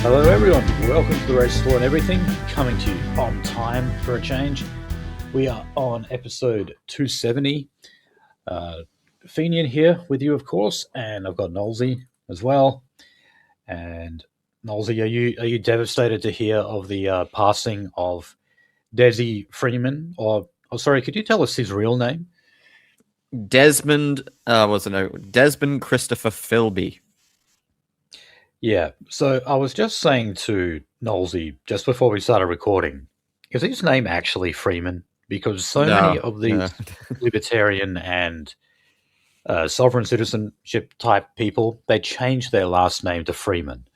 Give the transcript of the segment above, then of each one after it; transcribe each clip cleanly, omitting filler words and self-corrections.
Hello everyone, welcome to the Race for and Everything, coming to you on time for a change. We are on episode 270. Fenian here with you, of course, and I've got Nolsey as well. And Nolsey, are you devastated to hear of the passing of Desi Freeman? Or sorry, could you tell us his real name? Desmond Christopher Philby. Yeah, so I was just saying to Nolsey just before we started recording, is his name actually Freeman? Because many of these libertarian and sovereign citizenship type people, they change their last name to Freeman.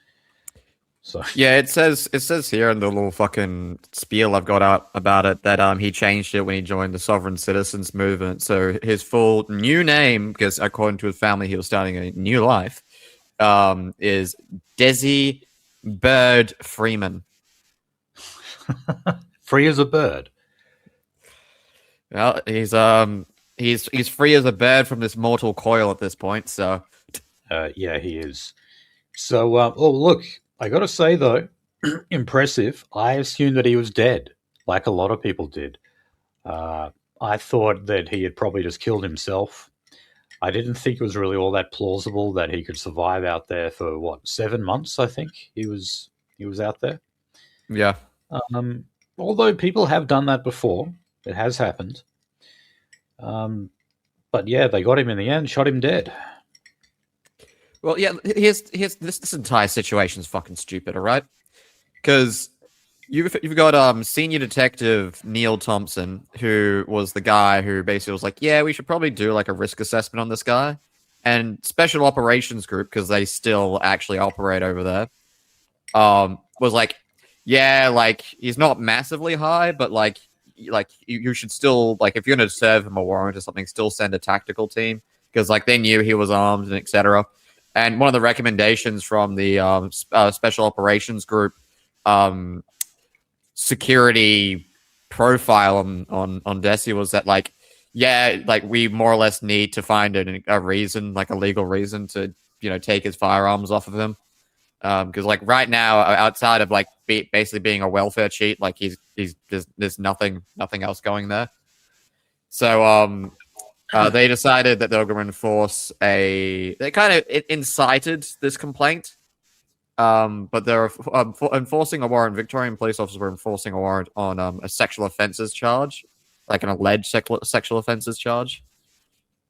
So yeah, it says here in the little fucking spiel I've got out about it that he changed it when he joined the sovereign citizens movement. So his full new name, because according to his family he was starting a new life, is Desi Bird Freeman. Free as a bird. Well, he's free as a bird from this mortal coil at this point. So yeah, he is. So look, I got to say though, impressive. I assumed that he was dead, like a lot of people did. I thought that he had probably just killed himself. I didn't think it was really all that plausible that he could survive out there for 7 months. I think he was out there. Yeah. Although people have done that before, it has happened. But yeah, they got him in the end, shot him dead. Well, yeah. Here's this entire situation is fucking stupid. All right, because you've got senior detective Neil Thompson, who was the guy who basically was like, yeah, we should probably do like a risk assessment on this guy, and special operations group, because they still actually operate over there, was like, yeah, like he's not massively high, but like you should still, like, if you're going to serve him a warrant or something, still send a tactical team, because like they knew he was armed and etc. And one of the recommendations from the special operations group security profile on Desi was that, like, yeah, like we more or less need to find a reason, like a legal reason to, take his firearms off of him. Because like right now, outside of like basically being a welfare cheat, like there's nothing else going there. So they decided that they were going to enforce they kind of incited this complaint. But they're enforcing a warrant. Victorian police officers were enforcing a warrant on a sexual offences charge, like an alleged sexual offences charge.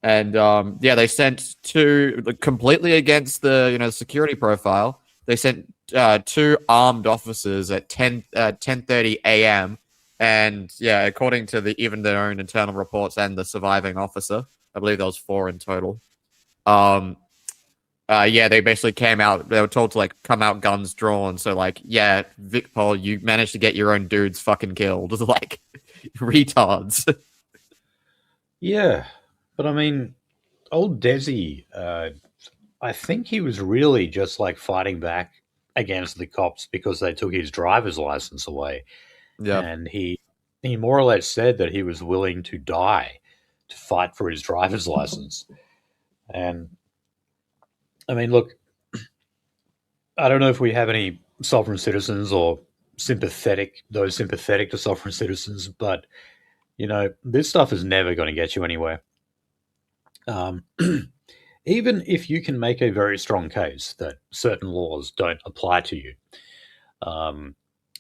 And yeah, they sent two, completely against the security profile. They sent two armed officers at 10:30 a.m. And yeah, according to even their own internal reports and the surviving officer, I believe there was 4 in total. Yeah, they basically came out. They were told to like come out guns drawn. So like, yeah, Vic Paul, you managed to get your own dudes fucking killed, like retards. Yeah, but I mean, old Desi, I think he was really just like fighting back against the cops because they took his driver's license away. Yeah, And he more or less said that he was willing to die to fight for his driver's license. And I mean, look, I don't know if we have any sovereign citizens or those sympathetic to sovereign citizens, but this stuff is never going to get you anywhere. Even if you can make a very strong case that certain laws don't apply to you,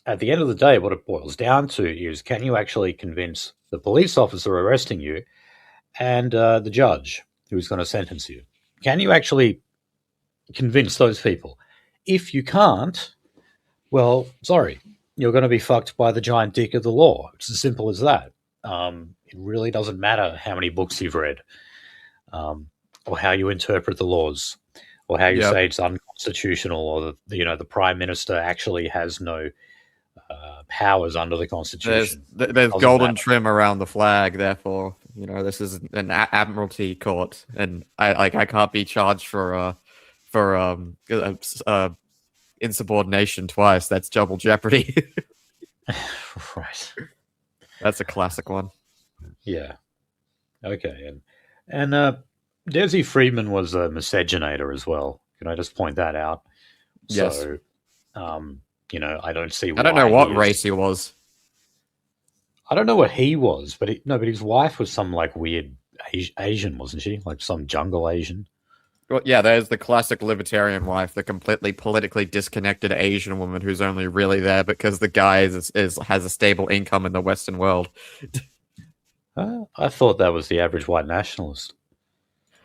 at the end of the day, what it boils down to is, can you actually convince the police officer arresting you and the judge who's going to sentence you? Can you actually convince those people? If you can't, well, sorry, you're going to be fucked by the giant dick of the law. It's as simple as that. It really doesn't matter how many books you've read, or how you interpret the laws, or how you say it's unconstitutional, or the prime minister actually has no powers under the Constitution. There's golden trim around the flag. Therefore, this is an admiralty court, and I can't be charged for insubordination twice. That's double jeopardy. Right. That's a classic one. Yeah. Okay. And Desi Freeman was a miscegenator as well. Can I just point that out? Yes. So I don't see I don't know why what he is. race he was. I don't know what he was, but no, but his wife was some like weird Asian, wasn't she? Like some jungle Asian. Well, yeah, there's the classic libertarian wife, the completely politically disconnected Asian woman who's only really there because the guy has a stable income in the Western world. I thought that was the average white nationalist.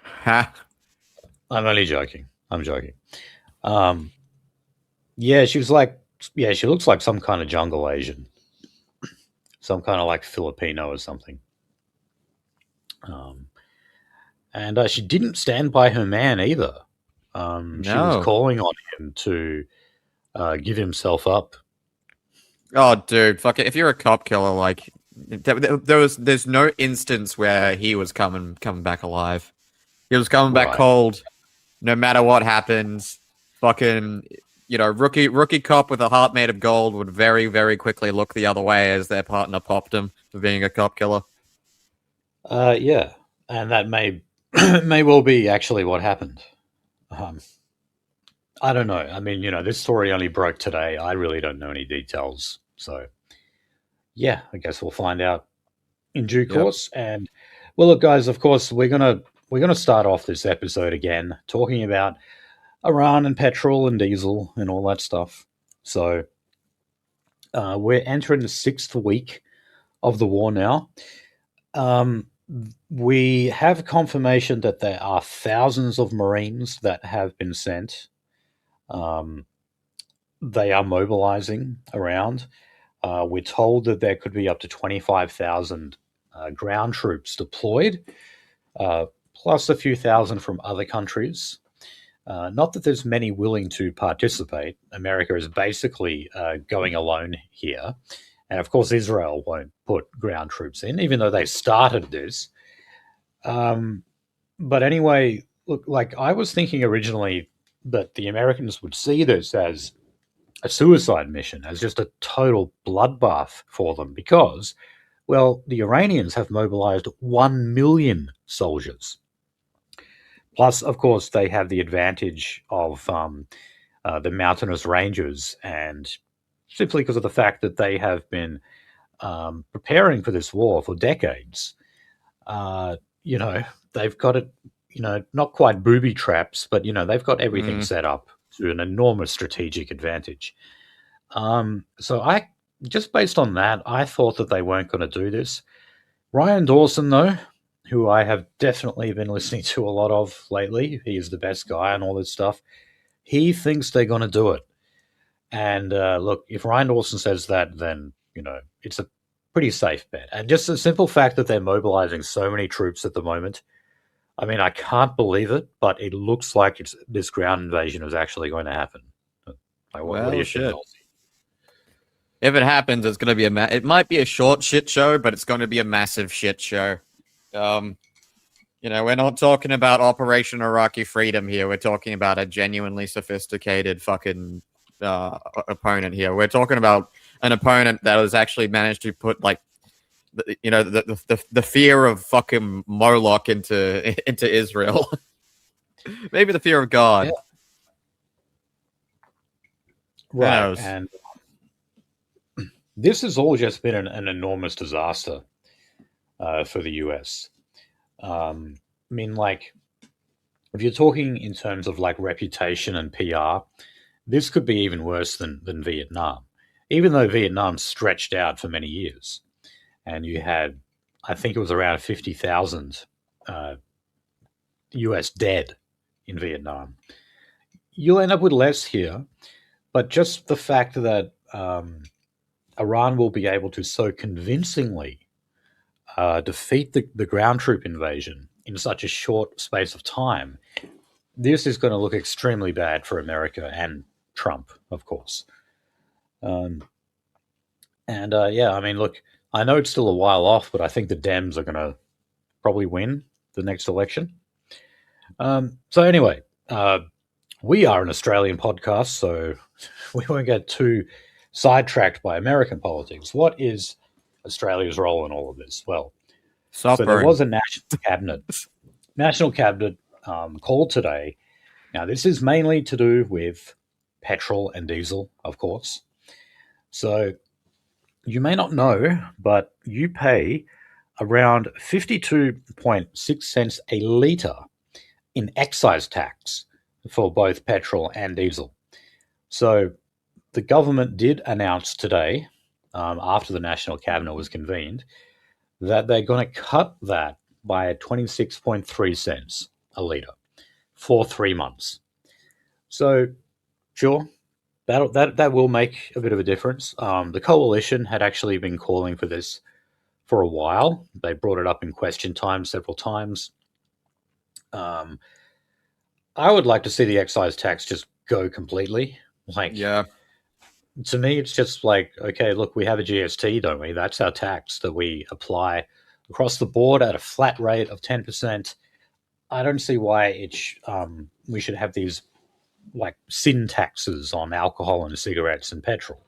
Ha! I'm only joking. I'm joking. Um, yeah, she was like, yeah, she looks like some kind of jungle Asian, some kind of like Filipino or something. Um, and she didn't stand by her man either. She was No. calling on him to give himself up. Oh, dude, fuck it. If you're a cop killer, like there's no instance where he was coming back alive. He was coming back Right. cold, no matter what happens. Fucking, rookie cop with a heart made of gold would very, very quickly look the other way as their partner popped him for being a cop killer. Yeah, and that may may well be actually what happened. Um, I don't know. I mean, this story only broke today. I really don't know any details. So, yeah, I guess we'll find out in due Yep. course. And well, look, guys, of course, we're gonna start off this episode again talking about Iran and petrol and diesel and all that stuff. So, we're entering the 6th week of the war now. Um, we have confirmation that there are thousands of Marines that have been sent. Um, they are mobilizing around. We're told that there could be up to 25,000 ground troops deployed, plus a few thousand from other countries. Not that there's many willing to participate. America is basically going alone here. And of course, Israel won't put ground troops in, even though they started this. But anyway, look, like I was thinking originally that the Americans would see this as a suicide mission, as just a total bloodbath for them, because, well, the Iranians have mobilized 1 million soldiers. Plus, of course, they have the advantage of the mountainous ranges, and simply because of the fact that they have been preparing for this war for decades. Uh, you know, they've got it, not quite booby traps, but, they've got everything Mm. set up to an enormous strategic advantage. So just based on that, I thought that they weren't going to do this. Ryan Dawson, though, who I have definitely been listening to a lot of lately, he is the best guy and all this stuff. He thinks they're going to do it. And look, if Ryan Dawson says that, then, it's a pretty safe bet. And just the simple fact that they're mobilizing so many troops at the moment, I mean, I can't believe it, but it looks like this ground invasion is actually going to happen. Like, what do Well, you think, shit. Halsey? If it happens, it's gonna be it might be a short shit show, but it's going to be a massive shit show. Um, we're not talking about Operation Iraqi Freedom here. We're talking about a genuinely sophisticated fucking opponent here. We're talking about an opponent that has actually managed to put like, the fear of fucking Moloch into Israel. Maybe the fear of God. Yeah. Who Right. knows? And this has all just been an enormous disaster for the US. I mean, like, if you're talking in terms of like reputation and PR, this could be even worse than Vietnam, even though Vietnam stretched out for many years. And you had, I think it was around 50,000 US dead in Vietnam. You'll end up with less here, but just the fact that Iran will be able to so convincingly defeat the ground troop invasion in such a short space of time, this is going to look extremely bad for America and Trump, of course. Yeah, I mean, look, I know it's still a while off, but I think the Dems are going to probably win the next election. So anyway, we are an Australian podcast, so we won't get too sidetracked by American politics. What is Australia's role in all of this? Well, so there Suffering. was a national cabinet called today. Now, this is mainly to do with petrol and diesel, of course. So you may not know, but you pay around 52.6 cents a litre in excise tax for both petrol and diesel. So the government did announce today, after the National Cabinet was convened, that they're going to cut that by 26.3 cents a litre for 3 months. So, sure, that will make a bit of a difference. The coalition had actually been calling for this for a while. They brought it up in question time several times. Um, I would like to see the excise tax just go completely. Like, Yeah. to me, it's just like, okay, look, we have a GST, don't we? That's our tax that we apply across the board at a flat rate of 10%. I don't see why we should have these like sin taxes on alcohol and cigarettes and petrol.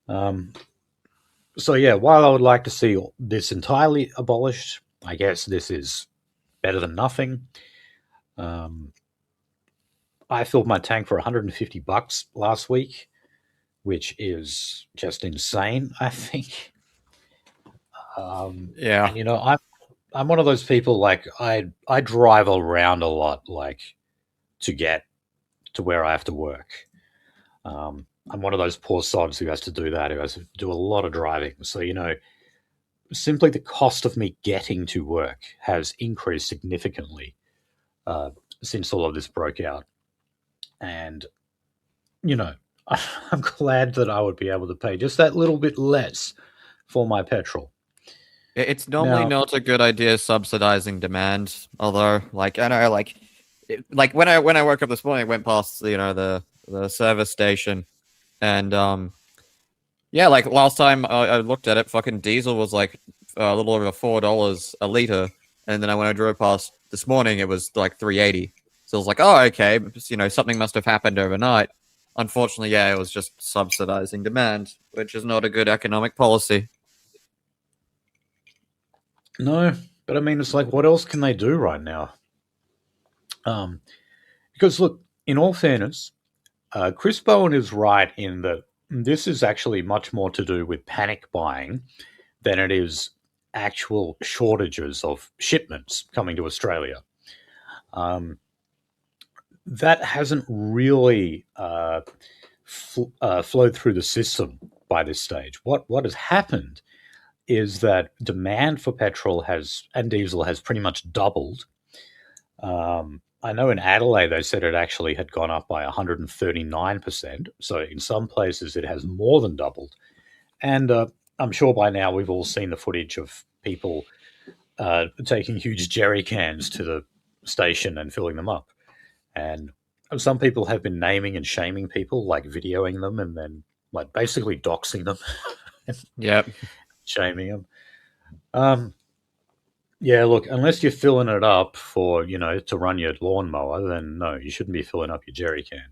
Um, so yeah, while I would like to see this entirely abolished, I guess this is better than nothing. Um, I filled my tank for $150 last week, which is just insane, I think. Yeah. And I'm one of those people, like, I drive around a lot, like, to get to where I have to work. I'm one of those poor sods who has to do that, who has to do a lot of driving. So, simply the cost of me getting to work has increased significantly uh, since all of this broke out. And, you know, I'm glad that I would be able to pay just that little bit less for my petrol. It's normally Now, not a good idea subsidizing demand, although, like, I know, like, like when I woke up this morning, I went past the service station, and yeah, like last time I looked at it, fucking diesel was like a little over $4 a liter, and then when I drove past this morning, it was like 3.80. So I was like, oh, okay, something must have happened overnight. Unfortunately, yeah, it was just subsidizing demand, which is not a good economic policy. no, but I mean, it's like, what else can they do right now? Um, because look, in all fairness, Chris Bowen is right in that this is actually much more to do with panic buying than it is actual shortages of shipments coming to Australia. Um, that hasn't really flowed through the system by this stage. What has happened is that demand for petrol has and diesel has pretty much doubled. I know in Adelaide they said it actually had gone up by 139%. So in some places it has more than doubled. And I'm sure by now we've all seen the footage of people taking huge jerry cans to the station and filling them up. And some people have been naming and shaming people, like videoing them and then like basically doxing them and Yep. shaming them. Um, yeah, look, unless you're filling it up for, to run your lawnmower, then no, you shouldn't be filling up your jerry can.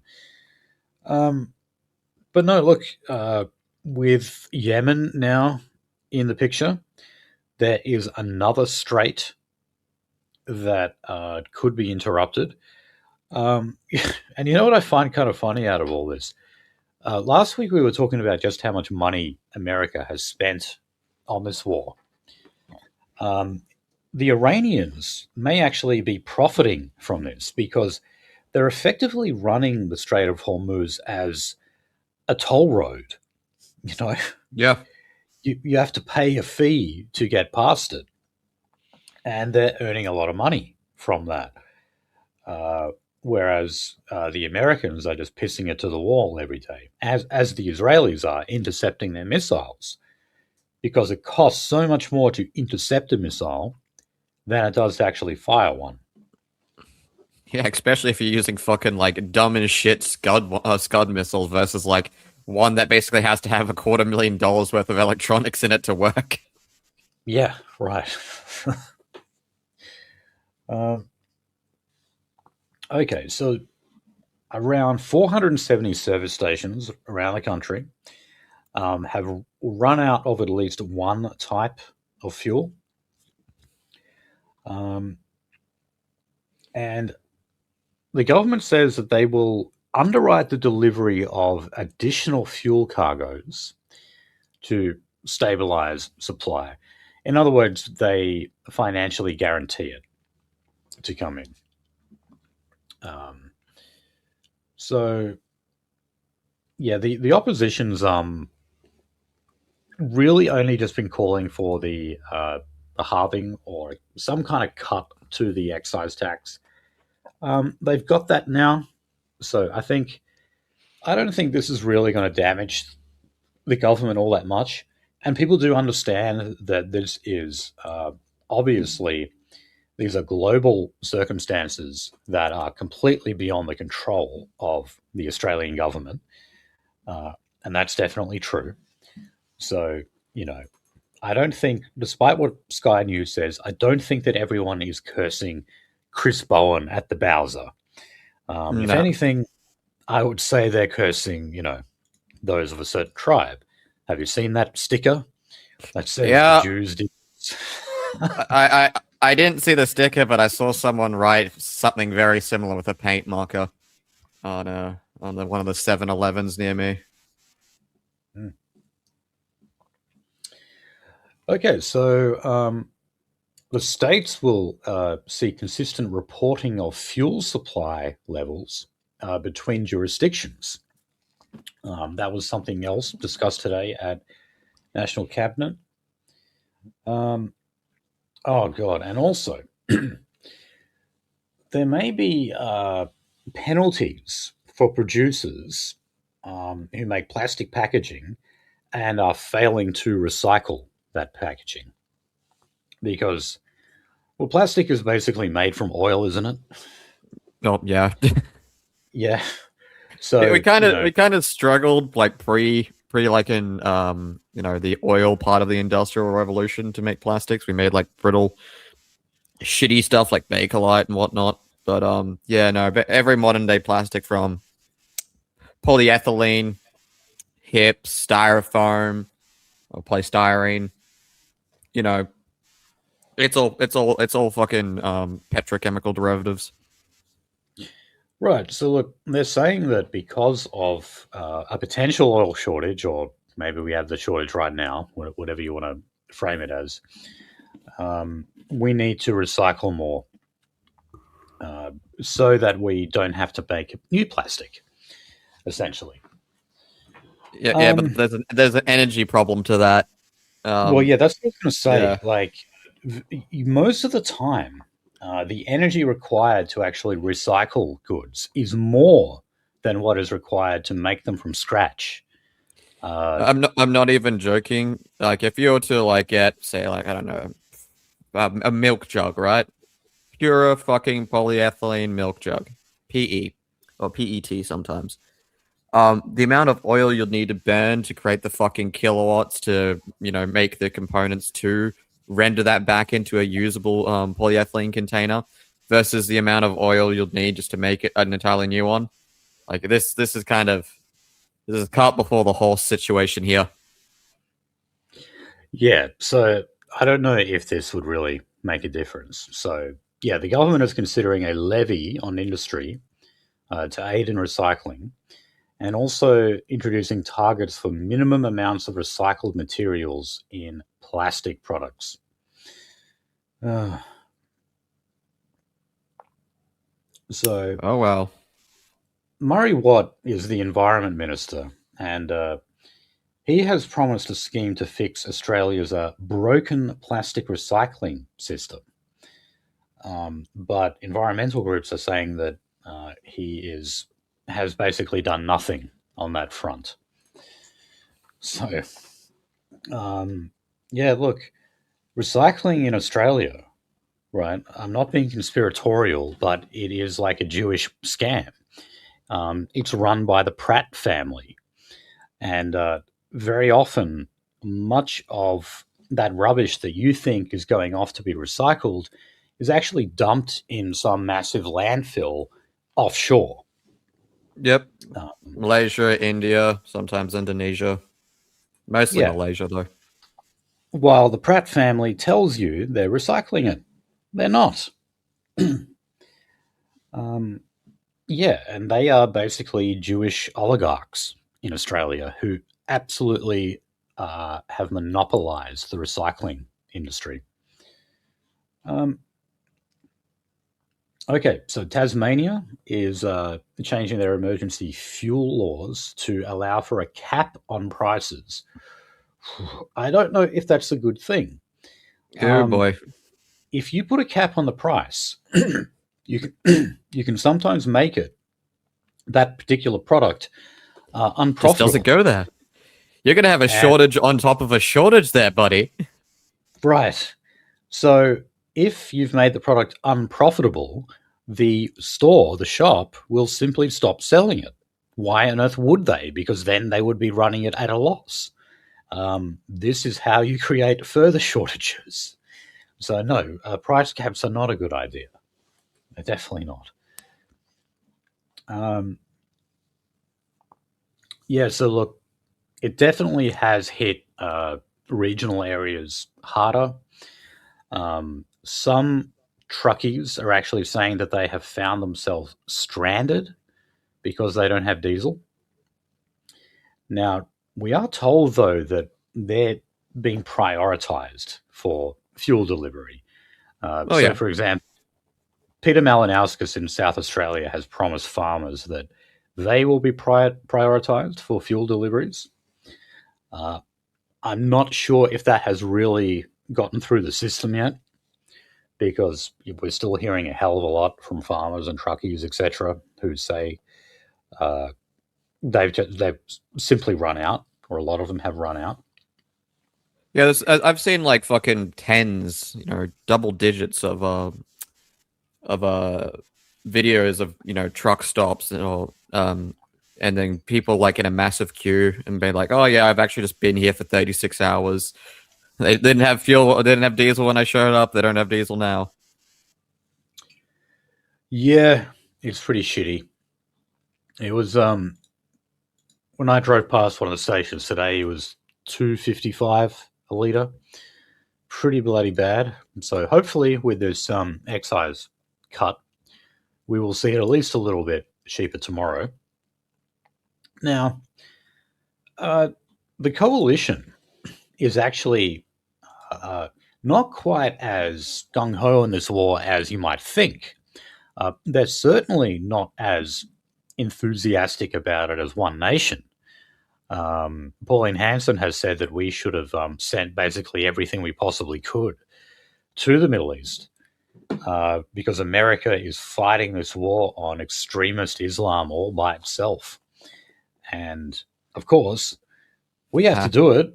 Um, but no, look, with Yemen now in the picture, there is another strait that could be interrupted. Um, and you know what I find kind of funny out of all this? Last week we were talking about just how much money America has spent on this war. Um, the Iranians may actually be profiting from this because they're effectively running the Strait of Hormuz as a toll road. You know, Yeah. you have to pay a fee to get past it, and they're earning a lot of money from that. Uh, whereas the Americans are just pissing it to the wall every day, as the Israelis are intercepting their missiles, because it costs so much more to intercept a missile than it does to actually fire one. Yeah, especially if you're using fucking like dumb as shit Scud missiles versus like one that basically has to have $250,000 worth of electronics in it to work. Yeah, right. um, okay, so around 470 service stations around the country have run out of at least one type of fuel. Um, and the government says that they will underwrite the delivery of additional fuel cargoes to stabilize supply. In other words, they financially guarantee it to come in. Um, so yeah, the opposition's really only just been calling for the halving or some kind of cut to the excise tax. They've got that now, so I don't think this is really going to damage the government all that much. And people do understand that this is obviously these are global circumstances that are completely beyond the control of the Australian government, uh, and that's definitely true. So you know, I don't think, despite what Sky News says, I don't think that everyone is cursing Chris Bowen at the Bowser. If No. anything, I would say they're cursing, those of a certain tribe. Have you seen that sticker that says the Yeah, Jews did? I didn't see the sticker, but I saw someone write something very similar with a paint marker on one of the 7-Elevens near me. Hmm. Okay, so the states will see consistent reporting of fuel supply levels between jurisdictions. That was something else discussed today at National Cabinet. Um, oh, God. And also, there may be penalties for producers who make plastic packaging and are failing to recycle that packaging. Because, well, plastic is basically made from oil, isn't it? Oh yeah, Yeah. we So, kind of we kind of struggled like pre like in the oil part of the industrial revolution to make plastics. We made like brittle, shitty stuff like Bakelite and whatnot. But yeah, no, but every modern day plastic from polyethylene, HIPS, styrofoam, or polystyrene, you know, it's all fucking petrochemical derivatives. right. So, look, they're saying that because of a potential oil shortage, or maybe we have the shortage right now, whatever you want to frame it as, we need to recycle more so that we don't have to make new plastic, essentially. Yeah, but Um, there's an energy problem to that. well, Um, yeah, that's what I was going to say. yeah, Like, most of the time, the energy required to actually recycle goods is more than what is required to make them from scratch. Uh, I'm not even joking. Like, if you were to like get, say, like I don't know, a milk jug, right? Pure fucking polyethylene milk jug, PE or PET sometimes. The amount of oil you'll need to burn to create the fucking kilowatts to make the components to render that back into a usable polyethylene container versus the amount of oil you'll need just to make it an entirely new one. Like this is kind of this is cart before the horse situation here. yeah, so I don't know if this would really make a difference. So, yeah, the government is considering a levy on industry to aid in recycling, and also introducing targets for minimum amounts of recycled materials in plastic products. Uh, so, Oh well. Murray Watt is the Environment Minister, and he has promised a scheme to fix Australia's broken plastic recycling system. But environmental groups are saying that he has basically done nothing on that front. So, um, yeah, look, recycling in Australia, right? I'm not being conspiratorial, but it is like a Jewish scam. It's run by the Pratt family, and very often, much of that rubbish that you think is going off to be recycled is actually dumped in some massive landfill offshore. Yep. Um, Malaysia, India, sometimes Indonesia. Mostly yeah, Malaysia though. while the Pratt family tells you they're recycling it, they're not. Um, Yeah, and they are basically Jewish oligarchs in Australia who absolutely have monopolized the recycling industry. Um, okay, so Tasmania is changing their emergency fuel laws to allow for a cap on prices. I don't know if that's a good thing. Oh Um, boy. if you put a cap on the price, you can you can sometimes make it that particular product Just doesn't unprofitable. go there. You're gonna have a And shortage on top of a shortage there, buddy. right, so if you've made the product unprofitable, the store, the shop, will simply stop selling it. Why on earth would they? Because then they would be running it at a loss. This is how you create further shortages. So no, price caps are not a good idea. They're definitely not. Um, yeah, so look, it definitely has hit regional areas harder. Some truckies are actually saying that they have found themselves stranded because they don't have diesel. Now, we are told, though, that they're being prioritized for fuel delivery. Oh So, yeah. for example, Peter Malinauskas in South Australia has promised farmers that they will be prioritized for fuel deliveries. Uh, I'm not sure if that has really gotten through the system yet, because we're still hearing a hell of a lot from farmers and truckies, etc., who say uh, they've simply run out, or a lot of them have run out. Yeah, I've seen like fucking tens, double digits of videos of truck stops and then people like in a massive queue and be like, oh yeah, I've actually just been here for 36 hours. They didn't have fuel, they didn't have diesel when I showed up. They don't have diesel now. Yeah, it's pretty shitty. It was when I drove past one of the stations today. It was 2.55 a liter. Pretty bloody bad. So hopefully, with this excise cut, we will see it at least a little bit cheaper tomorrow. Now, uh, the coalition is actually uh, not quite as gung ho in this war as you might think. They're certainly not as enthusiastic about it as One Nation. Pauline Hanson has said that we should have sent basically everything we possibly could to the Middle East because America is fighting this war on extremist Islam all by itself. And of course, we have to Huh. do it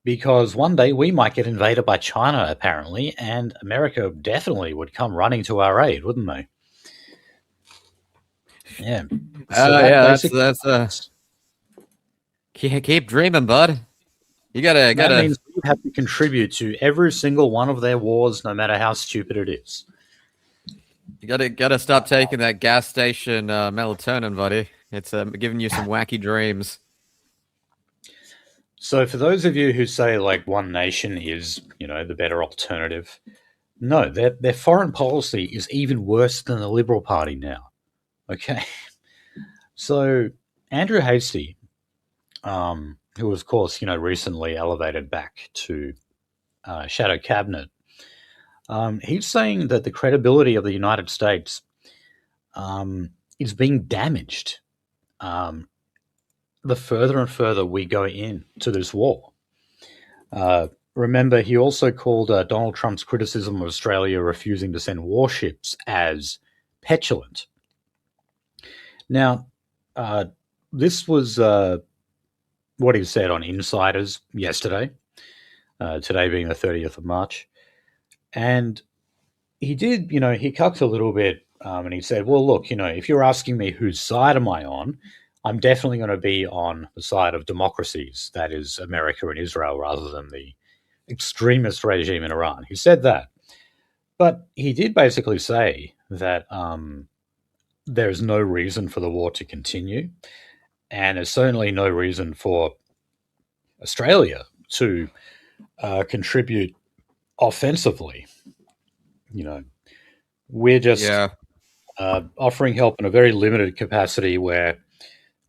because one day we might get invaded by China, apparently, and America definitely would come running to our aid, wouldn't they? Yeah. So that Yeah, basically that's keep dreaming, bud. You that gotta means we have to contribute to every single one of their wars, no matter how stupid it is. gotta stop taking that gas station melatonin, buddy. It's giving you some wacky dreams. So for those of you who say like One Nation is, the better alternative, no, their foreign policy is even worse than the Liberal Party now. Okay. So Andrew Hastie, who was, of course, recently elevated back to shadow cabinet, he's saying that the credibility of the United States is being damaged um, the further and further we go into this war. Remember, he also called Donald Trump's criticism of Australia refusing to send warships as petulant. Now, uh, this was what he said on Insiders yesterday, today being the 30th of March. And he did, he cucked a little bit and he said, well, look, if you're asking me whose side am I on, I'm definitely going to be on the side of democracies, that is America and Israel, rather than the extremist regime in Iran. He said that. But he did basically say that there's no reason for the war to continue, and there's certainly no reason for Australia to contribute offensively. You know, we're just Yeah. offering help in a very limited capacity where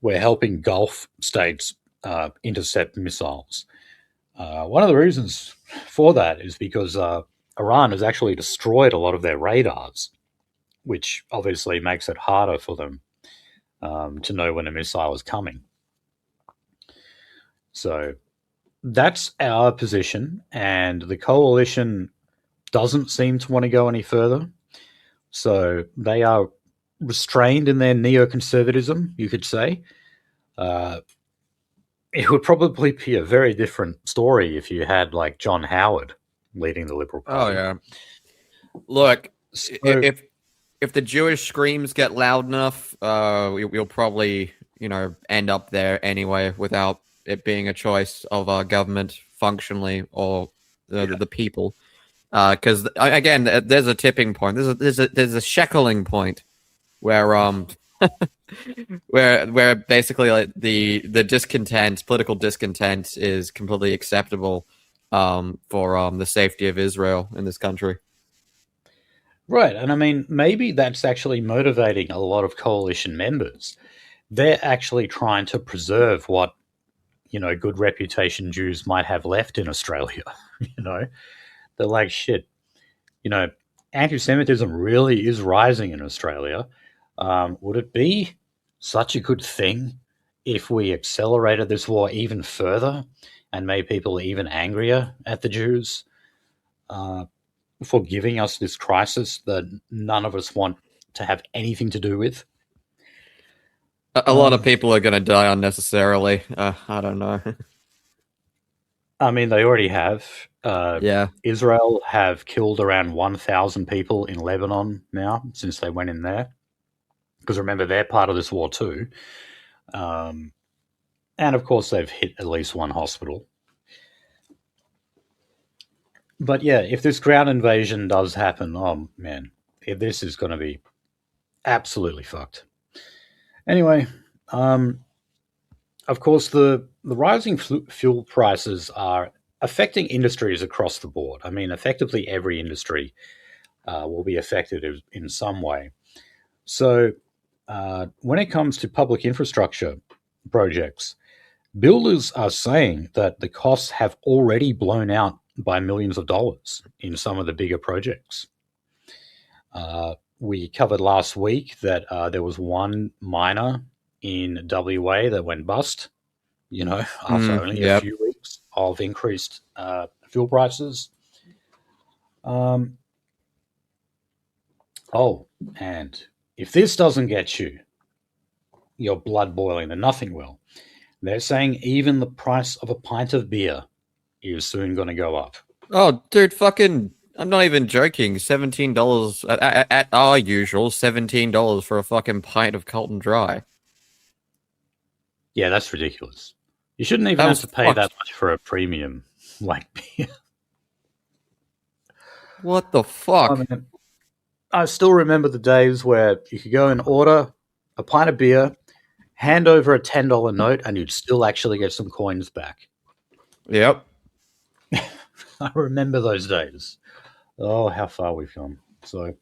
we're helping Gulf states intercept missiles. One of the reasons for that is because Iran has actually destroyed a lot of their radars, which obviously makes it harder for them to know when a missile is coming. So that's our position, and the coalition doesn't seem to want to go any further. So they are restrained in their neoconservatism, you could say. It would probably be a very different story if you had like John Howard leading the Liberal Party. Oh yeah. Look, So, if the Jewish screams get loud enough, we'll probably end up there anyway without it being a choice of our government functionally or the people. Because again, there's a tipping point. There's a sheckling point where where basically like the discontent, political discontent, is completely acceptable for the safety of Israel in this country. right, and I mean maybe that's actually motivating a lot of coalition members. They're actually trying to preserve what good reputation Jews might have left in Australia. They're like, shit. Anti-Semitism really is rising in Australia. Would it be such a good thing if we accelerated this war even further and made people even angrier at the Jews for giving us this crisis that none of us want to have anything to do with? A lot of people are going to die unnecessarily. I don't know. I mean, they already have. Yeah. Israel have killed around 1,000 people in Lebanon now since they went in there. Because remember, they're part of this war too. And of course, they've hit at least one hospital. But yeah, if this ground invasion does happen, oh man, this is going to be absolutely fucked. Anyway, of course, the rising fuel prices are affecting industries across the board. I mean, effectively every industry will be affected in some way. So when it comes to public infrastructure projects, builders are saying that the costs have already blown out by millions of dollars in some of the bigger projects. We covered last week that there was one miner in WA that went bust, after only a few weeks of increased fuel prices. And if this doesn't get you, your blood boiling, then nothing will. They're saying even the price of a pint of beer is soon going to go up. Oh, dude, I'm not even joking. $17 at our usual $17 for a fucking pint of Carlton Dry. Yeah, that's ridiculous. You shouldn't even have to pay that much for a premium like beer. What the fuck? I still remember the days where you could go and order a pint of beer, hand over a $10 note, and you'd still actually get some coins back. Yep. I remember those days. Oh, how far we've come. So,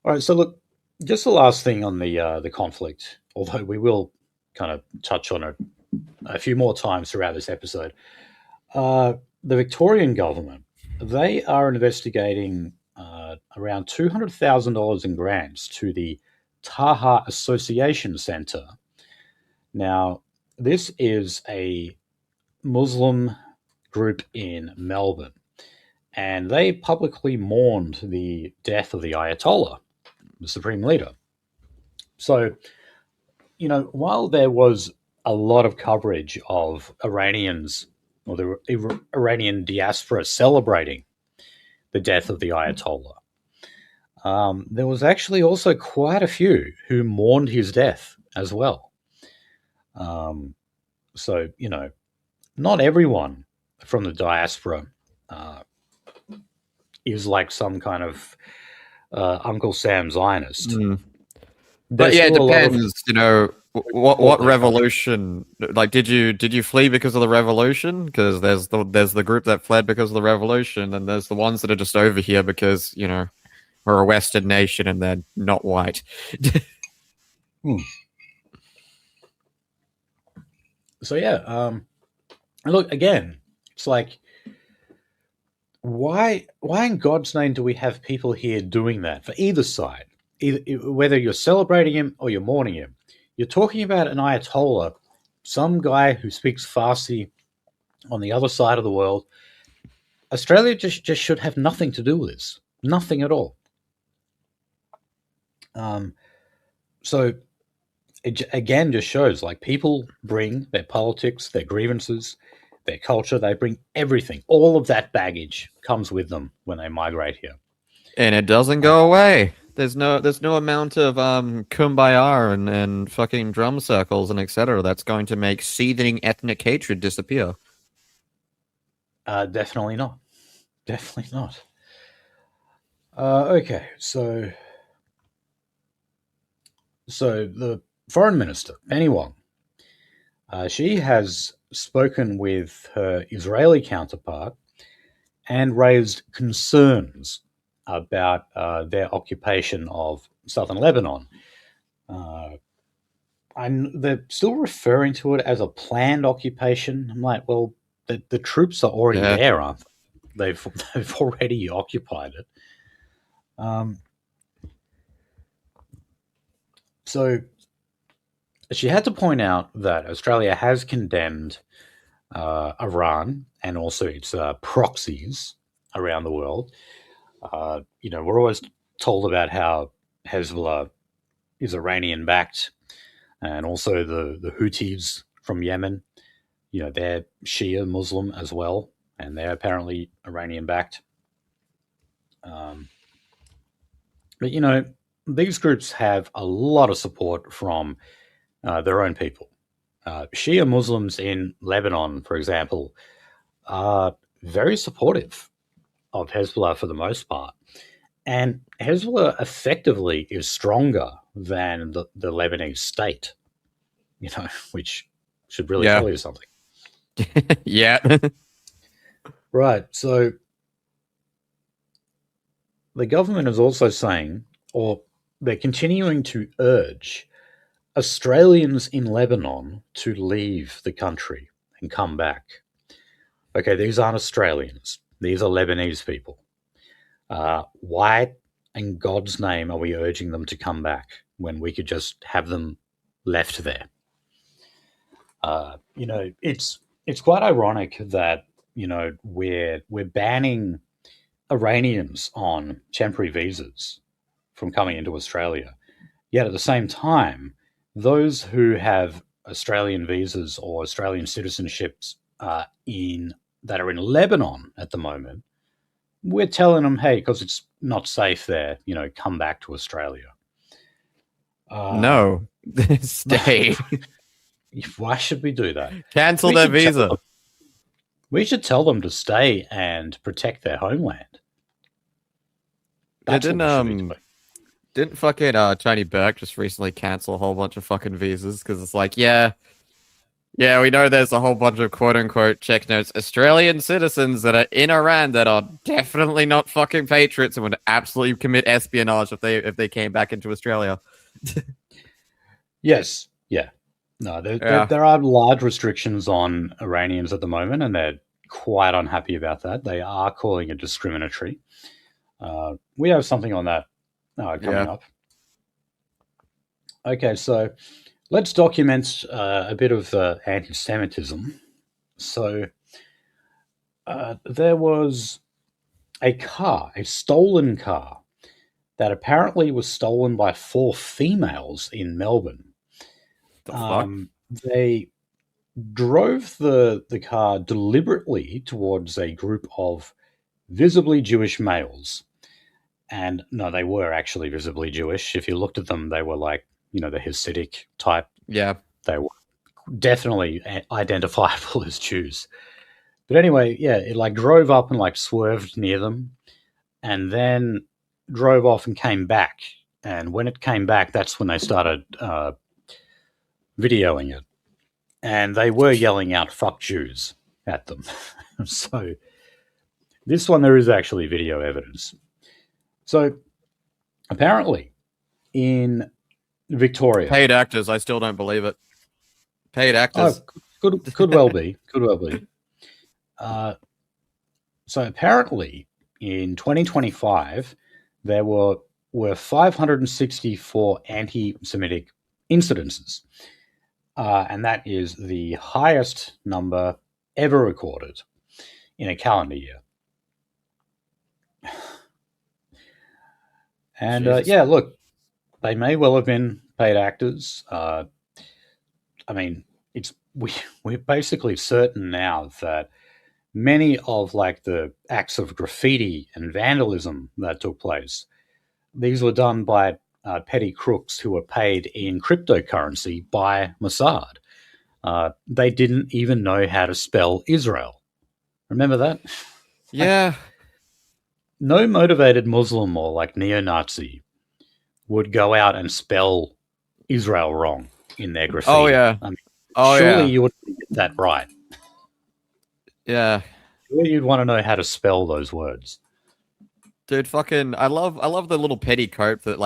all right. So, look, just the last thing on the conflict, although we will kind of touch on it a few more times throughout this episode. The Victorian government, they are investigating around $200,000 in grants to the Taha Association Centre. Now, this is a Muslim group in Melbourne, and they publicly mourned the death of the Ayatollah, the supreme leader. So, while there was a lot of coverage of Iranians or the Iranian diaspora celebrating the death of the Ayatollah, there was actually also quite a few who mourned his death as well. So, not everyone from the diaspora is like some kind of Uncle Sam Zionist. But yeah, it depends. What revolution? Like, did you flee because of the revolution? Because there's the group that fled because of the revolution, and there's the ones that are just over here because we're a Western nation and they're not white. So yeah, look again. It's like, why in God's name do we have people here doing that for either side? Whether you're celebrating him or you're mourning him, you're talking about an Ayatollah, some guy who speaks Farsi on the other side of the world. Australia just should have nothing to do with this, nothing at all. So it again just shows like people bring their politics, their grievances, their culture. They bring everything. All of that baggage comes with them when they migrate here, and it doesn't go away. There's no amount of kumbaya and fucking drum circles and etc. that's going to make seething ethnic hatred disappear. Definitely not. Definitely not. Okay, so the foreign minister, Penny Wong, she has spoken with her Israeli counterpart and raised concerns about their occupation of southern Lebanon. They're still referring to it as a planned occupation. I'm like, well, the troops are already there, aren't they? They've already occupied it. So she had to point out that Australia has condemned Iran and also its proxies around the world. We're always told about how Hezbollah is Iranian backed, and also the Houthis from Yemen. They're Shia Muslim as well, and they're apparently Iranian backed. But these groups have a lot of support from their own people. Shia Muslims in Lebanon, for example, are very supportive of Hezbollah for the most part. And Hezbollah effectively is stronger than the Lebanese state, which should really tell you something. Yeah. Right. So the government is also saying, or they're continuing to urge Australians in Lebanon to leave the country and come back. Okay, these aren't Australians. These are Lebanese people. Why in God's name are we urging them to come back when we could just have them left there? It's quite ironic that we're banning Iranians on temporary visas from coming into Australia. Yet at the same time, those who have Australian visas or Australian citizenships that are in Lebanon at the moment, we're telling them, hey, because it's not safe there, come back to Australia. No, stay. Why should we do that? Cancel their visa. We should tell them to stay and protect their homeland. Didn't fucking Tony Burke just recently cancel a whole bunch of fucking visas because it's like, yeah, we know there's a whole bunch of quote unquote check notes Australian citizens that are in Iran that are definitely not fucking patriots and would absolutely commit espionage if they came back into Australia. Yes, yeah. No, there are large restrictions on Iranians at the moment, and they're quite unhappy about that. They are calling it discriminatory. We have something on that coming up. Okay, so let's document a bit of anti-Semitism. So there was a stolen car, that apparently was stolen by 4 females in Melbourne. The fuck? They drove the car deliberately towards a group of visibly Jewish males. And no, they were actually visibly Jewish. If you looked at them, they were like, the Hasidic type. Yeah. They were definitely identifiable as Jews. But anyway, yeah, it like drove up and like swerved near them and then drove off and came back. And when it came back, that's when they started videoing it. And they were yelling out, "Fuck Jews," at them. So this one, there is actually video evidence. So Apparently, in Victoria. Paid actors, I still don't believe it. Paid Oh, actors. could well be. Could well be. Uh, so apparently, in 2025, there were 564 anti-Semitic incidences, and that is the highest number ever recorded in a calendar year. And Jesus. yeah, look, they may well have been paid actors. I mean, it's we're basically certain now that many of like the acts of graffiti and vandalism that took place, these were done by petty crooks who were paid in cryptocurrency by Mossad. They didn't even know how to spell Israel. Remember that? Like, Yeah. no motivated Muslim or like neo-Nazi would go out and spell Israel wrong in their Oh graffiti. yeah. I mean, Oh surely yeah. you would get that right. Yeah. Surely you'd want to know how to spell those words. Dude, fucking I love the little petty cope that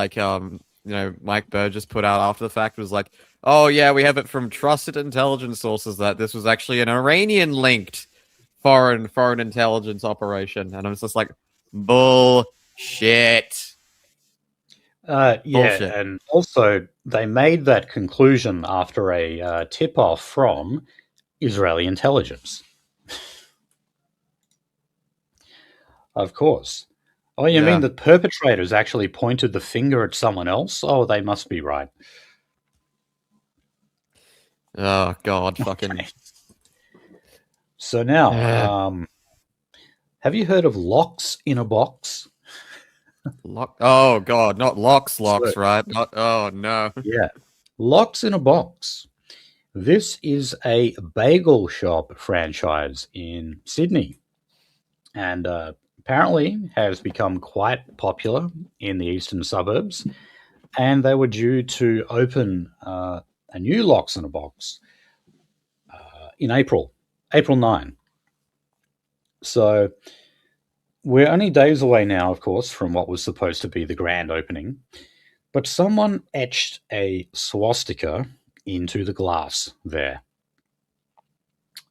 Mike Burgess put out after the fact was like, oh yeah, we have it from trusted intelligence sources that this was actually an Iranian linked foreign intelligence operation. And I was just like, bullshit. Yeah, Bullshit. and also they made that conclusion after a tip-off from Israeli intelligence. Of course. Oh, you mean Yeah. the perpetrators actually pointed the finger at someone else? Oh, they must be right. Oh god, fucking Okay. So now, uh, have you heard of locks in a box? lock. Oh god, not So, locks, right? Not. Oh no. yeah, locks in a box. This is a bagel shop franchise in Sydney, and apparently has become quite popular in the eastern suburbs. And they were due to open a new locks in a box in April 9. So we're only days away now, of course, from what was supposed to be the grand opening. But someone etched a swastika into the glass there.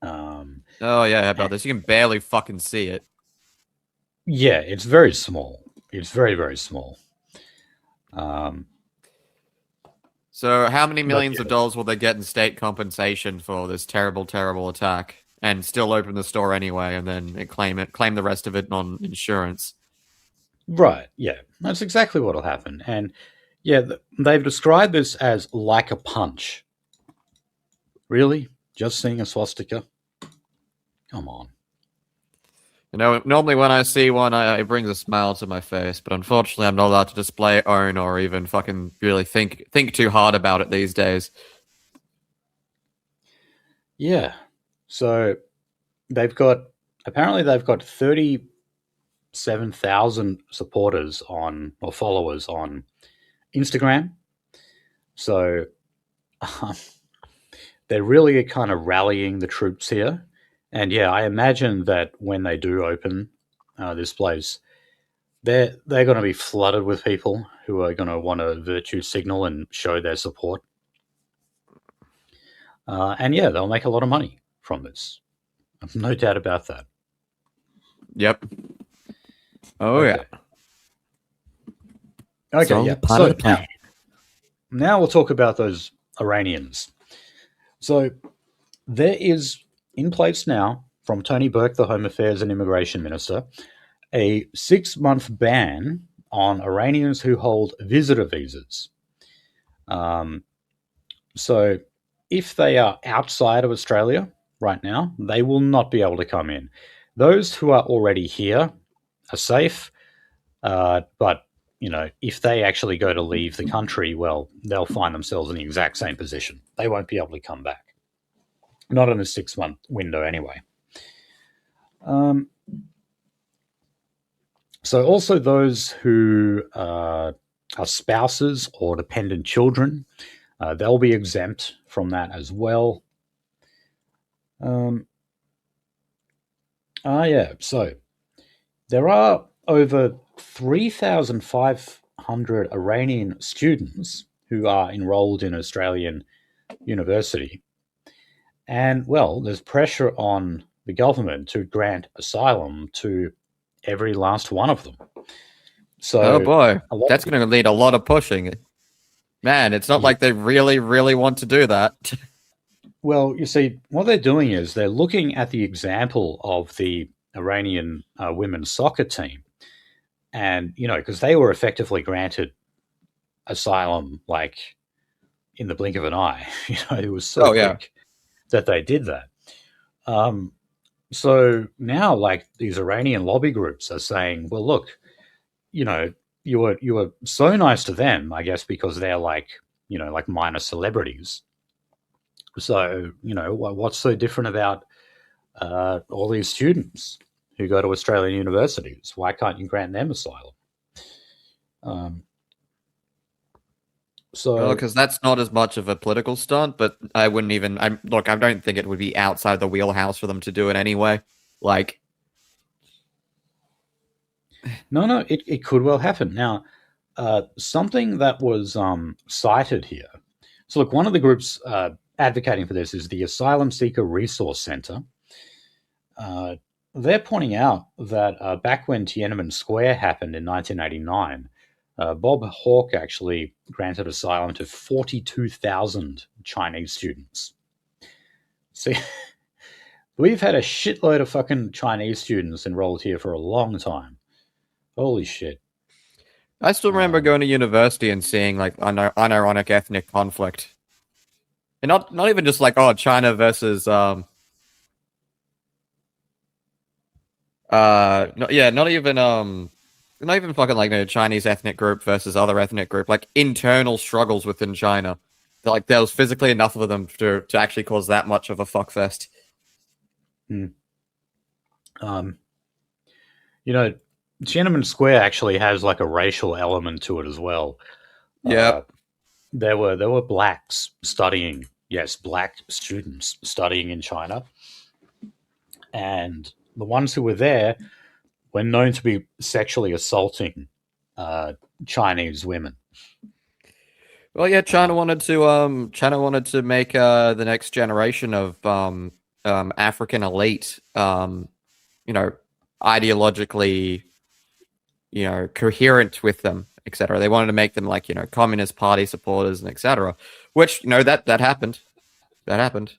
Um, Oh yeah, how about this? You can barely fucking see it. yeah, it's very small. It's very, very small. Um, So how many but millions of yeah, dollars will they get in state compensation for this terrible, terrible attack, and still open the store anyway, and then claim the rest of it on insurance? right. Yeah, that's exactly what'll happen. And yeah, they've described this as like a punch. Really? Just seeing a swastika? Come on. You know, normally when I see one, it brings a smile to my face, but unfortunately, I'm not allowed to display, own, or even fucking really think too hard about it these days. Yeah. So they've got apparently they've got 37,000 supporters on or followers on Instagram. So um, they're really kind of rallying the troops here. And yeah, I imagine that when they do open this place, they're going to be flooded with people who are going to want to virtue signal and show their support. And yeah, they'll make a lot of money from this. No doubt about that. Yep. Oh yeah. Okay. It's Okay, all yeah. part of So the plan. now we'll talk about those Iranians. So there is in place now from Tony Burke, the Home Affairs and Immigration Minister, a 6-month ban on Iranians who hold visitor visas. Um, so if they are outside of Australia right now, they will not be able to come in. Those who are already here are safe, but if they actually go to leave the country, well, they'll find themselves in the exact same position. They won't be able to come back. Not in a 6-month window, anyway. Um, so, also those who are spouses or dependent children, they'll be exempt from that as well. Um, yeah. So there are over 3,500 1,500 Iranian students who are enrolled in Australian university. And, well, there's pressure on the government to grant asylum to every last one of them. Oh So, boy, a lot that's of, going to need a lot of pushing. Man, it's not yeah, like they really, really want to do that. well, you see, what they're doing is they're looking at the example of the Iranian women's soccer team. And, because they were effectively granted asylum like in the blink of an eye. It was so Oh yeah. quick that they did that. Um, so now, like these Iranian lobby groups are saying, well, look, you know, you were so nice to them, I guess, because they're like minor celebrities. So what's so different about all these students who go to Australian universities? Why can't you grant them asylum? Um, Well, so because that's not as much of a political stunt, but I wouldn't even. I don't think it would be outside the wheelhouse for them to do it anyway. Like, no, it could well happen. Now, something that was cited here. So, look, one of the groups advocating for this is the Asylum Seeker Resource Centre. Uh, they're pointing out that back when Tiananmen Square happened in 1989, Bob Hawke actually granted asylum to 42,000 Chinese students. See, we've had a shitload of fucking Chinese students enrolled here for a long time. Holy shit. I still remember Um, going to university and seeing like unironic ethnic conflict, and not even just like China versus yeah, not even fucking like Chinese ethnic group versus other ethnic group, like internal struggles within China. Like there was physically enough of them to actually cause that much of a fuckfest. hmm. um, you know, Tiananmen Square actually has like a racial element to it as well. Uh, Yep. there were blacks studying, yes, black students studying in China, and the ones who were there were known to be sexually assaulting uh, Chinese women. Well, yeah, Uh, China wanted to make the next generation of African elite you know ideologically coherent with them, etc. They wanted to make them like Communist Party supporters and etc. Which that happened. That happened.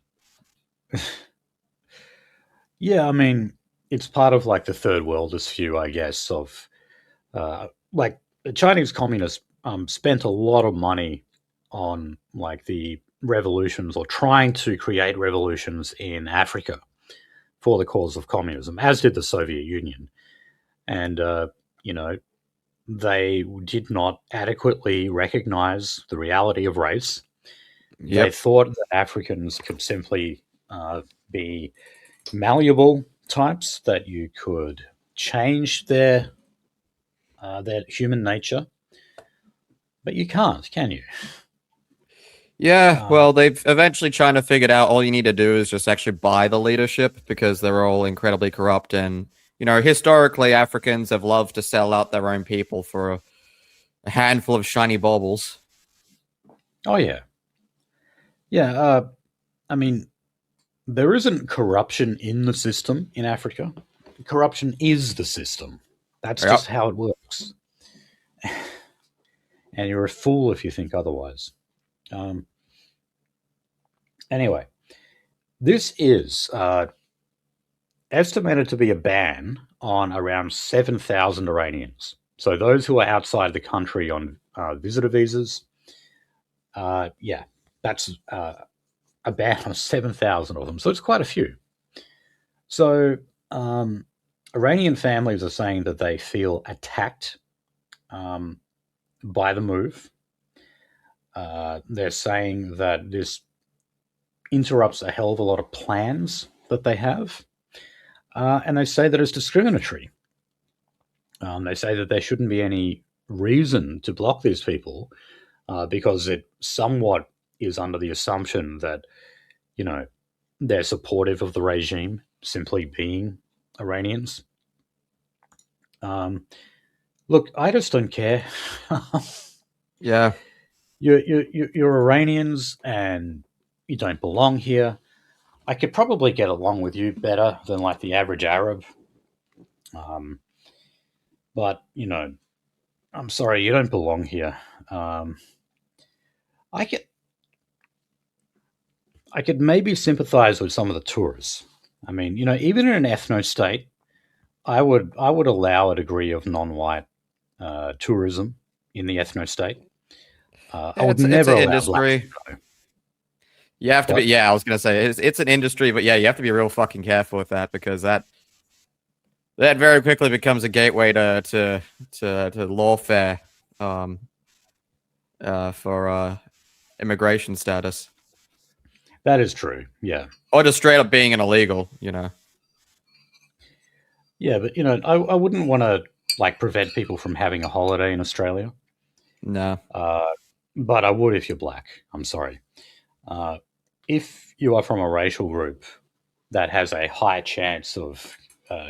yeah, I mean, it's part of like the third worldist view, I guess, of like the Chinese communists spent a lot of money on like the revolutions or trying to create revolutions in Africa for the cause of communism, as did the Soviet Union. And, you know, they did not adequately recognize the reality of race. They Yep. thought that Africans could simply be malleable types, that you could change their human nature, but you can't, can you? Yeah, Uh, well, they've eventually China figured out all you need to do is just actually buy the leadership because they're all incredibly corrupt. And, historically, Africans have loved to sell out their own people for a handful of shiny baubles. oh yeah, yeah. I mean, there isn't corruption in the system in Africa. Corruption is the system. That's just Yep. how it works. And you're a fool if you think otherwise. Um, anyway, this is estimated to be a ban on around 7,000 Iranians. So those who are outside the country on visitor visas, yeah, that's a ban on 7,000 of them. So it's quite a few. So Iranian families are saying that they feel attacked um, by the move. They're saying that this interrupts a hell of a lot of plans that they have. And they say that it's discriminatory. They say that there shouldn't be any reason to block these people because it somewhat is under the assumption that, you know, they're supportive of the regime simply being Iranians. Um, Look, I just don't care. Yeah. You're Iranians and you don't belong here. I could probably get along with you better than like the average Arab. Um, but I'm sorry, you don't belong here. Um, I could I could maybe sympathise with some of the tourists. I mean, even in an ethno state, I would allow a degree of non-white tourism in the ethno state. I Yeah, would it's never an allow blacks industry. to go. You have to be. What? Yeah, I was gonna say it's an industry, but yeah, you have to be real fucking careful with that because that very quickly becomes a gateway to lawfare, um, for immigration status, That is true. Yeah, or just straight up being an illegal. You know. yeah, but I wouldn't want to like prevent people from having a holiday in Australia. No. Uh, but I would if you're black. I'm sorry. Uh, if you are from a racial group that has a high chance of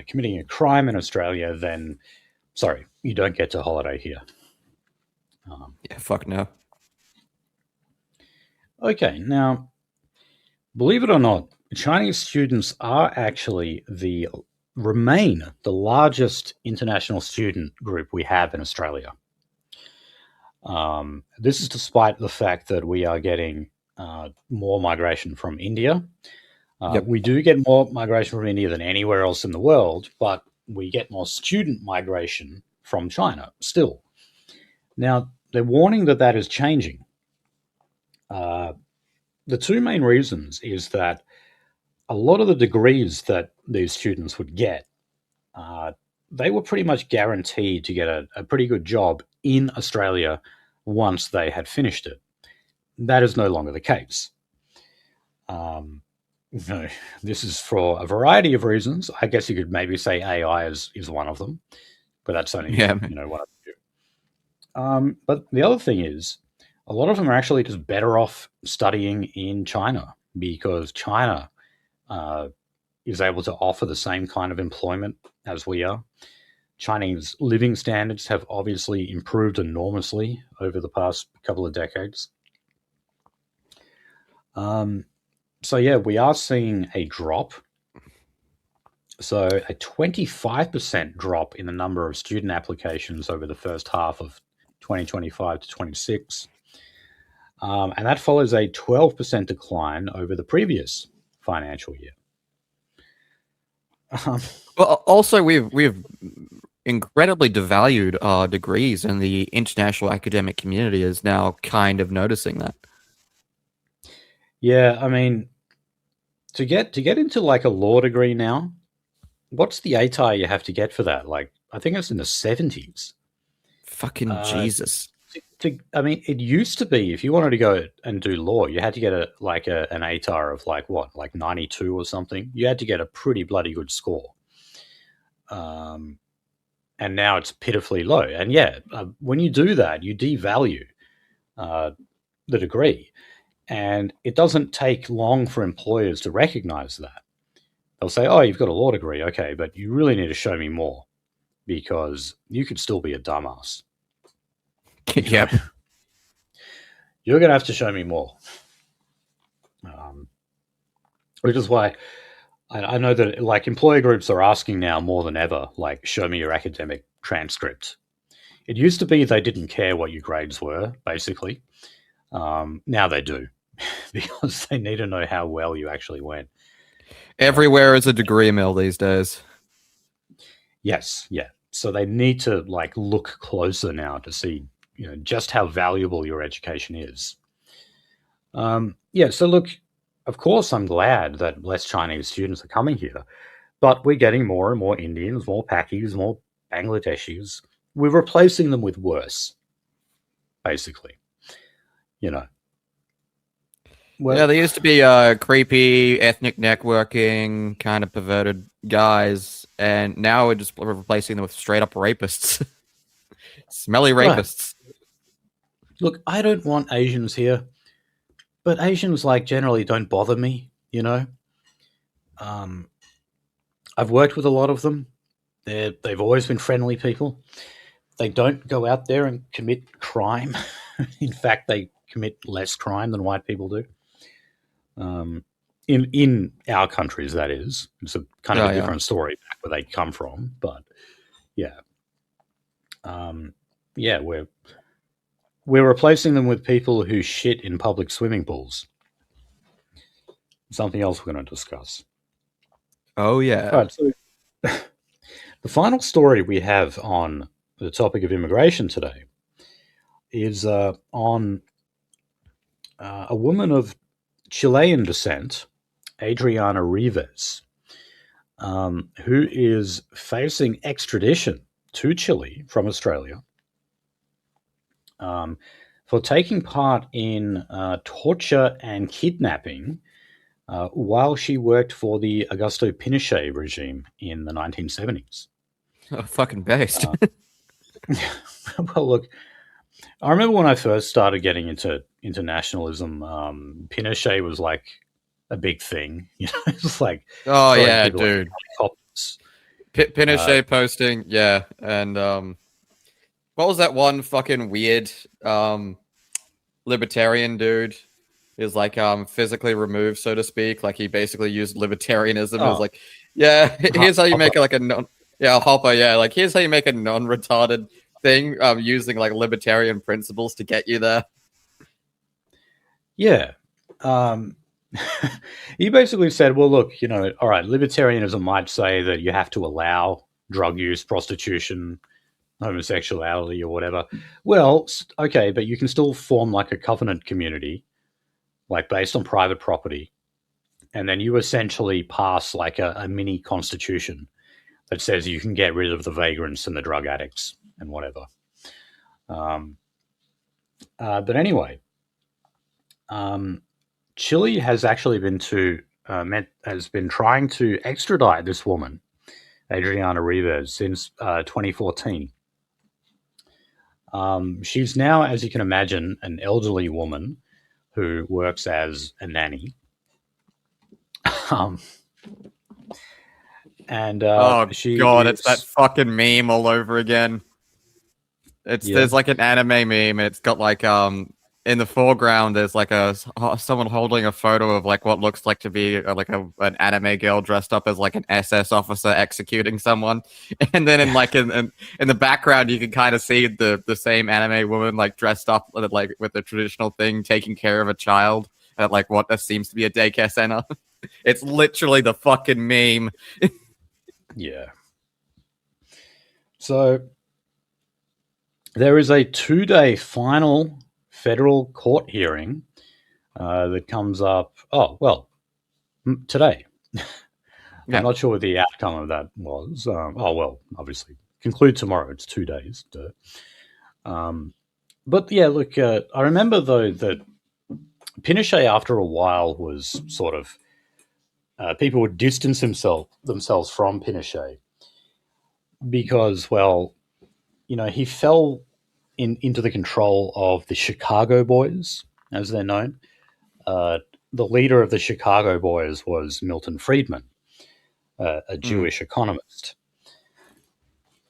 committing a crime in Australia, then sorry, you don't get to holiday here. Um, Yeah. Fuck no. okay, now, believe it or not, Chinese students are actually remain the largest international student group we have in Australia. This is despite the fact that we are getting more migration from India. Yep. We do get more migration from India than anywhere else in the world, but we get more student migration from China still. Now, they're warning that that is changing. Uh, the two main reasons is that a lot of the degrees that these students would get, uh, they were pretty much guaranteed to get a pretty good job in Australia once they had finished it. That is no longer the case. Um, no, this is for a variety of reasons. I guess you could maybe say AI is one of them, but that's only Yeah. one of the few. But the other thing is, a lot of them are actually just better off studying in China because China uh, is able to offer the same kind of employment as we are. Chinese living standards have obviously improved enormously over the past couple of decades. Um, so yeah, we are seeing a drop. So a 25% drop in the number of student applications over the first half of 2025 to 26. And that follows a 12% decline over the previous financial year. Um, Well, also we've incredibly devalued degrees, and the international academic community is now kind of noticing that. yeah, I mean, to get into like a law degree now, what's the ATAR you have to get for that? Like, I think it's in the 70s. Fucking Uh, Jesus. I mean, it used to be if you wanted to go and do law, you had to get an ATAR of like what, like 92 or something. You had to get a pretty bloody good score. Um, and now it's pitifully low. And yeah, when you do that, you devalue uh, the degree, and it doesn't take long for employers to recognize that. They'll say, "Oh, you've got a law degree, okay, but you really need to show me more because you could still be a dumbass. You know, Yep. you're going to have to show me more." Um, which is why I know that like employer groups are asking now more than ever, like, show me your academic transcript. It used to be they didn't care what your grades were, basically. Now they do because they need to know how well you actually went. Everywhere is a degree mill these days. Yes, yeah. So they need to like look closer now to see, just how valuable your education is. Yeah. So look, of course, I'm glad that less Chinese students are coming here, but we're getting more and more Indians, more Pakis, more Bangladeshis. We're replacing them with worse, basically. You know. Yeah, Well, they used to be creepy, ethnic networking, kind of perverted guys, and now we're just replacing them with straight up rapists. Smelly right. rapists. Look, I don't want Asians here, but Asians like generally don't bother me. Um, I've worked with a lot of them. They've always been friendly people. they don't go out there and commit crime. In fact, they commit less crime than white people do. In our countries, that is. It's a kind of a different story back where they come from, but yeah, yeah, we're replacing them with people who shit in public swimming pools. Something else we're going to discuss. Oh yeah. All right, so the final story we have on the topic of immigration today is on a woman of Chilean descent, Adriana Rivas, who is facing extradition to Chile from Australia for taking part in torture and kidnapping while she worked for the Augusto Pinochet regime in the 1970s. Oh, fucking based. Well, look, I remember when I first started getting into internationalism, Pinochet was like a big thing. You know, it's like oh throwing yeah, people dude. helicopters. Pinochet posting, yeah, and what was that one fucking weird libertarian dude? Is like physically removed, so to speak. Like he basically used libertarianism. It was like, yeah, here's how you make it like a non, yeah, Hopper, yeah, like here's how you make a non-retarded thing using like libertarian principles to get you there. Yeah. He basically said, well, look, you know, all right, libertarianism might say that you have to allow drug use, prostitution, homosexuality, or whatever. Well, okay, but you can still form like a covenant community, like based on private property. And then you essentially pass like a mini constitution that says you can get rid of the vagrants and the drug addicts and whatever. But anyway, Chile has actually has been trying to extradite this woman, Adriana Rivas, since 2014. She's now, as you can imagine, an elderly woman who works as a nanny. And oh she god, is, it's that fucking meme all over again. There's like an anime meme. It's got like in the foreground there's like someone holding a photo of like what looks like to be an anime girl dressed up as like an SS officer executing someone, and then in the background you can kind of see the same anime woman like dressed up like with the traditional thing taking care of a child at like what seems to be a daycare center. It's literally the fucking meme. Yeah. So there is a 2-day final federal court hearing that comes up, today. Yeah. I'm not sure what the outcome of that was. Obviously, conclude tomorrow. It's 2 days. But yeah, look, I remember, though, that Pinochet, after a while, was sort of, people would distance themselves from Pinochet because, well, you know, he fell into the control of the Chicago Boys, as they're known. The leader of the Chicago Boys was Milton Friedman, a Jewish economist.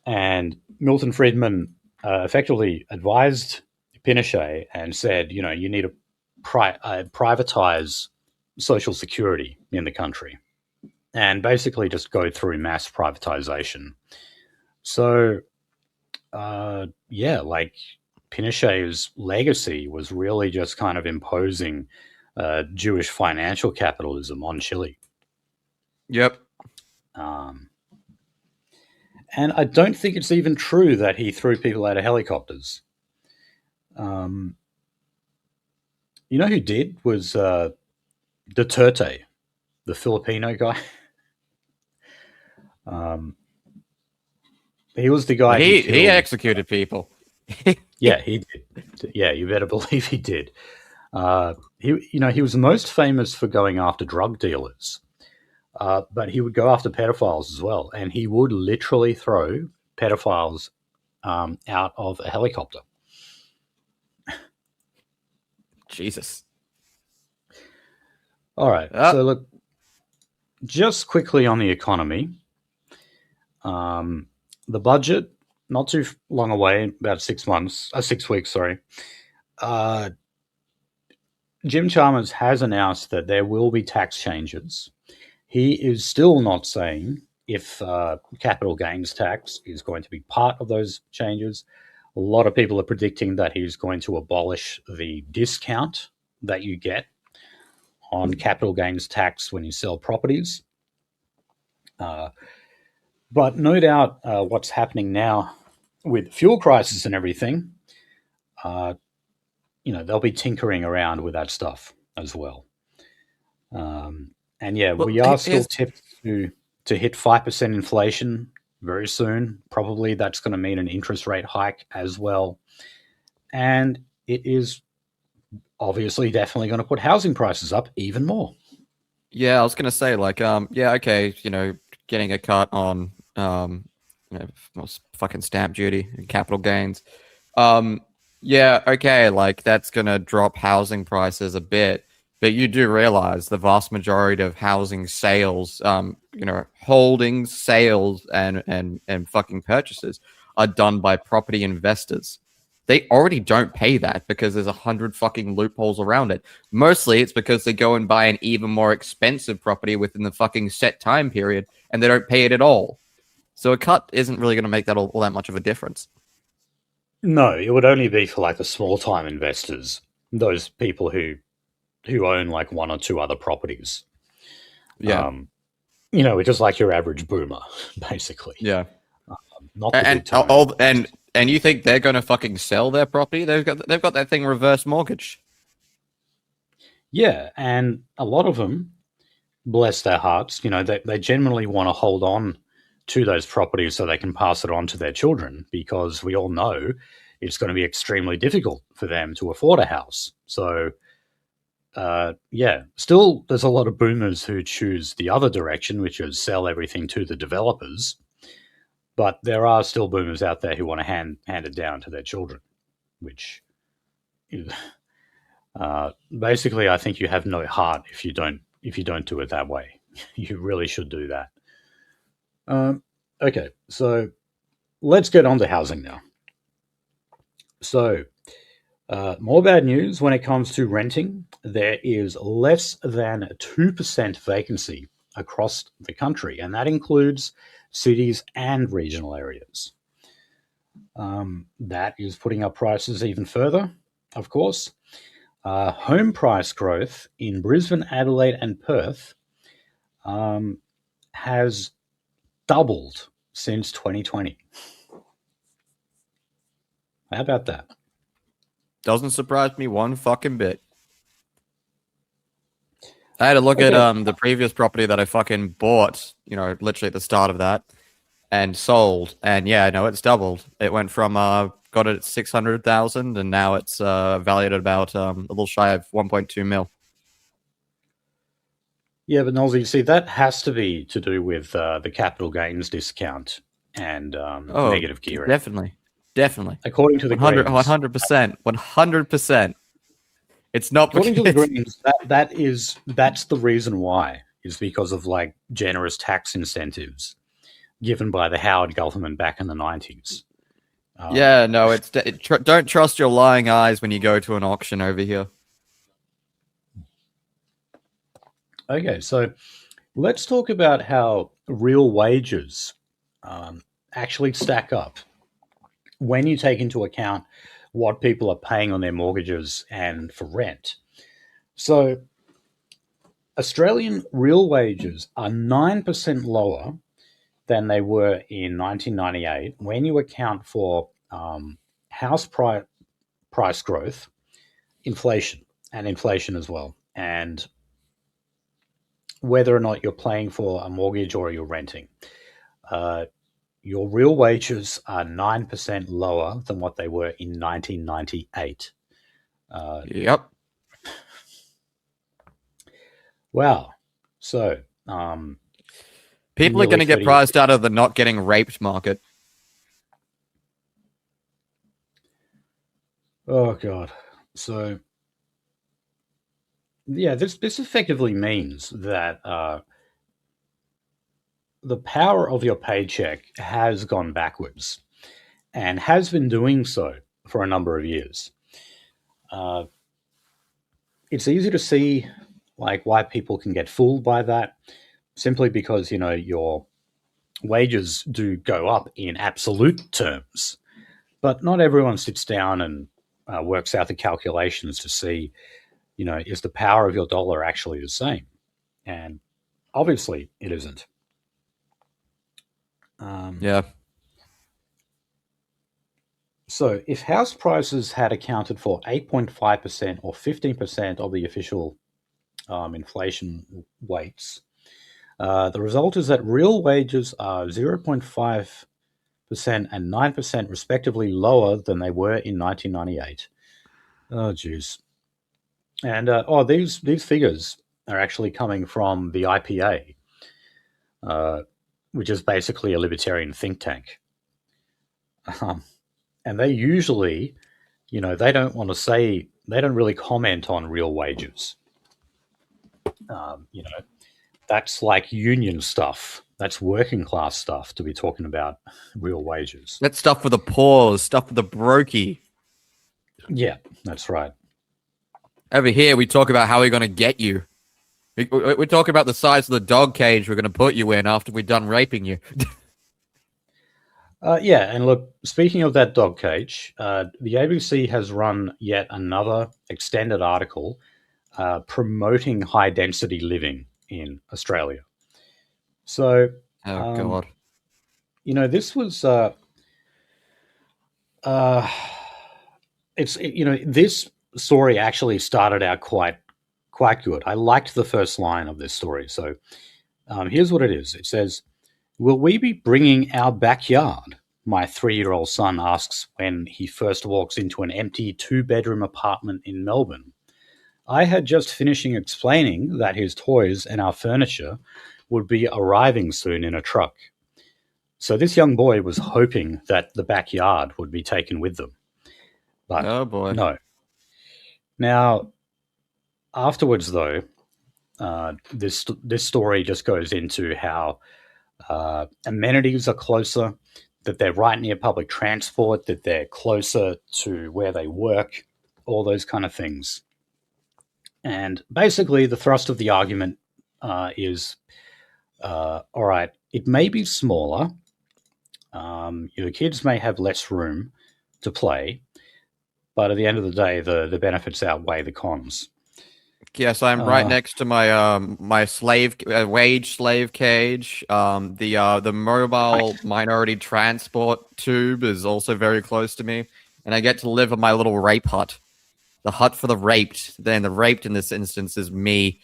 And Milton Friedman effectively advised Pinochet and said, you know, you need to privatize Social Security in the country and basically just go through mass privatization. So, like Pinochet's legacy was really just kind of imposing Jewish financial capitalism on Chile. Yep. And I don't think it's even true that he threw people out of helicopters. You know who did was Duterte, the Filipino guy. He was the guy he executed people. Yeah, he did. Yeah, you better believe he did. He was most famous for going after drug dealers, but he would go after pedophiles as well, and he would literally throw pedophiles out of a helicopter. Jesus. All right. So look, just quickly on the economy. The budget not too long away, about 6 months, 6 weeks, sorry. Uh, Jim Chalmers has announced that there will be tax changes. He is still not saying if capital gains tax is going to be part of those changes. A lot of people are predicting that he's going to abolish the discount that you get on capital gains tax when you sell properties. Uh, but no doubt, what's happening now with fuel crisis and everything, uh, they'll be tinkering around with that stuff as well. And yeah, Well, we are still here's tipped to hit 5% inflation very soon. Probably that's going to mean an interest rate hike as well. And it is obviously definitely going to put housing prices up even more. yeah, I was gonna say like yeah, okay, getting a cut on fucking stamp duty and capital gains. Um, yeah, okay, like that's gonna drop housing prices a bit, but you do realize the vast majority of housing sales, holdings, sales, and fucking purchases are done by property investors. They already don't pay that because there's 100 fucking loopholes around it. Mostly it's because they go and buy an even more expensive property within the fucking set time period and they don't pay it at all. So a cut isn't really going to make that all that much of a difference. No, it would only be for like the small time investors, those people who own like one or two other properties. Yeah, Um, which is like your average boomer, basically. yeah. Not the And big time all investors. and you think they're going to fucking sell their property? They've got that thing reverse mortgage. Yeah, and a lot of them, bless their hearts, they generally want to hold on to those properties so they can pass it on to their children because we all know it's going to be extremely difficult for them to afford a house. So, yeah, still there's a lot of boomers who choose the other direction, which is sell everything to the developers. But there are still boomers out there who want to hand it down to their children, which basically I think you have no heart if you don't do it that way. You really should do that. Um, okay, so let's get on to housing now. So, more bad news when it comes to renting. There is less than 2% vacancy across the country, and that includes cities and regional areas. That is putting up prices even further, of course. Home price growth in Brisbane, Adelaide, and Perth has doubled since 2020. How about that? Doesn't surprise me one fucking bit. I had to look at Okay. the previous property that I fucking bought, literally at the start of that, and sold. And yeah, no, it's doubled. It went from got it at 600,000, and now it's valued at about a little shy of 1.2 mil. Yeah, but Nolzy, you see, that has to be to do with the capital gains discount and Oh, negative gearing. definitely. According to the 100, Greens, 100%, 100%. It's not according to the because Greens, that's the reason why is because of like generous tax incentives given by the Howard government back in the 90s. yeah, no, don't trust your lying eyes when you go to an auction over here. Okay, so let's talk about how real wages actually stack up when you take into account what people are paying on their mortgages and for rent. So, Australian real wages are 9% lower than they were in 1998 when you account for house price growth, inflation as well, and whether or not you're paying for a mortgage or you're renting. Uh, your real wages are 9% lower than what they were in 1998. Uh, Yep. wow. So, People are going nearly to get 30. priced out of the not getting raped market. Oh, God. So, yeah, this effectively means that the power of your paycheck has gone backwards. and has been doing so for a number of years. Uh, it's easy to see like why people can get fooled by that, simply because your wages do go up in absolute terms, but not everyone sits down and works out the calculations to see, is the power of your dollar actually the same? And obviously, it isn't. Yeah. So, if house prices had accounted for 8.5% or 15% of the official inflation weights, the result is that real wages are 0.5% and 9% respectively lower than they were in 1998. Oh, jeez. And these figures are actually coming from the IPA, uh, which is basically a libertarian think tank. And they usually, they don't want to say, they don't really comment on real wages. Um, you know, that's like union stuff. That's working class stuff to be talking about real wages. That's stuff for the poor, stuff for the brokey. Yeah, that's right. Over here, we talk about how we're going to get you. We're talking about the size of the dog cage we're going to put you in after we're done raping you. Yeah, and look, speaking of that dog cage, the ABC has run yet another extended article promoting high density living in Australia. So, Oh, um, God. this was uh, this story actually started out quite good. I liked the first line of this story. So, here's what it is. It says, "Will we be bringing our backyard?" My 3-year-old son asks when he first walks into an empty 2-bedroom apartment in Melbourne. I had just finishing explaining that his toys and our furniture would be arriving soon in a truck. So this young boy was hoping that the backyard would be taken with them. But Oh, boy. no. Now, afterwards, though, this story just goes into how amenities are closer, that they're right near public transport, that they're closer to where they work, all those kind of things. And basically, the thrust of the argument is all right, it may be smaller, your kids may have less room to play, but at the end of the day, the benefits outweigh the cons. Yes, I'm right next to my my wage slave cage. The mobile minority transport tube is also very close to me, and I get to live in my little rape hut. The hut for the raped. Then the raped in this instance is me.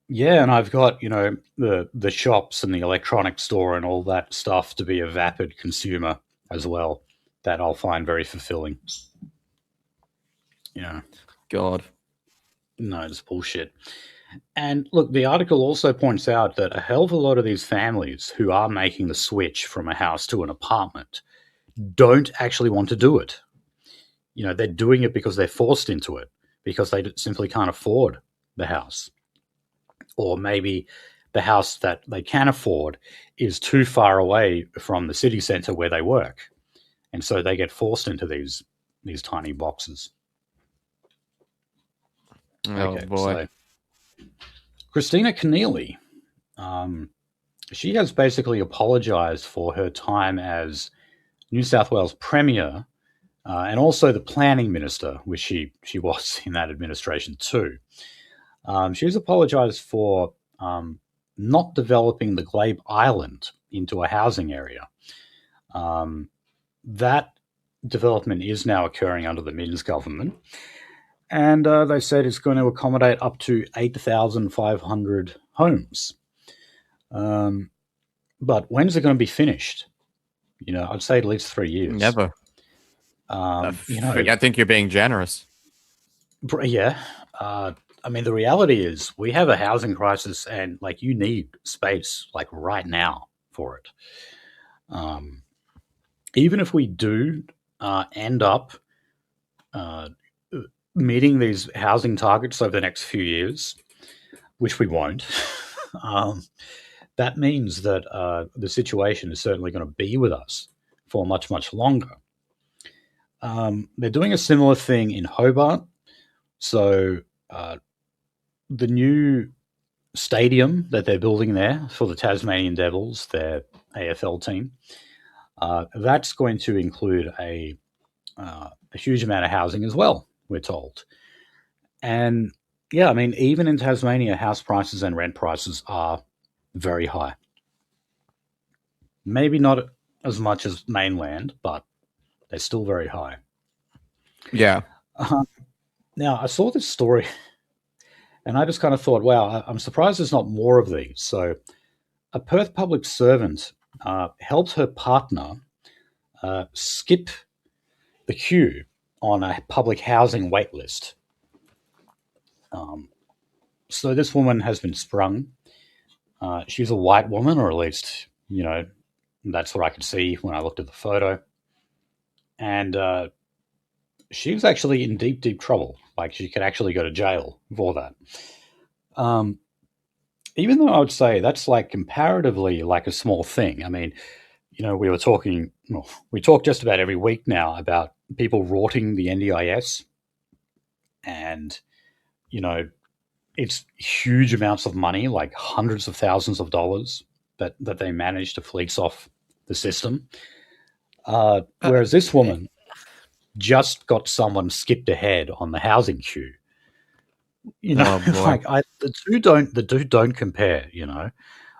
Yeah, and I've got the shops and the electronics store and all that stuff to be a vapid consumer as well. That I'll find very fulfilling. Yeah, God. no, it's bullshit. And look, the article also points out that a hell of a lot of these families who are making the switch from a house to an apartment don't actually want to do it. They're doing it because they're forced into it, because they simply can't afford the house. Or maybe the house that they can afford is too far away from the city centre where they work. And so they get forced into these tiny boxes. Oh, Okay, boy. so Christina Keneally, she has basically apologised for her time as New South Wales Premier and also the Planning Minister, which she was in that administration too. She's apologised for not developing the Glebe Island into a housing area. That development is now occurring under the Minns government, and they said it's going to accommodate up to 8,500 homes. But when's it going to be finished? I'd say at least 3 years. Never. I think you're being generous. Yeah. I mean, the reality is we have a housing crisis, and you need space right now for it. Even if we do end up meeting these housing targets over the next few years, which we won't, that means that the situation is certainly going to be with us for much, much longer. They're doing a similar thing in Hobart. So the new stadium that they're building there for the Tasmanian Devils, their AFL team, that's going to include a huge amount of housing as well, we're told. And yeah, I mean, even in Tasmania, house prices and rent prices are very high. Maybe not as much as mainland, but they're still very high. Yeah. Uh, Now, I saw this story and I just kind of thought, wow, I'm surprised there's not more of these. So, a Perth public servant helped her partner skip the queue on a public housing wait list. Um, so, this woman has been sprung. She's a white woman, or at least, that's what I could see when I looked at the photo. And she was actually in deep, deep trouble. Like, she could actually go to jail for that. Um, Even though I would say that's like comparatively like a small thing. I mean, we were talking, well, we talk just about every week now about people rorting the NDIS, and you know, it's huge amounts of money, like hundreds of thousands of dollars that they manage to fleece off the system. Whereas this woman just got someone skipped ahead on the housing queue. Oh boy. Like the two don't compare.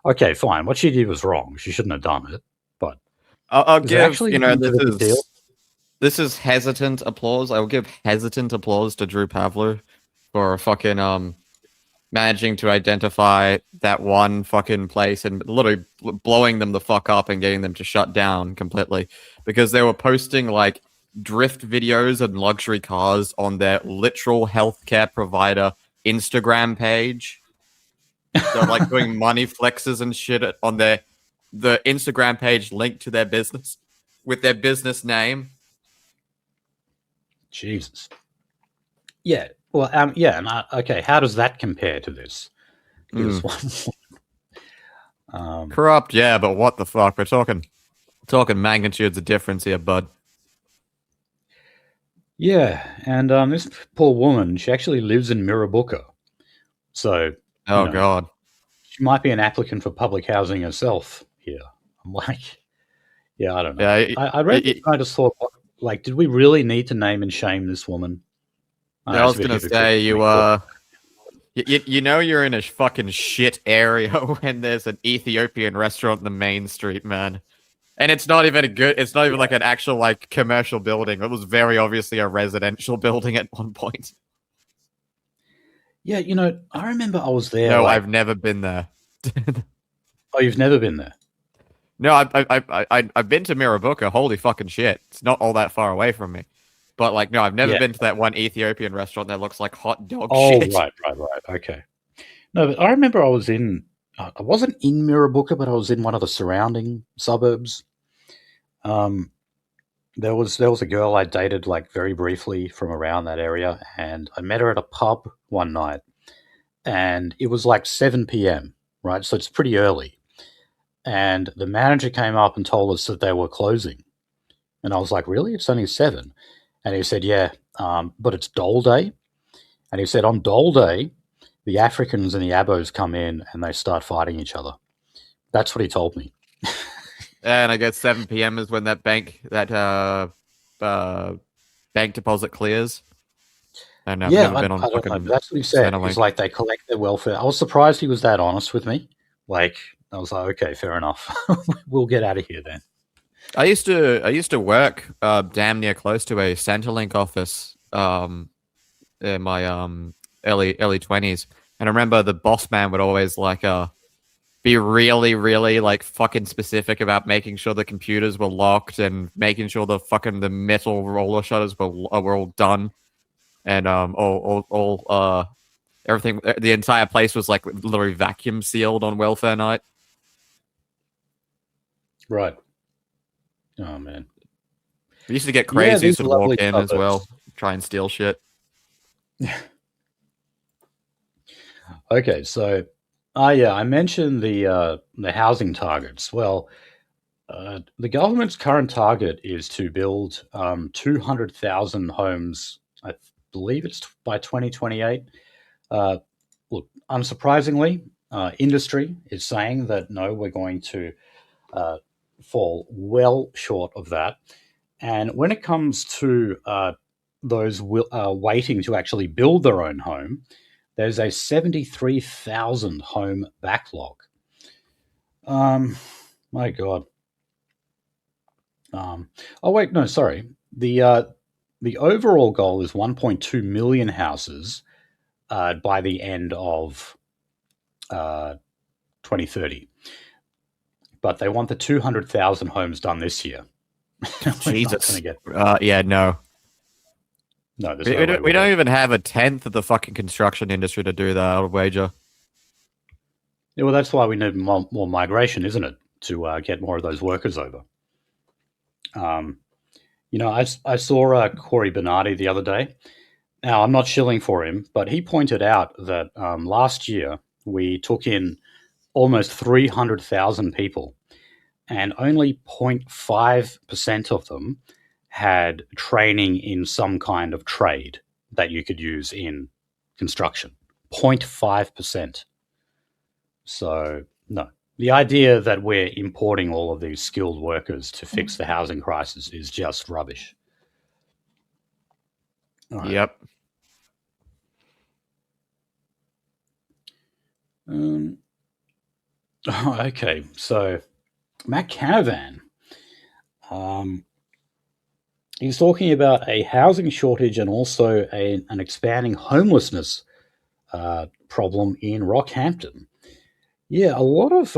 Okay, fine. What she did was wrong. She shouldn't have done it. But I'll is it give, actually that big of a big deal? this is hesitant applause. I will give hesitant applause to Drew Pavler for fucking managing to identify that one fucking place and literally blowing them the fuck up and getting them to shut down completely, because they were posting like drift videos and luxury cars on their literal healthcare provider Instagram page. They're like doing money flexes and shit on the Instagram page linked to their business with their business name. Jesus. Yeah. Well, yeah. And okay, how does that compare to this? Here's one. Corrupt, yeah, but what the fuck? We're talking magnitudes of difference here, bud. Yeah, and this poor woman, she actually lives in Mirrabooka, so Oh god. she might be an applicant for public housing herself here. I'm like, yeah, I don't know. Yeah, I read this and I just thought, like, did we really need to name and shame this woman? I It's was a bit gonna say hypocritical. you know you're in a fucking shit area when there's an Ethiopian restaurant in the main street, man. And it's not even it's not even like an actual like commercial building. It was very obviously a residential building at one point. Yeah, I remember I was there. No, Like, I've never been there. oh, you've never been there? No, I've been to Mirrabooka. Holy fucking shit! It's not all that far away from me. But like, no, I've never Yeah. been to that one Ethiopian restaurant that looks like hot dog Oh, shit. right. Okay. No, but I remember I was I wasn't in Mirrabooka, but I was in one of the surrounding suburbs. Um, there was a girl I dated like very briefly from around that area, and I met her at a pub one night, and it was like 7 p.m., right? So it's pretty early. And the manager came up and told us that they were closing. And I was like, really? It's only 7. And he said, yeah, but it's Dole Day. And he said, on Dole Day, the Africans and the Abos come in and they start fighting each other. That's what he told me. And I guess 7 p.m. is when that bank bank deposit clears. And I've Yeah, never been on I don't know. fucking But that's what he said. He's Centrelink. like, they collect their welfare. I was surprised he was that honest with me. Like, I was like, okay, fair enough. We'll get out of here then. I used to work damn near close to a Centrelink office in my early 20s, and I remember the boss man would always like be really really like fucking specific about making sure the computers were locked and making sure the metal roller shutters were all done, and all everything, the entire place was like literally vacuum sealed on welfare night. Right. Oh, man. We used to get Yeah, crazy, these used to walk lovely in as well, suburbs. try and steal shit. Okay, so, yeah, I mentioned the housing targets. Well, The government's current target is to build 200,000 homes. I believe it's by 2028. Look, unsurprisingly, industry is saying that no, we're going to fall well short of that. And when it comes to those waiting to actually build their own home, there's a 73,000 home backlog. My God. Oh wait, no, sorry. The overall goal is 1.2 million houses by the end of 2030, but they want the 200,000 homes done this year. Jesus. Get... Yeah, no. No, we don't even have a tenth of the fucking construction industry to do that, I would wager. Yeah, well, that's why we need more migration, isn't it? To get more of those workers over. I saw Corey Bernardi the other day. Now, I'm not shilling for him, but he pointed out that last year we took in almost 300,000 people, and only 0.5% of them had training in some kind of trade that you could use in construction. 0.5%. So, no. The idea that we're importing all of these skilled workers to fix the housing crisis is just rubbish. Right. Yep. Okay, so Matt Canavan, he's talking about a housing shortage and also an expanding homelessness problem in Rockhampton. Yeah, a lot of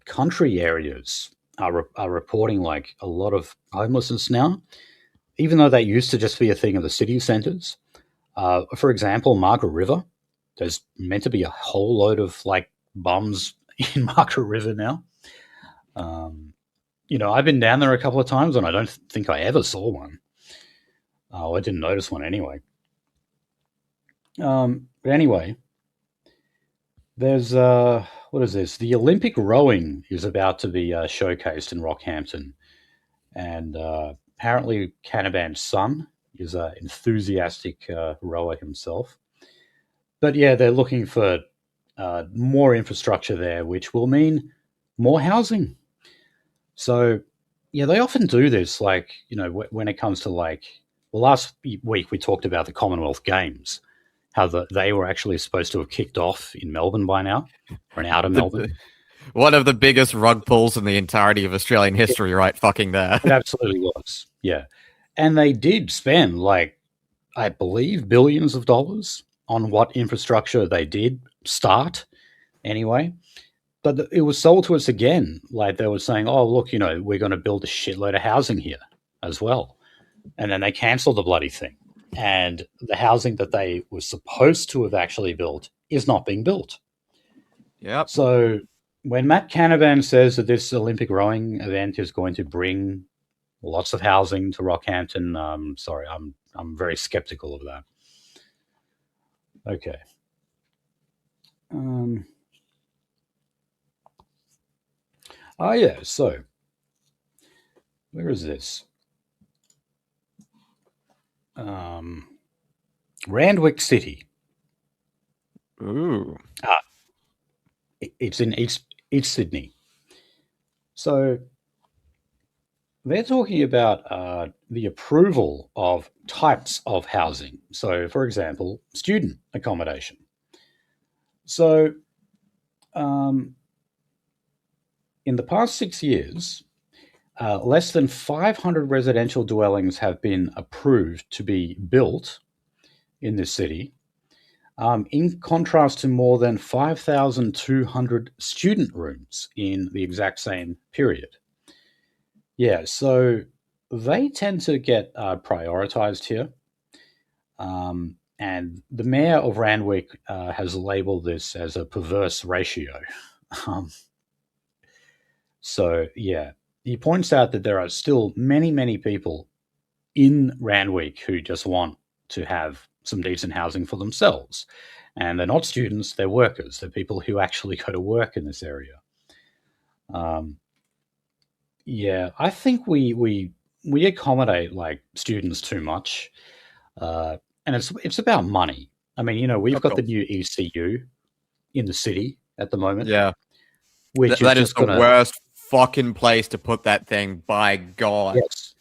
country areas are reporting like a lot of homelessness now, even though that used to just be a thing of the city centres. For example, Margaret River, there's meant to be a whole load of like bums in Margaret River now. I've been down there a couple of times and I don't think I ever saw one. I didn't notice one anyway. But anyway, there's what is this? The Olympic rowing is about to be showcased in Rockhampton, and apparently Canavan's son is an enthusiastic rower himself. But yeah, they're looking for more infrastructure there, which will mean more housing. So yeah, they often do this, like, when it comes to last week we talked about the Commonwealth Games, how they were actually supposed to have kicked off in Melbourne by now, or out of Melbourne. One of the biggest rug pulls in the entirety of Australian history, right? Fucking there. It absolutely was, yeah. And they did spend, I believe, billions of dollars on what infrastructure they did start anyway. But it was sold to us again. Like they were saying, oh, look, we're going to build a shitload of housing here as well. And then they cancelled the bloody thing. And the housing that they were supposed to have actually built is not being built. Yep. So when Matt Canavan says that this Olympic rowing event is going to bring lots of housing to Rockhampton, sorry, I'm very skeptical of that. Okay. Oh, yeah, so where is this? Randwick City. Ooh. It's in East Sydney. So they're talking about the approval of types of housing. So, for example, student accommodation. So in the past 6 years, less than 500 residential dwellings have been approved to be built in this city, in contrast to more than 5,200 student rooms in the exact same period. Yeah, so they tend to get prioritized here. And the mayor of Randwick has labeled this as a perverse ratio. So, yeah, he points out that there are still many, many people in Randwick who just want to have some decent housing for themselves. And they're not students, they're workers. They're people who actually go to work in this area. Yeah, I think we accommodate like students too much, and it's about money. I mean, we've Of got the course. new ECU in the city at the moment, Yeah. which is That is just the gonna. worst fucking place to put that thing, by God. Yes,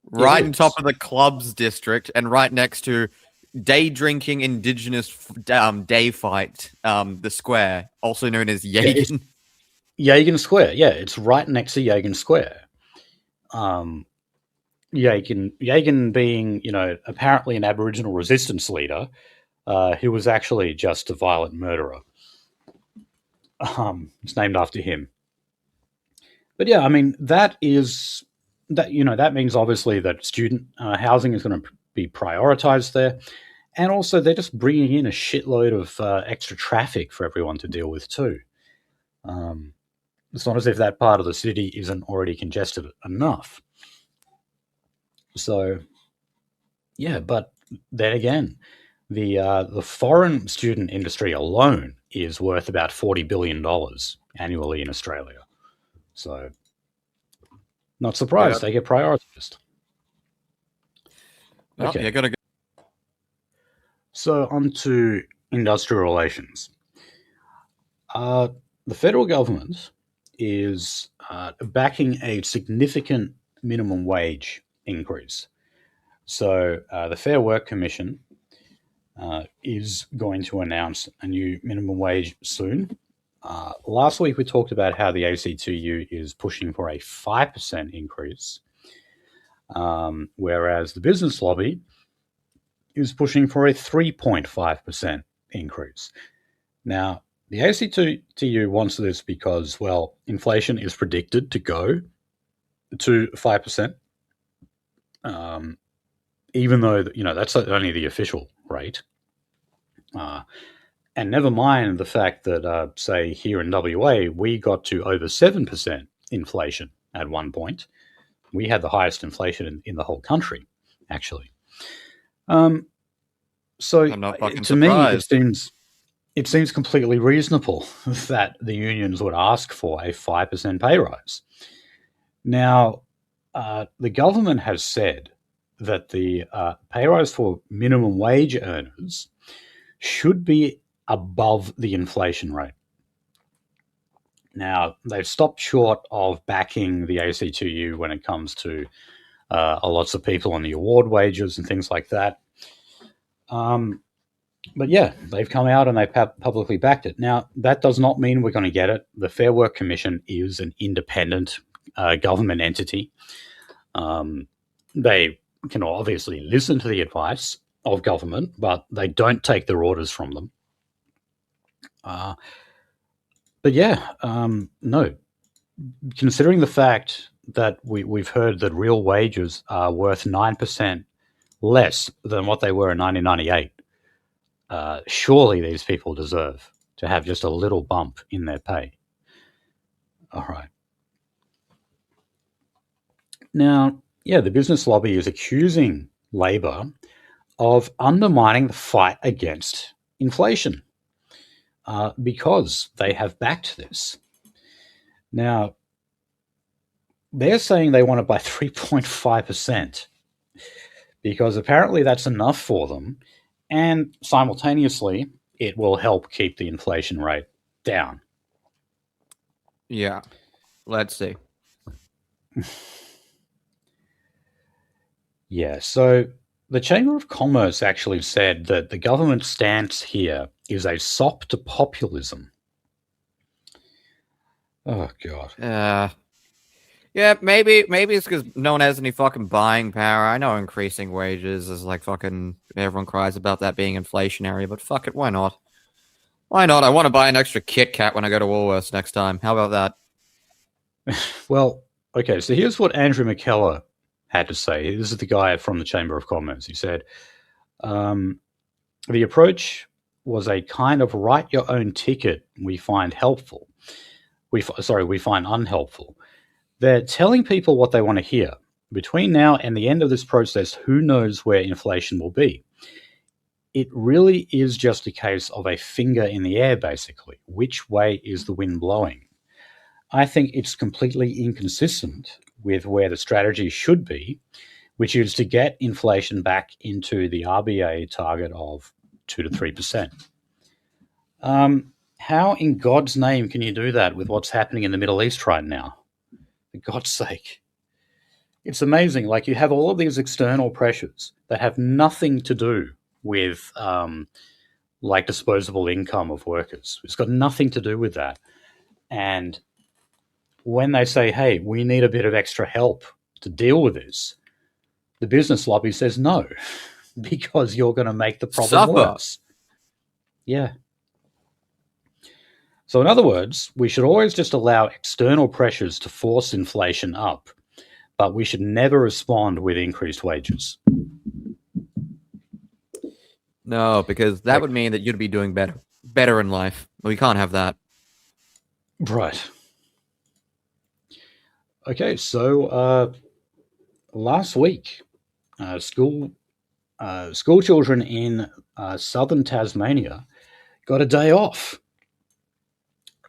it Right on top is. of the clubs district and right next to day drinking indigenous day fight, the square, also known as Yeah, it's Yagan. Yagan Square. Yeah, it's right next to Yagan Square. Um, Yagan being, apparently an Aboriginal resistance leader, who was actually just a violent murderer. It's named after him. But yeah, I mean that means obviously that student housing is going to be prioritized there, and also they're just bringing in a shitload of extra traffic for everyone to deal with too. Um, it's not as if that part of the city isn't already congested enough. So yeah, but then again, the foreign student industry alone is worth about $40 billion annually in Australia. So not Yeah. surprised they get prioritized. Well, Okay, you gotta go. so on to industrial relations. Uh, the federal government is backing a significant minimum wage increase. So the Fair Work Commission is going to announce a new minimum wage soon. Last week we talked about how the ACTU is pushing for a 5% increase, whereas the business lobby is pushing for a 3.5% increase. Now, the ACTU wants this because, well, inflation is predicted to go to 5%, um, even though, that's only the official rate. Uh, and never mind the fact that, say, here in WA, we got to over 7% inflation at one point. We had the highest inflation in the whole country, actually. Um, so I'm not fucking to me, surprised. it seems completely reasonable that the unions would ask for a 5% pay rise. Now, the government has said that the pay rise for minimum wage earners should be above the inflation rate. Now, they've stopped short of backing the ACTU when it comes to lots of people on the award wages and things like that. But yeah, they've come out and they've publicly backed it. Now, that does not mean we're going to get it. The Fair Work Commission is an independent government entity. They can obviously listen to the advice of government, but they don't take their orders from them. But yeah, no. Considering the fact that we've heard that real wages are worth 9% less than what they were in 1998, surely these people deserve to have just a little bump in their pay. All right. Now, yeah, the business lobby is accusing Labor of undermining the fight against inflation because they have backed this. Now, they're saying they want it by 3.5% because apparently that's enough for them. And simultaneously, it will help keep the inflation rate down. Yeah. Let's see. Yeah, so the Chamber of Commerce actually said that the government stance here is a sop to populism. Oh, God. Yeah, maybe it's because no one has any fucking buying power. I know increasing wages is like fucking everyone cries about that being inflationary, but fuck it, why not? Why not? I want to buy an extra Kit Kat when I go to Woolworths next time. How about that? Well, okay, so here's what Andrew McKellar had to say. This is the guy from the Chamber of Commerce. He said, the approach was a kind of write your own ticket we find helpful. We find unhelpful. They're telling people what they want to hear. Between now and the end of this process, who knows where inflation will be? It really is just a case of a finger in the air, basically. Which way is the wind blowing? I think it's completely inconsistent with where the strategy should be, which is to get inflation back into the RBA target of 2 to 3%. How in God's name can you do that with what's happening in the Middle East right now? For God's sake. It's amazing. Like, you have all of these external pressures that have nothing to do with like disposable income of workers. It's got nothing to do with that. And when they say, hey, we need a bit of extra help to deal with this, the business lobby says no, because you're going to make the problem Suffer. worse. Yeah. So in other words, we should always just allow external pressures to force inflation up, but we should never respond with increased wages. No, because that would mean that you'd be doing better in life. We can't have that. Right. Okay, so last week, school children in southern Tasmania got a day off.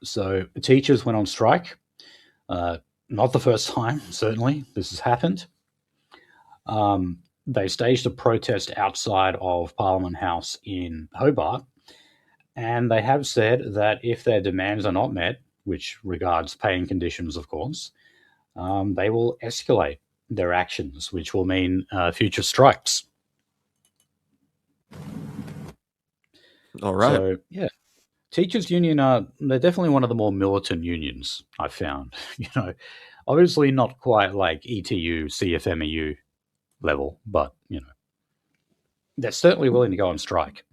So teachers went on strike. Not the first time, certainly, this has happened. They staged a protest outside of Parliament House in Hobart, and they have said that if their demands are not met, which regards paying conditions, of course, they will escalate their actions, which will mean future strikes. All right. So, yeah. Teachers' union they're definitely one of the more militant unions I've found. Obviously not quite like ETU, CFMEU level, but they're certainly willing to go on strike.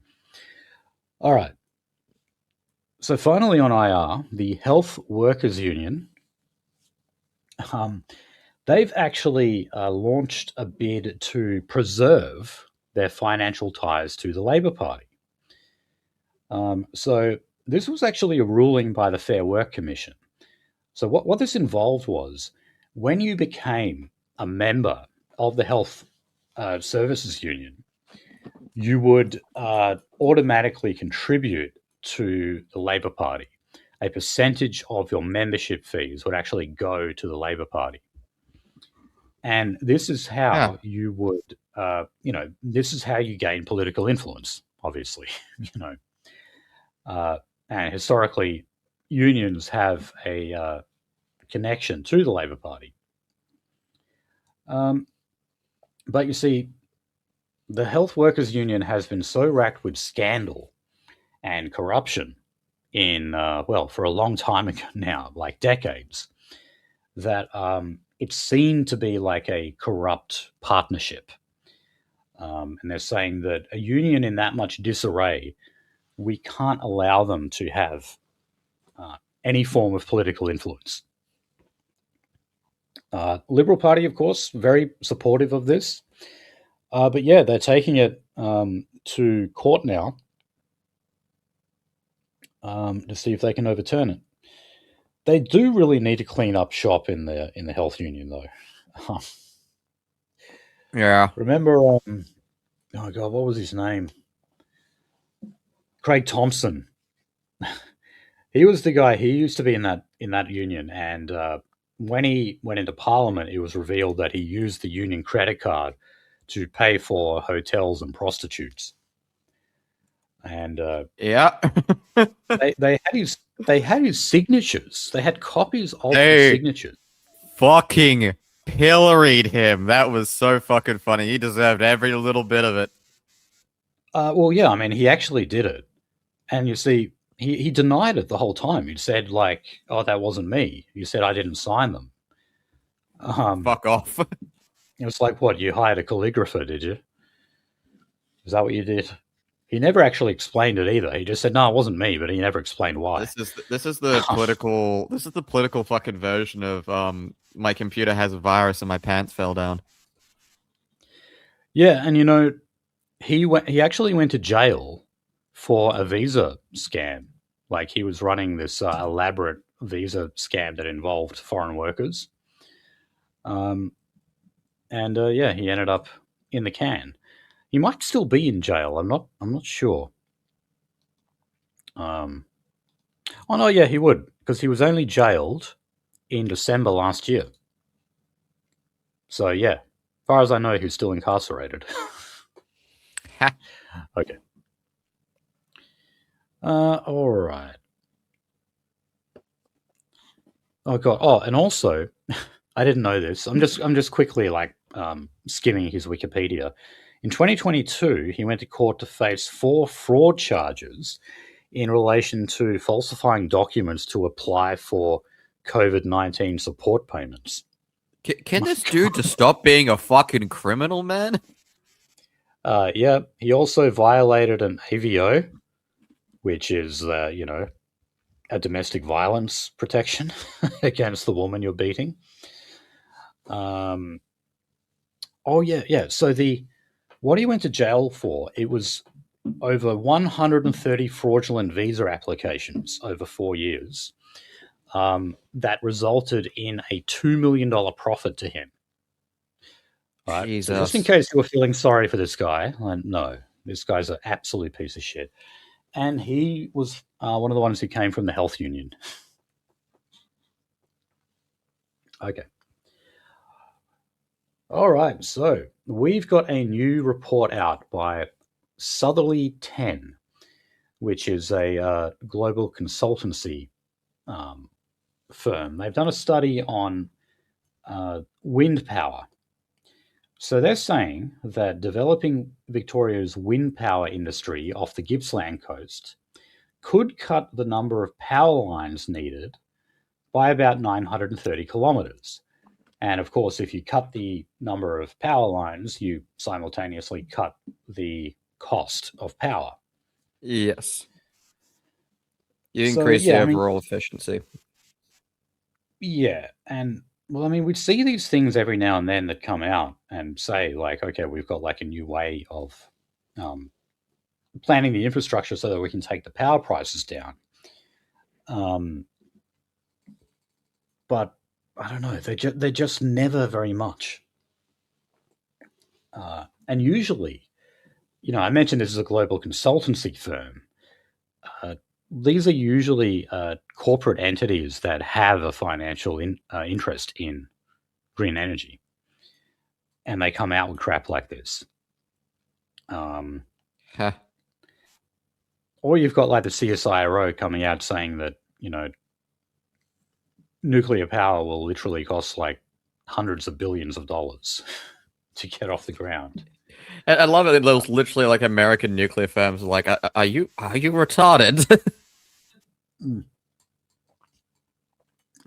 All right. So finally on IR, the Health Workers Union, they've actually launched a bid to preserve their financial ties to the Labor Party. So this was actually a ruling by the Fair Work Commission. So what this involved was, when you became a member of the Health Services Union, you would automatically contribute to the Labor Party. A percentage of your membership fees would actually go to the Labor Party. And this is how you would, this is how you gain political influence, obviously, and historically, unions have a connection to the Labor Party. But you see, the Health Workers Union has been so racked with scandal and corruption for a long time ago now, like decades, that it's seen to be like a corrupt partnership. And they're saying that a union in that much disarray, we can't allow them to have any form of political influence. Liberal Party, of course, very supportive of this. But yeah, they're taking it to court now to see if they can overturn it. They do really need to clean up shop in the health union, though. Yeah. Remember, oh God, what was his name? Craig Thompson. He was the guy. He used to be in that union, and when he went into Parliament, it was revealed that he used the union credit card to pay for hotels and prostitutes. And yeah, they had his signatures. They had copies of his signatures. Fucking pilloried him. That was so fucking funny. He deserved every little bit of it. Well, yeah, I mean, he actually did it, and you see, he denied it the whole time. He said, like, "Oh, that wasn't me." He said, "I didn't sign them." Fuck off. It was like, what, you hired a calligrapher, did you? Is that what you did? He never actually explained it either. He just said, "No, it wasn't me," but he never explained why. This is the political fucking version of my computer has a virus and my pants fell down. Yeah, and he actually went to jail for a visa scam. Like, he was running this elaborate visa scam that involved foreign workers. And yeah, he ended up in the can. He might still be in jail. I'm not sure. Oh no, yeah, he would, because he was only jailed in December last year. So yeah, as far as I know, he's still incarcerated. Ha. Okay. All right. Oh god. Oh, and also, I didn't know this. I'm just quickly like skimming his Wikipedia. In 2022, he went to court to face 4 fraud charges in relation to falsifying documents to apply for COVID-19 support payments. Can My this God. dude just stop being a fucking criminal, man? Yeah, he also violated an AVO, which is, a domestic violence protection against the woman you're beating. Um, oh yeah, yeah. So what he went to jail for, it was over 130 fraudulent visa applications over 4 years. That resulted in a $2 million profit to him. Right. So just in Jesus. case you were feeling sorry for this guy, no, this guy's an absolute piece of shit. And he was one of the ones who came from the health union. Okay. All right. So we've got a new report out by Southerly 10, which is a global consultancy um, firm. They've done a study on wind power. So they're saying that developing Victoria's wind power industry off the Gippsland coast could cut the number of power lines needed by about 930 kilometres. And of course, if you cut the number of power lines, you simultaneously cut the cost of power. Yes. You So, increase the yeah, I mean, overall efficiency. yeah. And well, I mean, we see these things every now and then that come out and say, like, okay, we've got like a new way of um, planning the infrastructure so that we can take the power prices down. Um, but I don't know, they're just never very much. And usually, I mentioned this is a global consultancy firm. Uh, these are usually corporate entities that have a financial interest in green energy, and they come out with crap like this. Um, Ha. or you've got like the CSIRO coming out saying that nuclear power will literally cost like hundreds of billions of dollars to get off the ground. I love it. It was literally like American nuclear firms like, are you retarded? Mm.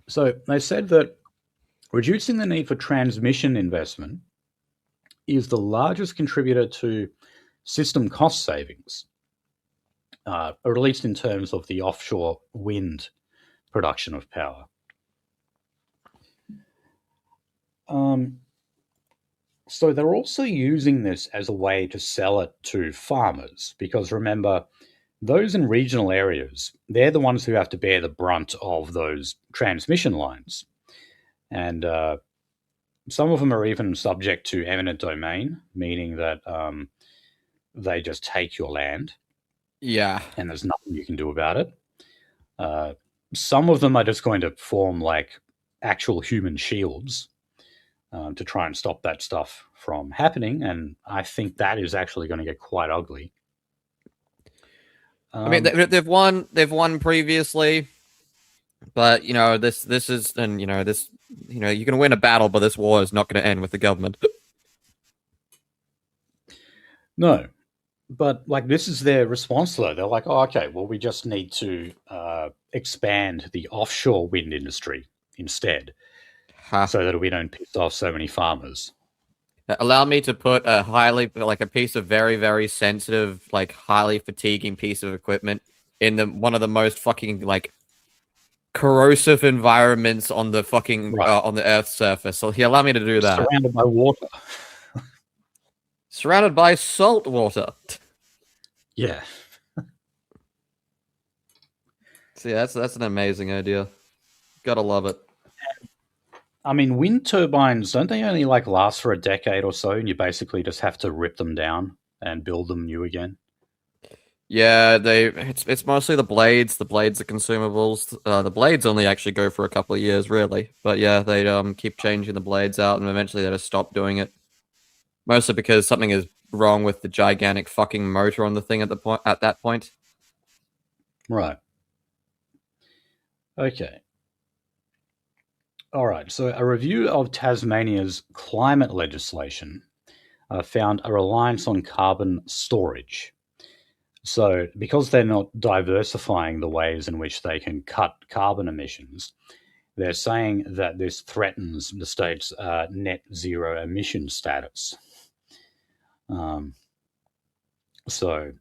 So they said that reducing the need for transmission investment is the largest contributor to system cost savings, or at least in terms of the offshore wind production of power. Um, so they're also using this as a way to sell it to farmers because remember, those in regional areas, they're the ones who have to bear the brunt of those transmission lines. And some of them are even subject to eminent domain, meaning that they just take your land Yeah. and there's nothing you can do about it. Uh, some of them are just going to form like actual human shields to try and stop that stuff from happening. And I think that is actually going to get quite ugly. I mean, they've won previously, but this is, and this, you can win a battle, but this war is not going to end with the government. No, but like this is their response though. They're like, oh, okay, well, we just need to expand the offshore wind industry instead, Ha. so that we don't piss off so many farmers. Allow me to put a piece of very, very sensitive, like highly fatiguing piece of equipment in one of the most fucking like corrosive environments on the fucking Right, on the Earth's surface. So he allowed me to do that. surrounded by water. Surrounded by salt water. Yeah, See, that's an amazing idea. Gotta love it. I mean, wind turbines don't they only like last for a decade or so, and you basically just have to rip them down and build them new again? Yeah, it's mostly the blades. The blades are consumables. The blades only actually go for a couple of years, really. But yeah, they keep changing the blades out, and eventually they just stop doing it. Mostly because something is wrong with the gigantic fucking motor on the thing at that point. Right. Okay. All right. So a review of Tasmania's climate legislation found a reliance on carbon storage. So, because they're not diversifying the ways in which they can cut carbon emissions, they're saying that this threatens the state's net zero emission status. Um, so,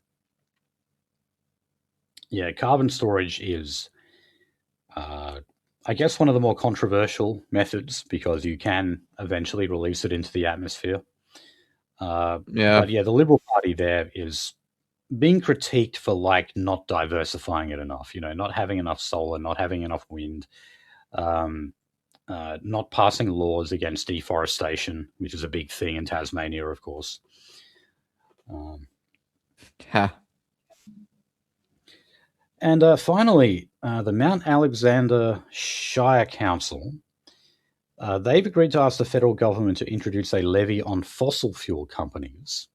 yeah, carbon storage is, I guess, one of the more controversial methods because you can eventually release it into the atmosphere. Yeah. But yeah, the Liberal Party there is being critiqued for like not diversifying it enough. You know, not having enough solar, not having enough wind, um, not passing laws against deforestation, which is a big thing in Tasmania, of course. Ha. And finally, the Mount Alexander Shire Council. They've agreed to ask the federal government to introduce a levy on fossil fuel companies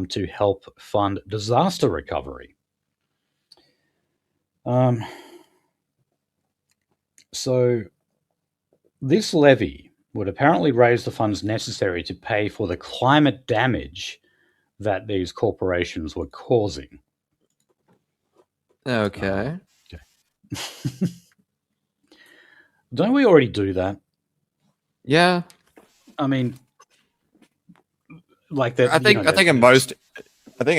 to help fund disaster recovery. So this levy would apparently raise the funds necessary to pay for the climate damage that these corporations were causing. Okay. Okay. Don't we already do that? Yeah. I mean, like that. I think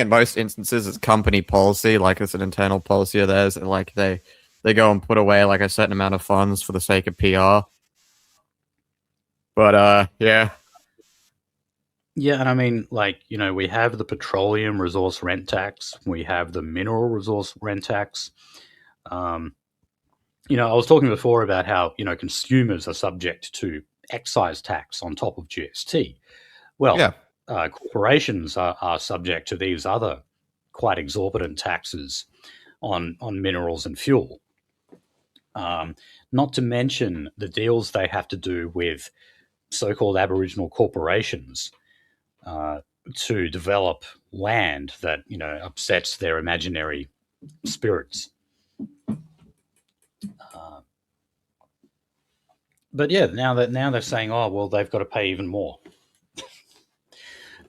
in most instances it's company policy, like it's an internal policy of theirs, and like they go and put away like a certain amount of funds for the sake of PR. But yeah. Yeah, and I mean, like, you know, we have the petroleum resource rent tax, we have the mineral resource rent tax. You know, I was talking before about how, you know, consumers are subject to excise tax on top of GST. Well, Yeah. corporations are subject to these other quite exorbitant taxes on minerals and fuel. Not to mention the deals they have to do with so-called Aboriginal corporations to develop land that, you know, upsets their imaginary spirits. But yeah, now they're saying, oh well, they've got to pay even more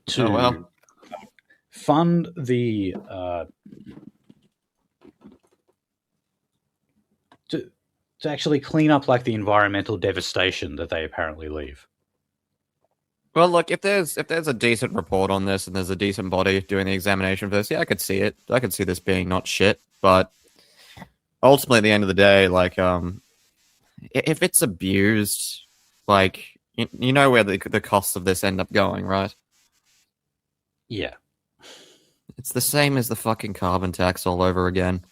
to fund the to actually clean up like the environmental devastation that they apparently leave. Well, look, if there's a decent report on this and there's a decent body doing the examination for this, yeah, I could see it. I could see this being not shit, but ultimately, at the end of the day, like, if it's abused, like, you know where the costs of this end up going, right? Yeah. It's the same as the fucking carbon tax all over again.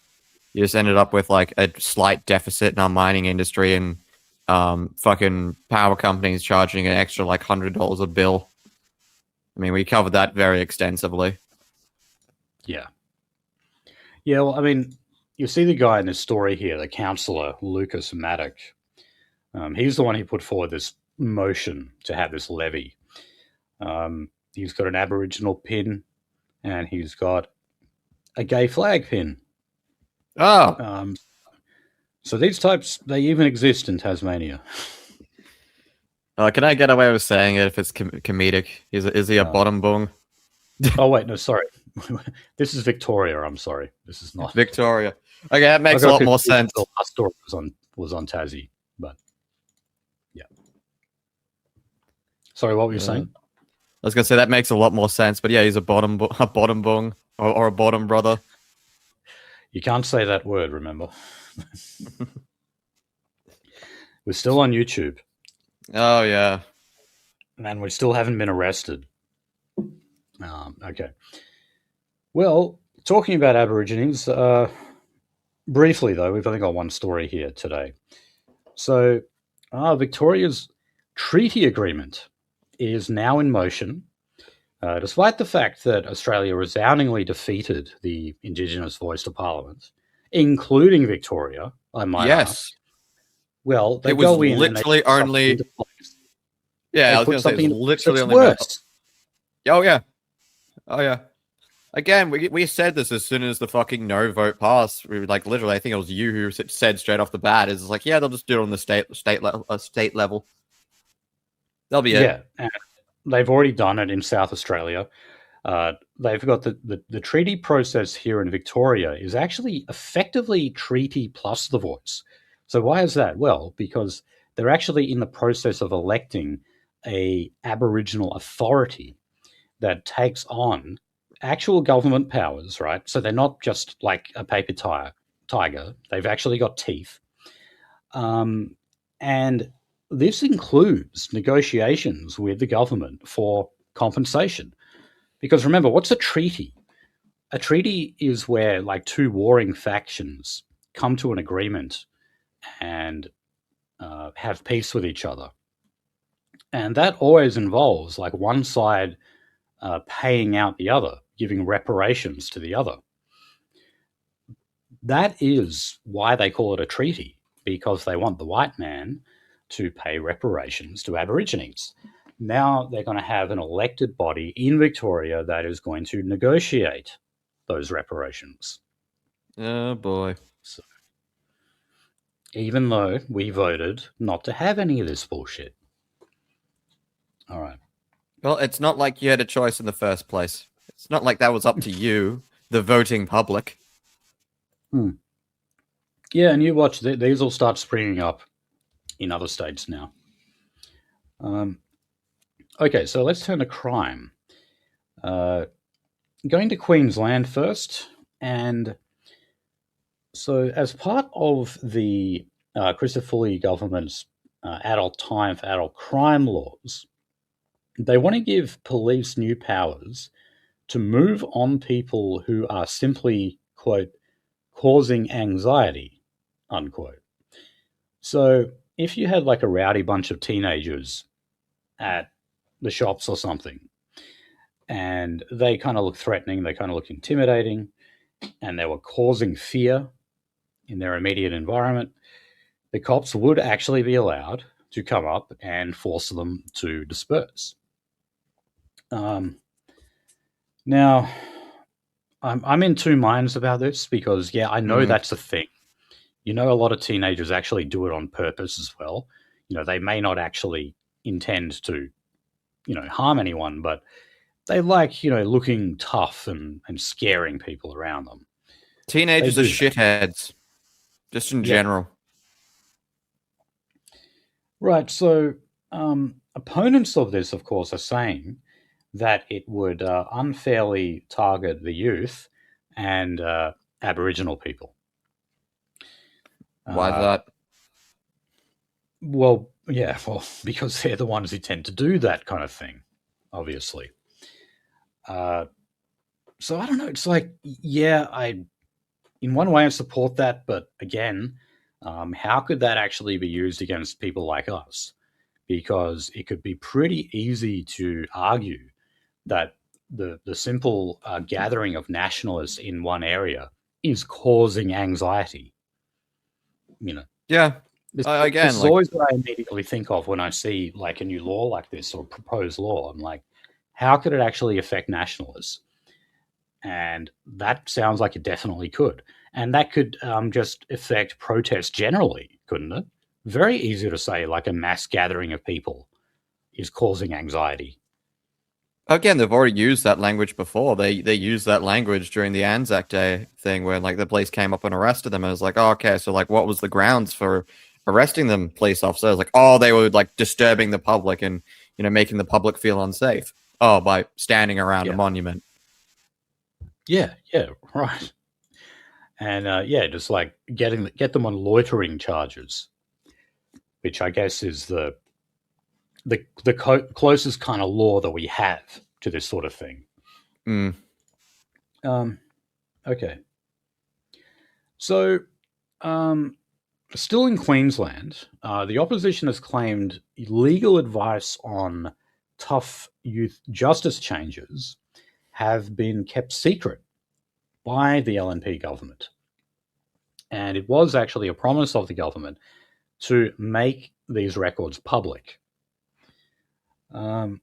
You just ended up with like a slight deficit in our mining industry and fucking power companies charging an extra like $100 a bill. I mean, we covered that very extensively. Yeah. Yeah, well, I mean, you see the guy in this story here, the councillor, Lucas Maddock. He's the one who put forward this motion to have this levy. He's got an Aboriginal pin and he's got a gay flag pin. Oh. So these types, they even exist in Tasmania. Can I get away with saying it if it's comedic? Is he a bottom bung? Oh, wait, no, sorry. This is Victoria, I'm sorry. This is not... Victoria. Okay, that makes a lot more sense. The last story was on Tassie, but yeah. Sorry, what were you saying? I was going to say that makes a lot more sense, but yeah, he's a bottom bung or a bottom brother. You can't say that word, remember? We're still on YouTube. Oh, yeah. And we still haven't been arrested. Okay. Well, talking about Aborigines, briefly, though, we've only got one story here today. So, Victoria's treaty agreement is now in motion Despite the fact that Australia resoundingly defeated the Indigenous voice to Parliament, including Victoria, I might ask, Yes. well, they It was go in and they literally put something only. into place. Yeah, They I was put gonna say something it's into place literally that's only about. worse. Oh yeah, oh yeah. Again, we said this as soon as the fucking no vote passed. We were like, literally, I think it was you who said straight off the bat, is like, yeah, they'll just do it on the state level. That'll be it. Yeah, and they've already done it in South Australia. They've got the treaty process here in Victoria is actually effectively treaty plus the voice. So why is that? Well, because they're actually in the process of electing a Aboriginal authority that takes on actual government powers, right? So they're not just like a tiger. They've actually got teeth. And this includes negotiations with the government for compensation. Because remember, what's a treaty? A treaty is where like two warring factions come to an agreement and have peace with each other. And that always involves like one side paying out the other, giving reparations to the other. That is why they call it a treaty, because they want the white man to pay reparations to Aborigines. Now they're going to have an elected body in Victoria that is going to negotiate those reparations. Oh boy. So, even though we voted not to have any of this bullshit. All right. Well, it's not like you had a choice in the first place. It's not like that was up to you, the voting public. Hmm. Yeah, and you watch, these will start springing up in other states now. Um, okay, so let's turn to crime. Uh, Going to Queensland first. And so, as part of the Christopher Foley government's adult time for adult crime laws, they want to give police new powers to move on people who are simply, quote, causing anxiety, unquote. So if you had like a rowdy bunch of teenagers at the shops or something, and they kind of look threatening, they kind of look intimidating, and they were causing fear in their immediate environment, the cops would actually be allowed to come up and force them to disperse. Um, Now, I'm in two minds about this because, yeah, I know Mm. that's a thing. You know, a lot of teenagers actually do it on purpose as well. You know, they may not actually intend to, harm anyone, but they like, looking tough and scaring people around them. They Teenagers are do that. shitheads, just in Yeah. general. Right. So, opponents of this, of course, are saying that it would unfairly target the youth and Aboriginal people. Why Uh, that? well, yeah, well, because they're the ones who tend to do that kind of thing, obviously. Uh, so I don't know. It's like, yeah, in one way I support that, but again, how could that actually be used against people like us? Because it could be pretty easy to argue that the simple gathering of nationalists in one area is causing anxiety. You know, Yeah. this Again, this is like, always what I immediately think of when I see like a new law like this or proposed law. I'm like, how could it actually affect nationalists? And that sounds like it definitely could. And that could just affect protests generally, couldn't it? Very easy to say, like a mass gathering of people is causing anxiety. again, they've already used that language before. They used that language during the Anzac Day thing, where like the police came up and arrested them. And it was like, oh, okay, so like, what was the grounds for arresting them? Police officers like, oh, they were like disturbing the public and making the public feel unsafe. Oh, by standing around a Yeah, monument. yeah, right. And yeah, just like get them on loitering charges, which I guess is the closest kind of law that we have to this sort of thing. Mm. Um, okay, so um, still in Queensland, the opposition has claimed legal advice on tough youth justice changes have been kept secret by the LNP government. And it was actually a promise of the government to make these records public. So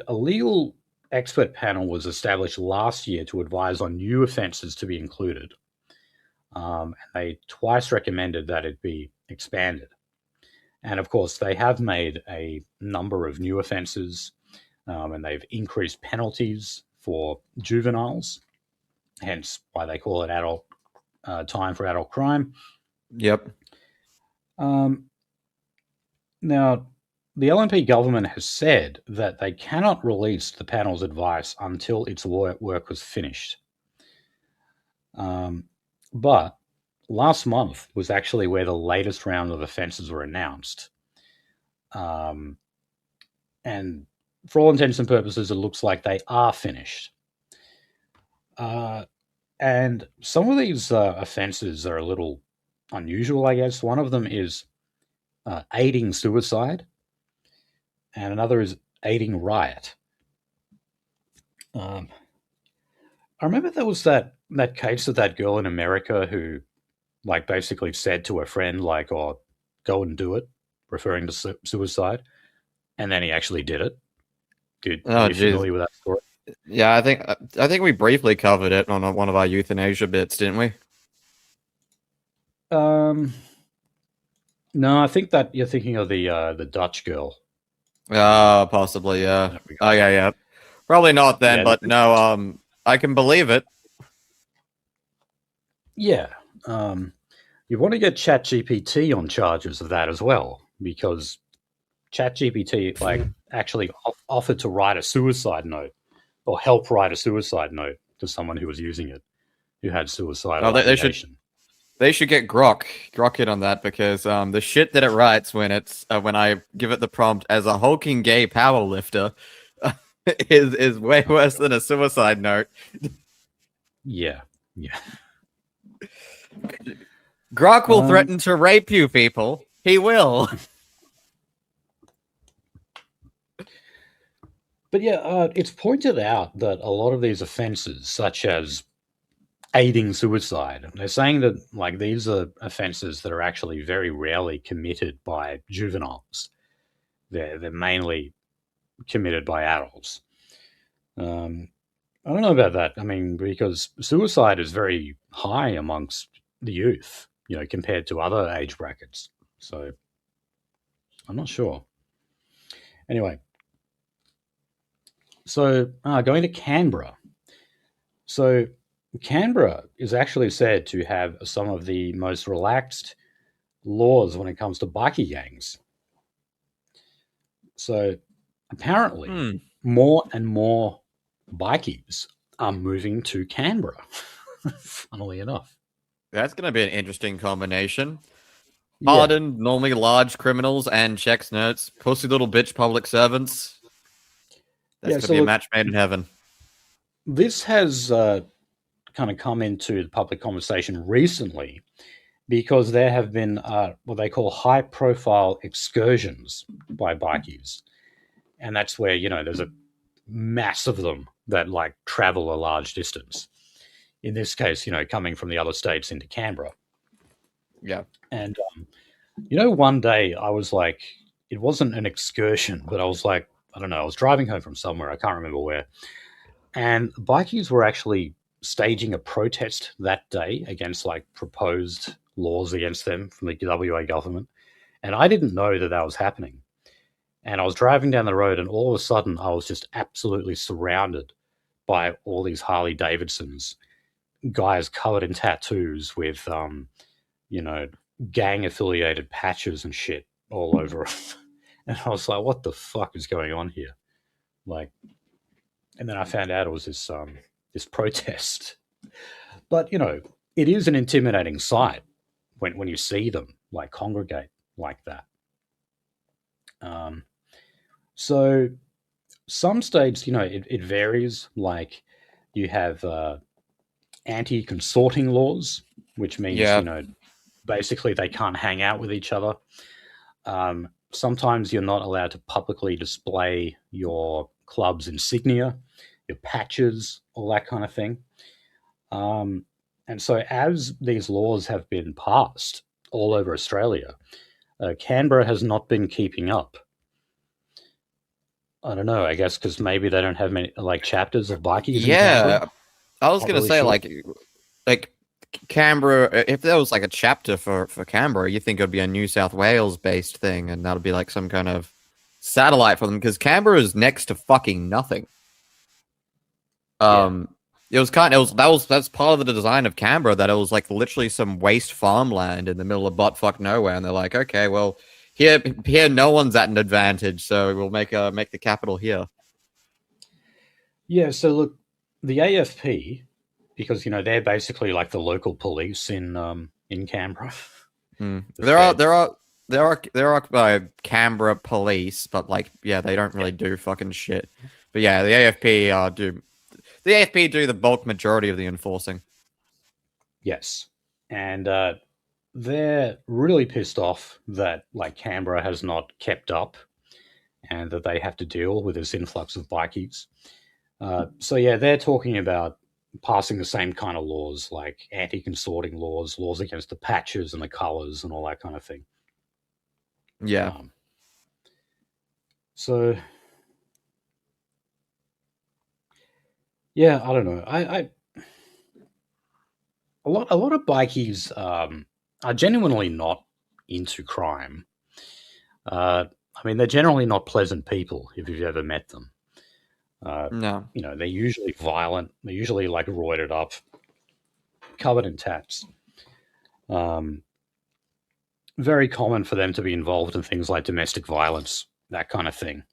a legal expert panel was established last year to advise on new offences to be included. And they twice recommended that it be expanded. And of course, they have made a number of new offences, and they've increased penalties for juveniles, hence why they call it adult time for adult crime. Yep. Now, the LNP government has said that they cannot release the panel's advice until its work was finished. But last month was actually where the latest round of offences were announced. And for all intents and purposes, it looks like they are finished. And some of these offences are a little unusual, I guess. One of them is aiding suicide, and another is aiding riot. I remember there was that case of that girl in America who, like, basically said to her friend, like, "Oh, go and do it," referring to suicide, and then he actually did it. Are you familiar with that story? Yeah, I think we briefly covered it on one of our euthanasia bits, didn't we? No, I think that you're thinking of the Dutch girl. Possibly, yeah. Oh, yeah. Probably not then, but no, I can believe it. Yeah. You want to get ChatGPT on charges of that as well, because ChatGPT actually offered to write a suicide note or help write a suicide note to someone who was using it, who had suicidal ideation. They should get Grok in on that, because the shit that it writes when I give it the prompt as a hulking gay powerlifter is way worse than a suicide note. Yeah. Grok will threaten to rape you, people. He will. But yeah, it's pointed out that a lot of these offences, such as aiding suicide, they're saying that these are offences that are actually very rarely committed by juveniles. They're mainly committed by adults. I don't know about that. I mean, because suicide is very high amongst the youth, compared to other age brackets. So I'm not sure. Anyway, so going to Canberra. So Canberra is actually said to have some of the most relaxed laws when it comes to bikie gangs. So apparently, more and more bikies are moving to Canberra, funnily enough. That's going to be an interesting combination. Hardened, normally large criminals and checks nerds, pussy little bitch public servants. That's going to be a match made in heaven. This has kind of come into the public conversation recently because there have been what they call high-profile excursions by bikies. And that's where, there's a mass of them that travel a large distance. In this case, coming from the other states into Canberra. Yeah. And, one day I was like, it wasn't an excursion, but I was like, I don't know, I was driving home from somewhere, I can't remember where. And bikies were actually staging a protest that day against proposed laws against them from the WA government. And I didn't know that was happening. And I was driving down the road, and all of a sudden I was just absolutely surrounded by all these Harley Davidsons, guys covered in tattoos with, gang affiliated patches and shit all over. And I was like, what the fuck is going on here? And then I found out it was this protest. But, it is an intimidating sight when you see them congregate like that. So some states, it varies. You have anti-consorting laws, which means, basically they can't hang out with each other. sometimes you're not allowed to publicly display your club's insignia, your patches, all that kind of thing. And so, as these laws have been passed all over Australia, Canberra has not been keeping up. I don't know. I guess because maybe they don't have many like chapters of bikies in Canberra. Yeah, I was Not gonna really say sure. like Canberra. If there was like a chapter for Canberra, you think it would be a New South Wales based thing, and that would be like some kind of satellite for them because Canberra is next to fucking nothing. Yeah. It was that's part of the design of Canberra that it was like literally some waste farmland in the middle of buttfuck nowhere, and they're like, okay, well here no one's at an advantage, so we'll make the capital here. Yeah. So look, the AFP, because they're basically like the local police in Canberra. The There are feds. Canberra police, but like yeah, they don't really do fucking shit. But yeah, the AFP do the bulk majority of the enforcing. Yes, and they're really pissed off that like Canberra has not kept up, and that they have to deal with this influx of bikies. So yeah, they're talking about passing the same kind of laws, like anti-consorting laws, laws against the patches and the colours and all that kind of thing. Yeah. Um, so yeah, I don't know. I a lot of bikies are genuinely not into crime. I mean, they're generally not pleasant people if you've ever met them. Uh, No. they're usually violent. They're usually like roided up, covered in tats. Um, Very common for them to be involved in things like domestic violence, that kind of thing.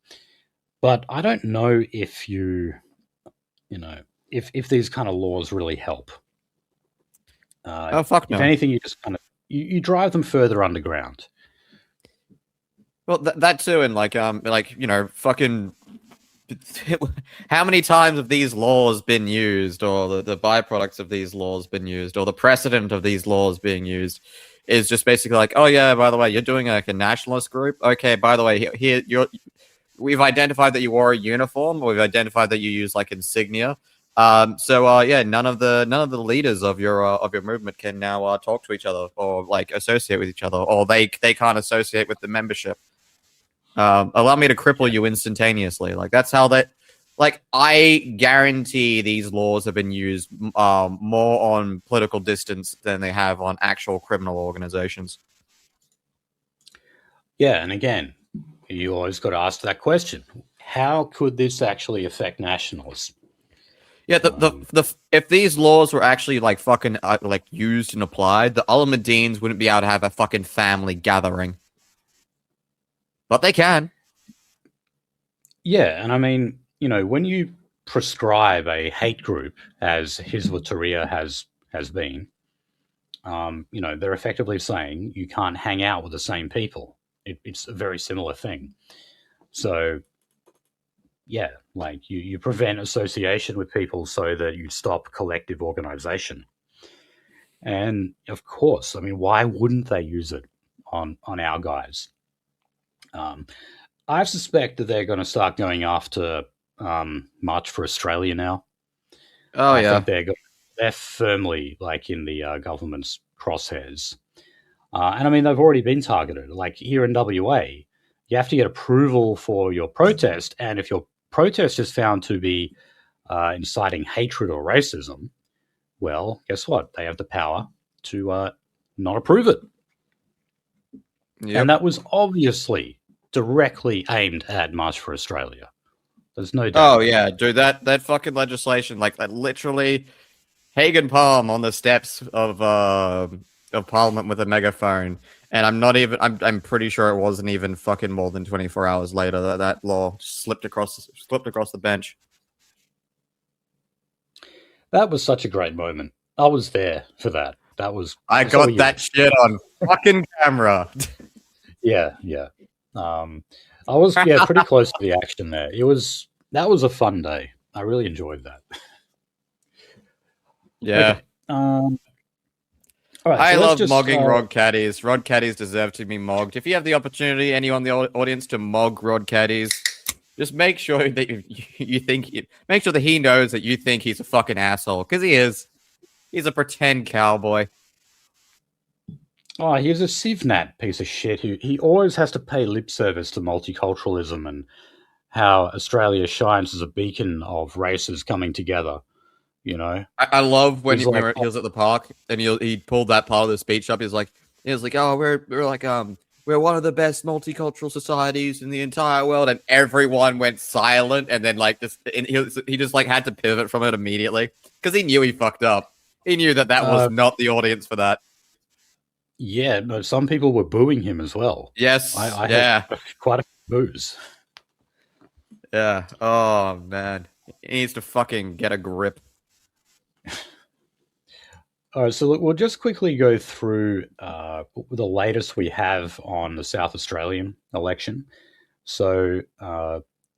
But I don't know if you know, if these kind of laws really help. Oh fuck If no. anything, you just kind of you drive them further underground. Well, that too, and fucking. How many times have these laws been used, or the byproducts of these laws been used, or the precedent of these laws being used? Is just basically like, oh yeah, by the way, you're doing like a nationalist group. Okay, by the way, we've identified that you wore a uniform, or we've identified that you use like insignia. Yeah, none of the leaders of your movement can now talk to each other or like associate with each other, or they can't associate with the membership. Allow me to cripple you instantaneously. Like that's how that. Like I guarantee these laws have been used more on political distance than they have on actual criminal organizations. Yeah, and again, you always got to ask that question: how could this actually affect nationalists? Yeah, Um, if these laws were actually like fucking like used and applied, the Alameddines wouldn't be able to have a fucking family gathering, but they can. yeah, and I mean, when you prescribe a hate group, as Hizb ut-Tahrir has been, they're effectively saying you can't hang out with the same people. It's a very similar thing. So yeah, like you prevent association with people so that you stop collective organization. And of course, I mean, why wouldn't they use it on our guys? Um, I suspect that they're going to start going after March for Australia now. Oh I yeah. think they're firmly like in the government's crosshairs, and I mean they've already been targeted. Like here in WA, you have to get approval for your protest, and if your protest is found to be inciting hatred or racism, well, guess what? They have the power to not approve it. And Yep. that was obviously directly aimed at March for Australia. There's no doubt Oh about yeah, it. dude. That fucking legislation, like that, literally Hagen Palm on the steps of Parliament with a megaphone, and I'm not even. I'm pretty sure it wasn't even fucking more than 24 hours later that that law slipped across the bench. That was such a great moment. I was there for that. That was I so were got you. that shit on fucking camera. Yeah, yeah. Um, I was pretty close to the action there. That was a fun day. I really enjoyed that. Yeah. Okay. All right, I so let's love just mogging Rod Caddies. Rod Caddies deserve to be mogged. If you have the opportunity, anyone in the audience, to mog Rod Caddies, just make sure that you think make sure that he knows that you think he's a fucking asshole, because he is. He's a pretend cowboy. oh, he's a civnat piece of shit who he always has to pay lip service to multiculturalism and how Australia shines as a beacon of races coming together. You know, I love when he's he, like, he was at the park and he pulled that part of the speech up. He was like, oh, we're like we're one of the best multicultural societies in the entire world, and everyone went silent, and then like this, and he just like had to pivot from it immediately because he knew he fucked up. He knew that was not the audience for that. Yeah, no, some people were booing him as well. Yes, I yeah, heard quite a few boos. yeah. Oh man, he needs to fucking get a grip. All right, so look, we'll just quickly go through the latest we have on the South Australian election. So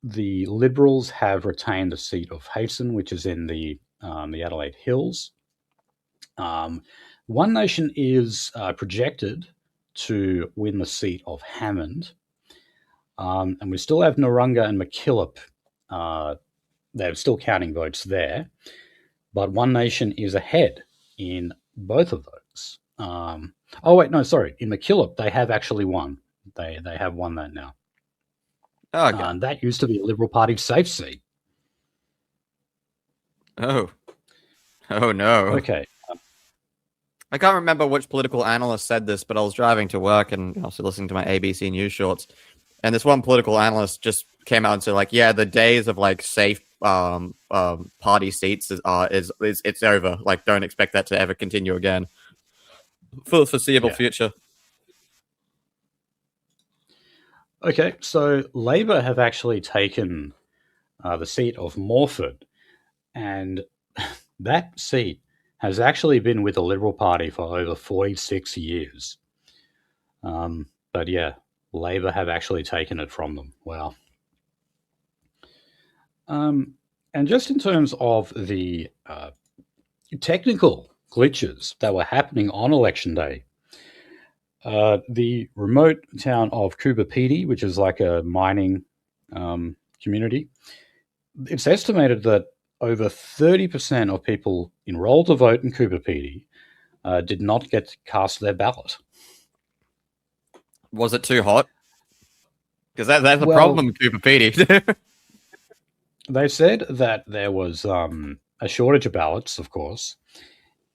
the Liberals have retained the seat of Heysen, which is in the Adelaide Hills. One Nation is projected to win the seat of Hammond, and we still have Narunga and McKillop. They're still counting votes there, but One Nation is ahead in both of those. Oh wait, no, sorry. In McKillop, they have actually won. They have won that now. Okay. That used to be a Liberal Party safe seat. Oh. Oh no. Okay. I can't remember which political analyst said this, but I was driving to work and also listening to my ABC News shorts, and this one political analyst just came out and said, like, yeah, the days of like safe party seats is it's over. Like, don't expect that to ever continue again for the foreseeable future. Okay, so Labor have actually taken the seat of Morford, and that seat has actually been with the Liberal Party for over 46 years. But yeah, Labor have actually taken it from them. Wow. And just in terms of the technical glitches that were happening on election day, the remote town of Coober which is like a mining community, it's estimated that over 30% of people enrolled to vote in Coober did not get to cast their ballot. Was it too hot? Because that's a problem with Coober They said that there was a shortage of ballots, of course,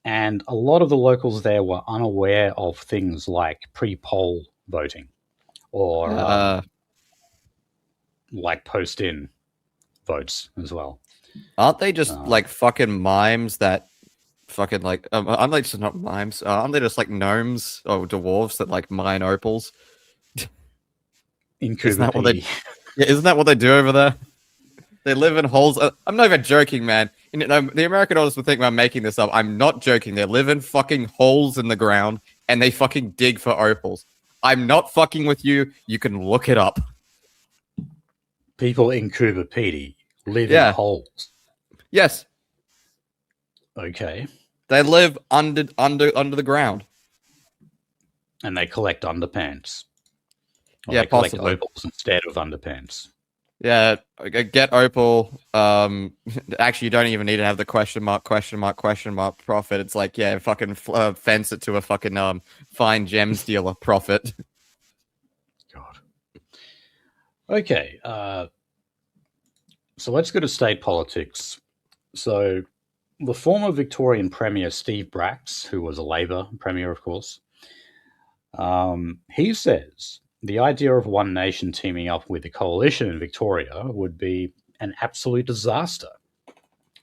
and a lot of the locals there were unaware of things like pre-poll voting or like post-in votes as well. Aren't they just like fucking mimes that fucking like aren't they just not mimes? Aren't they just like gnomes or dwarves that like mine opals? Isn't that what they do over there? They live in holes. I'm not even joking, man. The American audience would think I'm making this up. I'm not joking. They live in fucking holes in the ground and they fucking dig for opals. I'm not fucking with you. You can look it up. People in Coober live in holes. Yes. Okay. They live under the ground. And they collect underpants. Or yeah, they collect possibly. opals instead of underpants. Yeah, get opal. Actually, you don't even need to have the question mark profit. It's like, yeah, fucking fence it to a fucking fine gems dealer profit. God. Okay. So let's go to state politics. So the former Victorian Premier Steve Bracks, who was a Labor Premier, of course, he says the idea of One Nation teaming up with a coalition in Victoria would be an absolute disaster.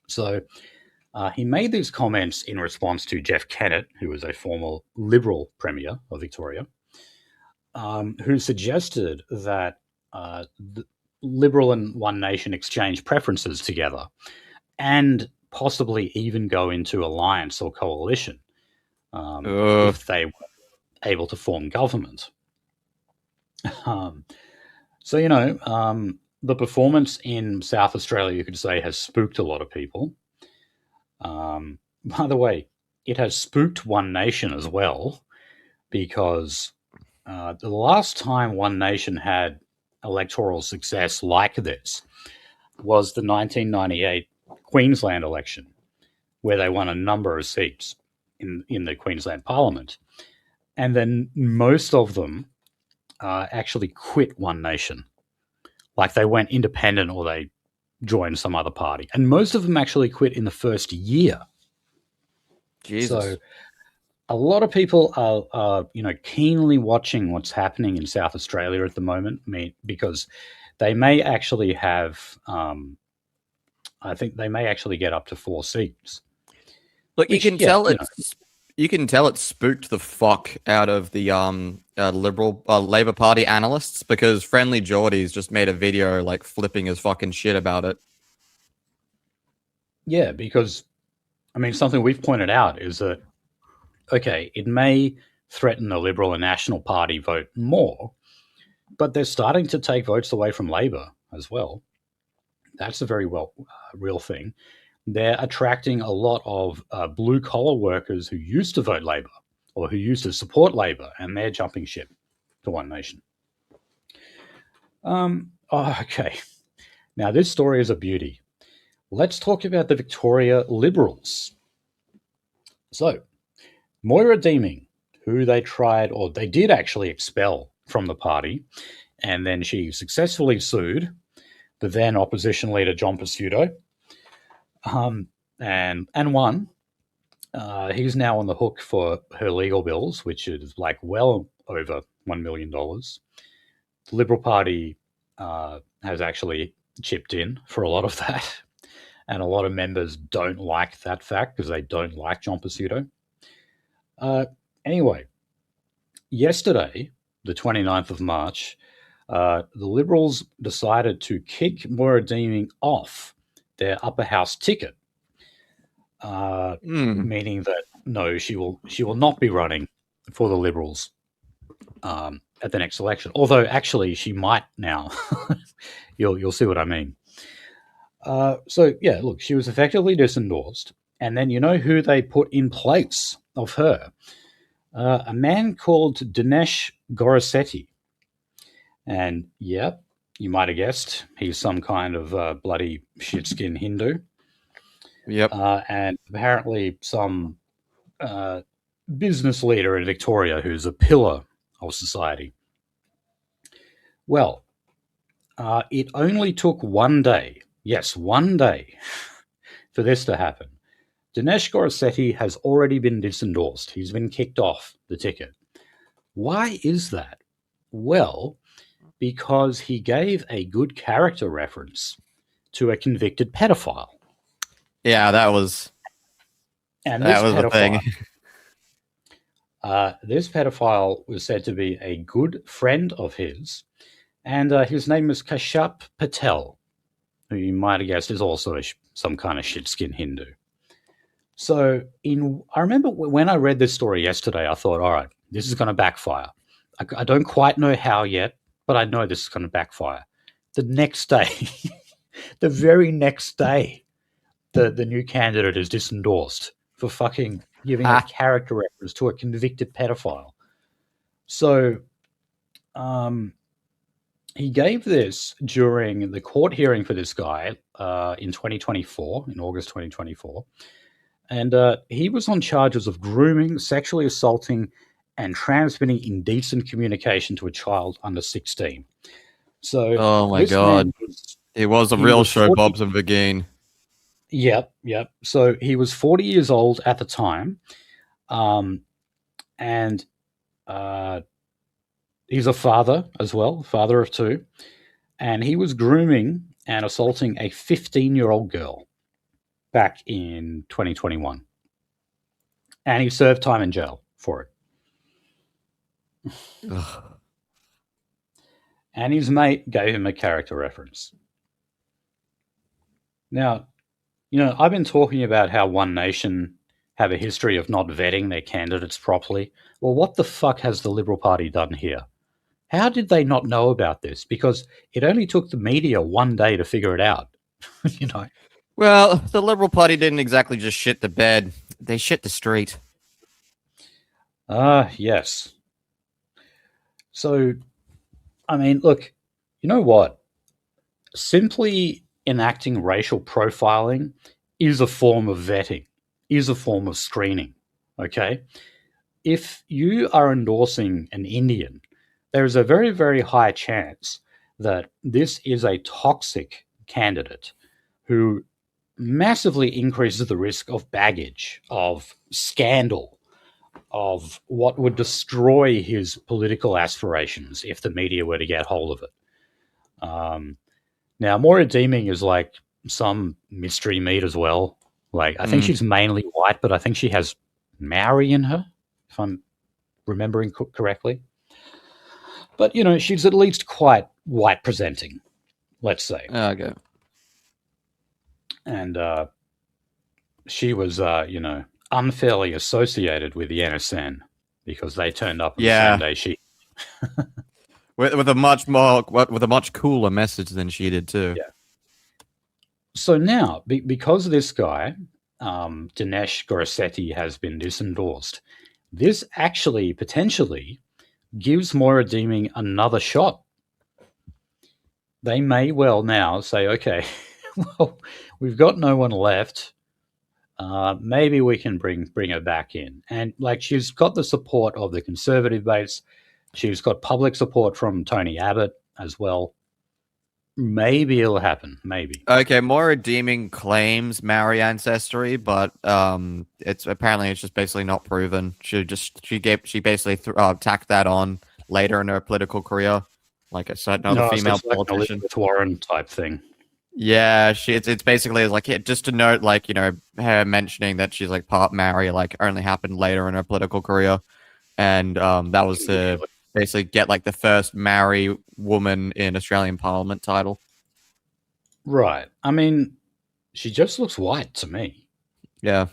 So he made these comments in response to Jeff Kennett, who was a former Liberal Premier of Victoria, who suggested that the Liberal and One Nation exchange preferences together and possibly even go into alliance or coalition if they were able to form government. So, the performance in South Australia, you could say, has spooked a lot of people. By the way, it has spooked One Nation as well, because the last time One Nation had electoral success like this was the 1998 Queensland election, where they won a number of seats in the Queensland Parliament. And then most of them actually quit One Nation. Like they went independent or they joined some other party. And most of them actually quit in the first year. Jesus. So a lot of people are keenly watching what's happening in South Australia at the moment, because they may actually have, I think they may actually get up to 4 seats. Look, Which, you can tell it's spooked the fuck out of the Liberal Labor Party analysts, because Friendly Geordie's just made a video like flipping his fucking shit about it. Yeah, because I mean, something we've pointed out is that, okay, it may threaten the Liberal and National Party vote more, but they're starting to take votes away from Labor as well. That's a very real thing. They're attracting a lot of blue-collar workers who used to vote Labor or who used to support Labor, and they're jumping ship to One Nation. Okay. Now, this story is a beauty. Let's talk about the Victoria Liberals. So, Moira Deeming, who they did actually expel from the party, and then she successfully sued the then opposition leader John Pesutto, and won. He's now on the hook for her legal bills, which is like well over $1 million. The Liberal Party has actually chipped in for a lot of that, and a lot of members don't like that fact because they don't like John Pesutto. Anyway, yesterday, the 29th of March, the Liberals decided to kick Moira Deeming off their upper house ticket, meaning that no, she will not be running for the Liberals at the next election. Although actually, she might now. You'll see what I mean. So yeah, look, she was effectively disendorsed, and then you know who they put in place of her? A man called Dinesh Gorasetti. And yeah, you might have guessed, he's some kind of bloody shit-skin Hindu. Yep. And apparently some business leader in Victoria who's a pillar of society. Well, it only took one day, yes, one day, for this to happen. Dinesh Gorasetti has already been disendorsed. He's been kicked off the ticket. Why is that? Well, because he gave a good character reference to a convicted pedophile. Yeah, that was the thing. This pedophile was said to be a good friend of his, and his name is Kashyap Patel, who you might have guessed is also some kind of shit-skin Hindu. So I remember when I read this story yesterday, I thought, all right, this is going to backfire. I don't quite know how yet, but I know this is going to backfire. The next day, the very next day, the new candidate is disendorsed for fucking giving a character reference to a convicted pedophile. So he gave this during the court hearing for this guy in 2024, in August 2024. And he was on charges of grooming, sexually assaulting, and transmitting indecent communication to a child under 16. So, oh my god, he was a real show, Bobs and Begin. Yep. So he was 40 years old at the time, and he's a father as well, father of 2, and he was grooming and assaulting a 15-year-old girl back in 2021, and he served time in jail for it. And his mate gave him a character reference. Now, I've been talking about how One Nation have a history of not vetting their candidates properly. Well, what the fuck has the Liberal Party done here? How did they not know about this? Because it only took the media one day to figure it out. Well, the Liberal Party didn't exactly just shit the bed. they shit the street. Yes. So, I mean, look, you know what? Simply enacting racial profiling is a form of vetting, is a form of screening. Okay? If you are endorsing an Indian, there is a very, very high chance that this is a toxic candidate who massively increases the risk of baggage, of scandal, of what would destroy his political aspirations if the media were to get hold of it. Now, Moira Deeming is like some mystery meat as well. Like, I think Mm. she's mainly white, but I think she has Maori in her, if I'm remembering correctly. But, you know, she's at least quite white presenting, let's say. Okay. And she was, unfairly associated with the NSN because they turned up on the same Yeah, day she. with a much cooler message than she did too. Yeah. So now, because this guy, Dinesh Goresetti, has been disendorsed, this actually potentially gives Moira Deeming another shot. They may well now say, okay, well, we've got no one left. Maybe we can bring her back in. And like she's got the support of the Conservative base. She's got public support from Tony Abbott as well. Maybe it'll happen. Maybe. Okay, Moira Deeming claims Maori ancestry, but it's just basically not proven. She basically tacked that on later in her political career, like I said, another No, so female it's like an politician. Elizabeth Warren type thing. Yeah, it's basically like just to note, like her mentioning that she's like part Maori, like only happened later in her political career, and that was to basically get like the first Maori woman in Australian Parliament title. Right. I mean, she just looks white to me. Yeah.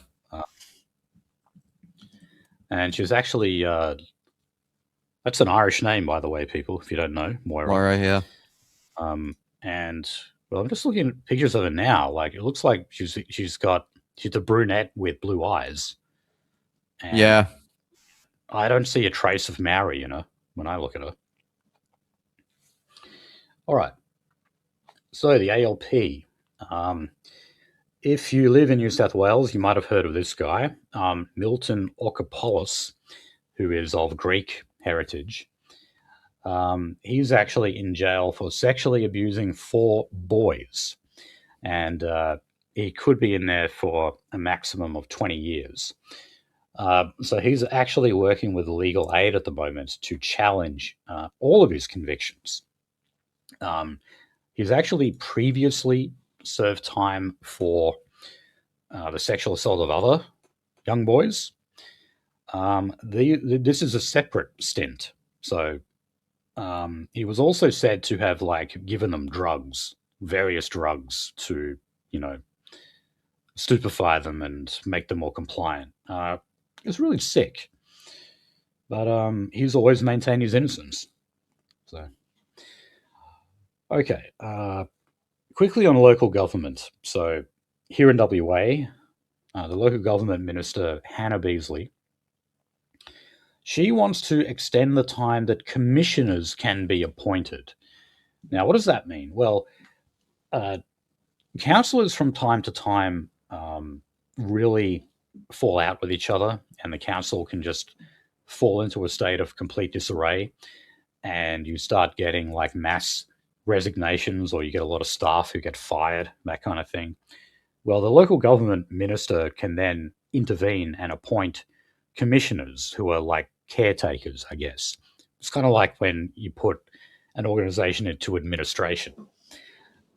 And she's actually, that's an Irish name, by the way, people, if you don't know, Moira. Moira, yeah. And, well, I'm just looking at pictures of her now. Like, it looks like she's a brunette with blue eyes. And Yeah. I don't see a trace of Maori, when I look at her. All right. So, the ALP. If you live in New South Wales, you might have heard of this guy, Milton Orkopoulos, who is of Greek heritage. He's actually in jail for sexually abusing 4 boys, and he could be in there for a maximum of 20 years. So he's actually working with legal aid at the moment to challenge all of his convictions. He's actually previously served time for the sexual assault of other young boys. This is a separate stint. So he was also said to have like given them drugs, various drugs to, stupefy them and make them more compliant. It's really sick. But he's always maintained his innocence. So, okay. Quickly on local government. So here in WA, the local government minister, Hannah Beasley, she wants to extend the time that commissioners can be appointed. Now, what does that mean? Well, councillors from time to time really fall out with each other, and the council can just fall into a state of complete disarray, and you start getting like mass resignations, or you get a lot of staff who get fired, that kind of thing. Well, the local government minister can then intervene and appoint commissioners who are like caretakers, I guess. It's kind of like when you put an organization into administration.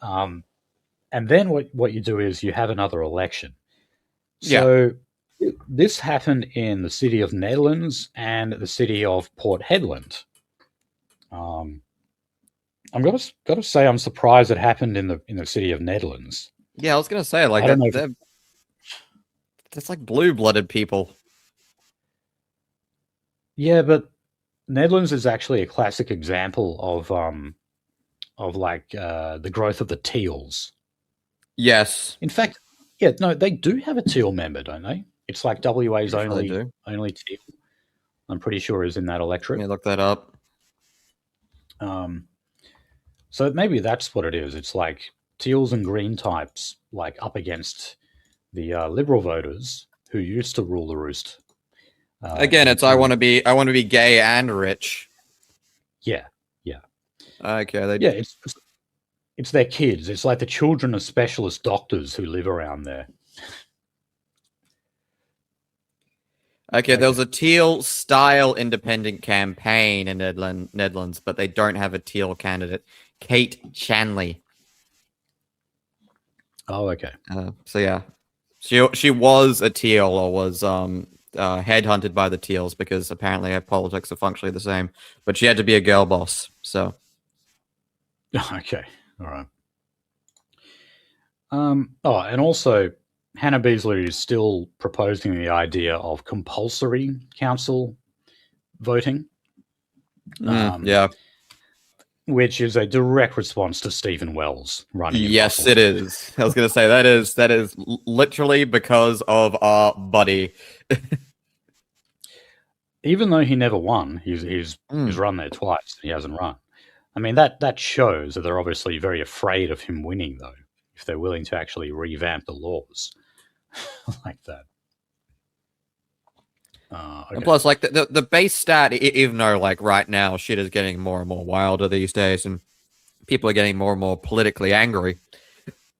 And then what you do is you have another election. So this happened in the city of Netherlands and the city of Port Hedland. I'm got to say I'm surprised it happened in the city of Netherlands. Yeah, I was gonna say like I don't know that. That's like blue-blooded people. Yeah, but Netherlands is actually a classic example of like the growth of the teals. Yes. In fact, yeah, no, they do have a teal member, don't they? It's like WA's I'm sure they only do. teal. I'm pretty sure is in that electorate. Let me look that up. So maybe that's what it is. It's like teals and green types, like up against the Liberal voters who used to rule the roost. Again, it's I want to be gay and rich. Yeah, yeah, Okay, yeah. It's their kids. It's like the children of specialist doctors who live around there. okay. There was a teal style independent campaign in Netherlands, but they don't have a teal candidate. Kate Shanley. Oh, okay. So yeah, she was a teal or was headhunted by the teals because apparently her politics are functionally the same, but she had to be a girl boss. So Okay, all right. Oh, and also Hannah Beasley is still proposing the idea of compulsory council voting. Yeah. Which is a direct response to Stephen Wells running. Yes, it is. I was going to say that is literally because of our buddy. Even though he never won, he's run there twice. He hasn't run. I mean that shows that they're obviously very afraid of him winning, though. If they're willing to actually revamp the laws like that. Okay. And plus, like the base stat, even though like right now shit is getting more and more wilder these days, and people are getting more and more politically angry.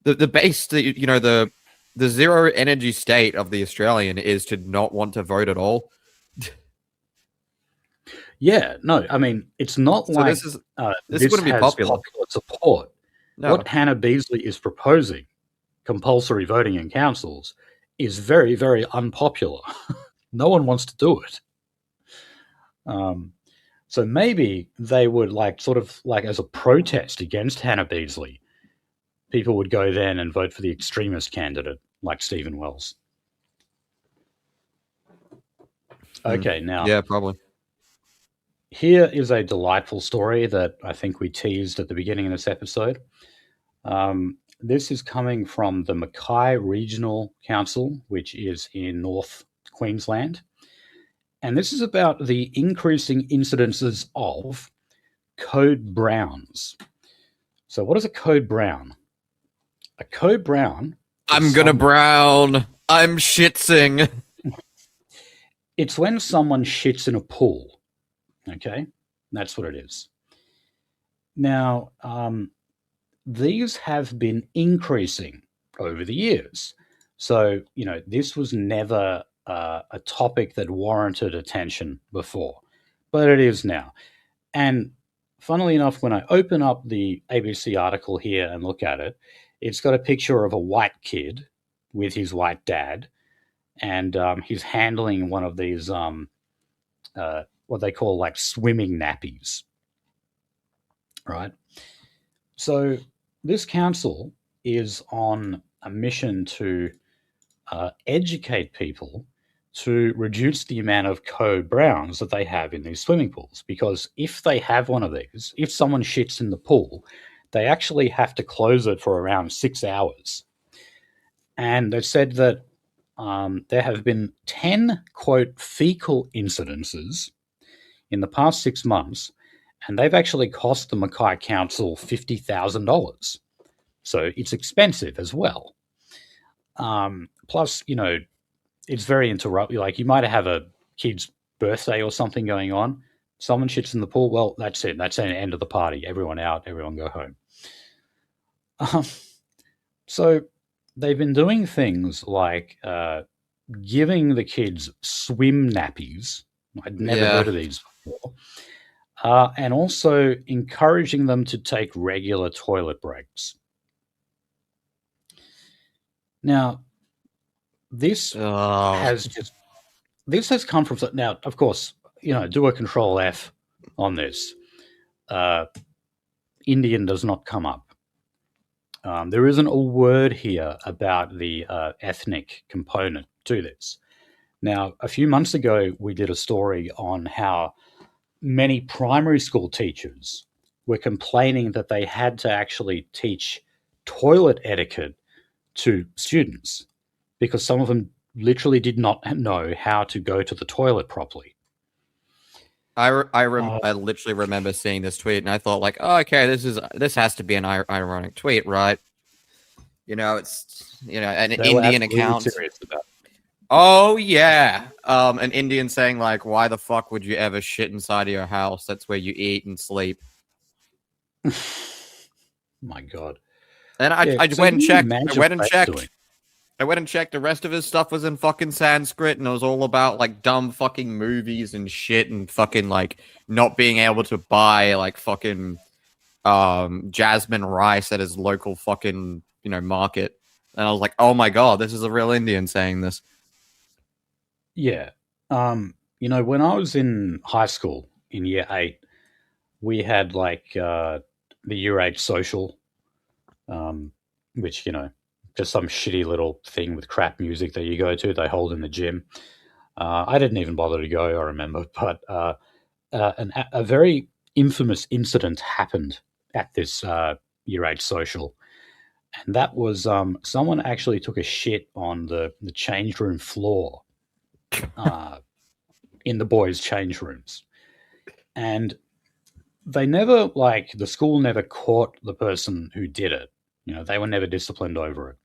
The base, the zero energy state of the Australian is to not want to vote at all. Yeah, no, I mean it's not So like this wouldn't be popular support. No. What Hannah Beasley is proposing, compulsory voting in councils, is very, very unpopular. No one wants to do it. So maybe they would sort of as a protest against Hannah Beasley, people would go then and vote for the extremist candidate like Stephen Wells. Okay, now. Yeah, probably. Here is a delightful story that I think we teased at the beginning of this episode. This is coming from the Mackay Regional Council, which is in North Queensland. And this is about the increasing incidences of code browns. So what is a code brown? A code brown... I'm gonna brown. I'm shitsing. It's when someone shits in a pool. Okay? That's what it is. Now, these have been increasing over the years. So, this was never a topic that warranted attention before, but it is now. And funnily enough, when I open up the ABC article here and look at it, it's got a picture of a white kid with his white dad, and he's handling one of these, what they call swimming nappies, right? So this council is on a mission to educate people to reduce the amount of code browns that they have in these swimming pools. Because if they have one of these, if someone shits in the pool, they actually have to close it for around 6 hours. And they said that there have been 10, quote, fecal incidences in the past 6 months, and they've actually cost the Mackay Council $50,000. So it's expensive as well. Plus, it's very interruptive. You might have a kid's birthday or something going on. Someone shits in the pool. Well, that's it. That's the end of the party. Everyone out. Everyone go home. So they've been doing things like giving the kids swim nappies. I'd never heard of these before. And also encouraging them to take regular toilet breaks. Now, this has come from... Now, of course, do a Control F on this. Indian does not come up. There isn't a word here about the ethnic component to this. Now, a few months ago, we did a story on how many primary school teachers were complaining that they had to actually teach toilet etiquette to students because some of them literally did not know how to go to the toilet properly. Uh, I literally remember seeing this tweet, and I thought like, oh, okay, this has to be an ironic tweet, right? It's an they were Indian absolutely account. serious about Oh yeah, an Indian saying like, why the fuck would you ever shit inside of your house? That's where you eat and sleep. it. My God. And Yeah. I So went and can you checked. I imagine went and what they were doing? checked. I went and checked. The rest of his stuff was in fucking Sanskrit, and it was all about like dumb fucking movies and shit, and fucking like not being able to buy like fucking jasmine rice at his local fucking market. And I was like, oh my God, this is a real Indian saying this. Yeah. When I was in high school in year 8, we had like the year 8 social, um, which, just some shitty little thing with crap music that you go to, they hold in the gym. I didn't even bother to go, I remember, but a very infamous incident happened at this year 8 social. And that was someone actually took a shit on the change room floor uh, in the boys' change rooms. And they never, like, the school never caught the person who did it. They were never disciplined over it.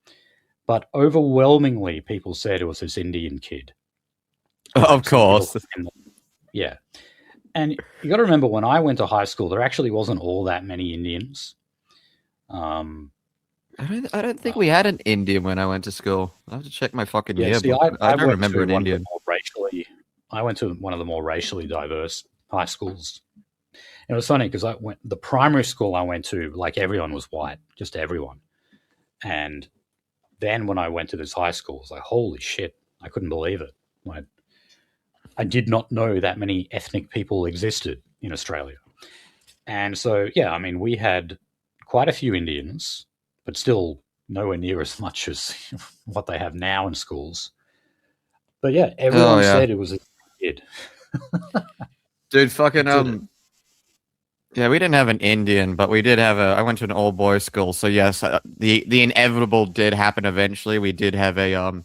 But overwhelmingly, people said it was this Indian kid. Of Like, some people, course. yeah. And you got to remember, when I went to high school, there actually wasn't all that many Indians. Um, I don't think uh, we had an Indian when I went to school. I have to check my fucking yeah, see, yearbook. I I don't went remember to an one of the Indian. more racially, I went to one of the more racially diverse high schools. And it was funny because the primary school I went to, like, everyone was white, just everyone. And then when I went to this high school, I was like, holy shit, I couldn't believe it. Like, I did not know that many ethnic people existed in Australia. And so, yeah, I mean, we had quite a few Indians, but still nowhere near as much as what they have now in schools. But yeah, Oh everyone yeah, said it was a kid. dude, fucking Did it? Yeah, we didn't have an Indian, but we did have a. I went to an all boys school, so yes, the inevitable did happen eventually. We did have a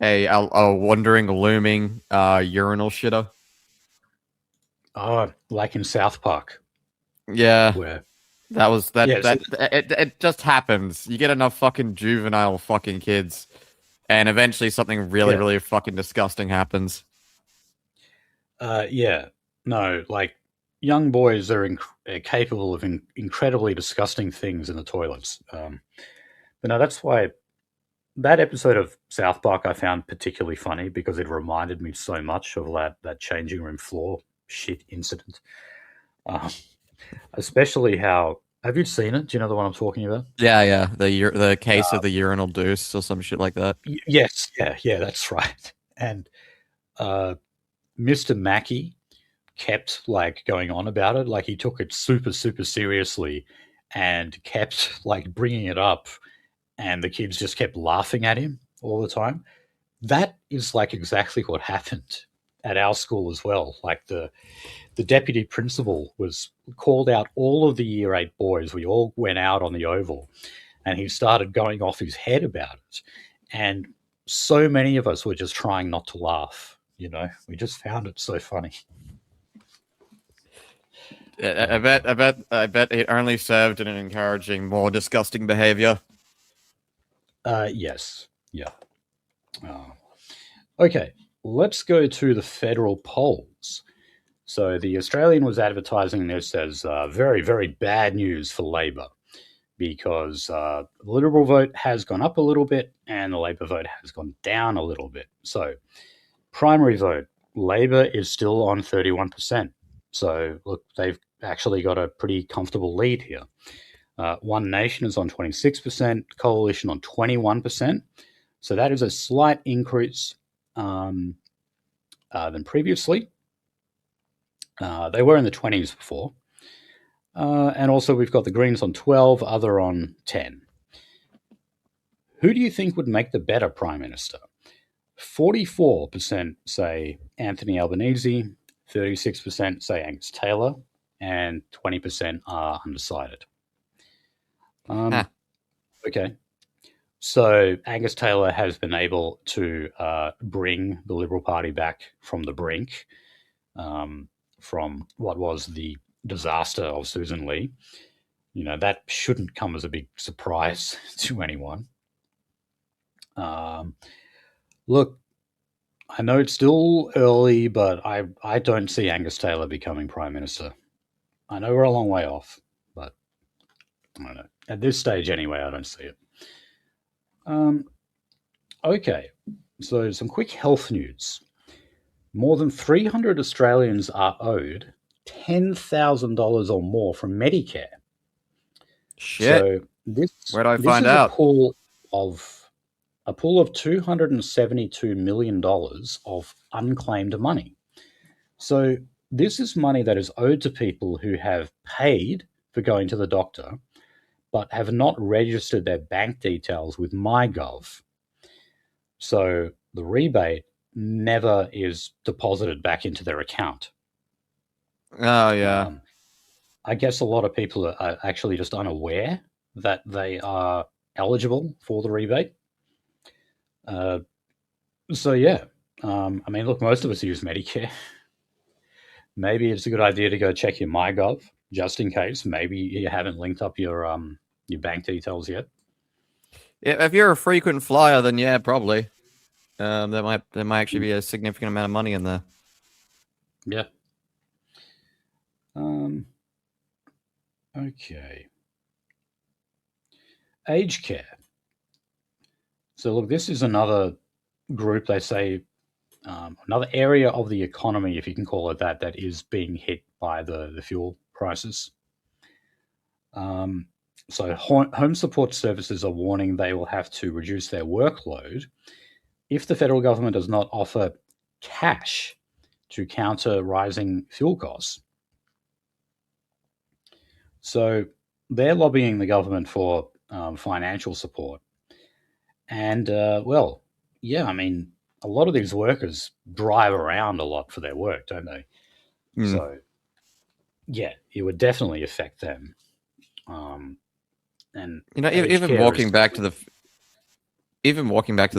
wandering, looming urinal shitter. Oh, like in South Park, Yeah, where, that was yeah, see, it just happens. You get enough fucking juvenile fucking kids, and eventually something really, yeah, really fucking disgusting happens. yeah, no, like, young boys are capable of incredibly disgusting things in the toilets. But no, that's why that episode of South Park I found particularly funny, because it reminded me so much of that changing room floor shit incident. Um, Especially how, have you seen it? Do you know the one I'm talking about? Yeah, yeah, the case of Uh, the urinal deuce or some shit like that. yes, yeah, that's right. And uh, Mr. Mackey kept, like, going on about it, like he took it super super seriously, and kept, like, bringing it up, and the kids just kept laughing at him all the time. That is, like, exactly what happened at our school as well. Like, the deputy principal was called out all of the year 8 boys. We all went out on the oval, and he started going off his head about it. And so many of us were just trying not to laugh. We just found it so funny. Oh God. I bet it only served in encouraging more disgusting behavior. Yes. Yeah. Oh. Okay. Let's go to the federal polls. So the Australian was advertising this as very, very bad news for Labor, because the Liberal vote has gone up a little bit and the Labor vote has gone down a little bit. So, primary vote, Labor is still on 31%. So, look, they've actually got a pretty comfortable lead here. One Nation is on 26%, Coalition on 21%. So, that is a slight increase um, than previously. They were in the 20s before. And also, we've got the Greens on 12, other on 10. Who do you think would make the better Prime Minister? 44% say Anthony Albanese, 36% say Angus Taylor, and 20% are undecided. Huh. Okay. So Angus Taylor has been able to bring the Liberal Party back from the brink, um, from what was the disaster of Susan Lee. That shouldn't come as a big surprise to anyone. Um, Look, I know it's still early, but I don't see Angus Taylor becoming Prime Minister. I know we're a long way off, but I don't know. At this stage, anyway, I don't see it. Um, okay, so some quick health news. More than 300 Australians are owed $10,000 or more from Medicare. Shit. So this Where'd I this find is out? a pool of $272 million of unclaimed money. So this is money that is owed to people who have paid for going to the doctor, but have not registered their bank details with MyGov. So the rebate never is deposited back into their account. Oh yeah. Um, I guess a lot of people are actually just unaware that they are eligible for the rebate. Uh, so yeah, I mean, look, most of us use Medicare. Maybe it's a good idea to go check your MyGov just in case. Maybe you haven't linked up your bank details yet. Yeah, if you're a frequent flyer, then yeah, probably. There might actually be a significant amount of money in there. Yeah. Um, okay. Aged care. So look, this is another group. They say another area of the economy, if you can call it that, that is being hit by the fuel prices. Um, so home support services are warning they will have to reduce their workload if the federal government does not offer cash to counter rising fuel costs. So they're lobbying the government for financial support. And, well, yeah, I mean, a lot of these workers drive around a lot for their work, don't they? Mm. So, yeah, it would definitely affect them. Um, and You know, aged even care is. walking back to the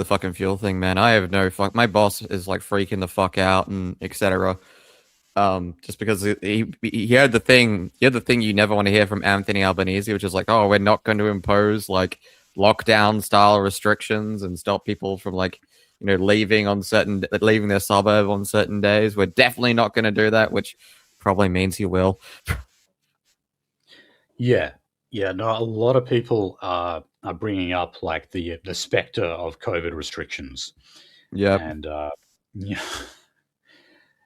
fucking fuel thing, man. I have no fuck. My boss is like freaking the fuck out and etc. Just because he heard the thing. He had the thing you never want to hear from Anthony Albanese, which is like, oh, we're not going to impose like lockdown style restrictions and stop people from like leaving their suburb on certain days. We're definitely not going to do that, which probably means he will. Yeah, yeah. No, a lot of people are bringing up like the specter of COVID restrictions, Yep. and yeah,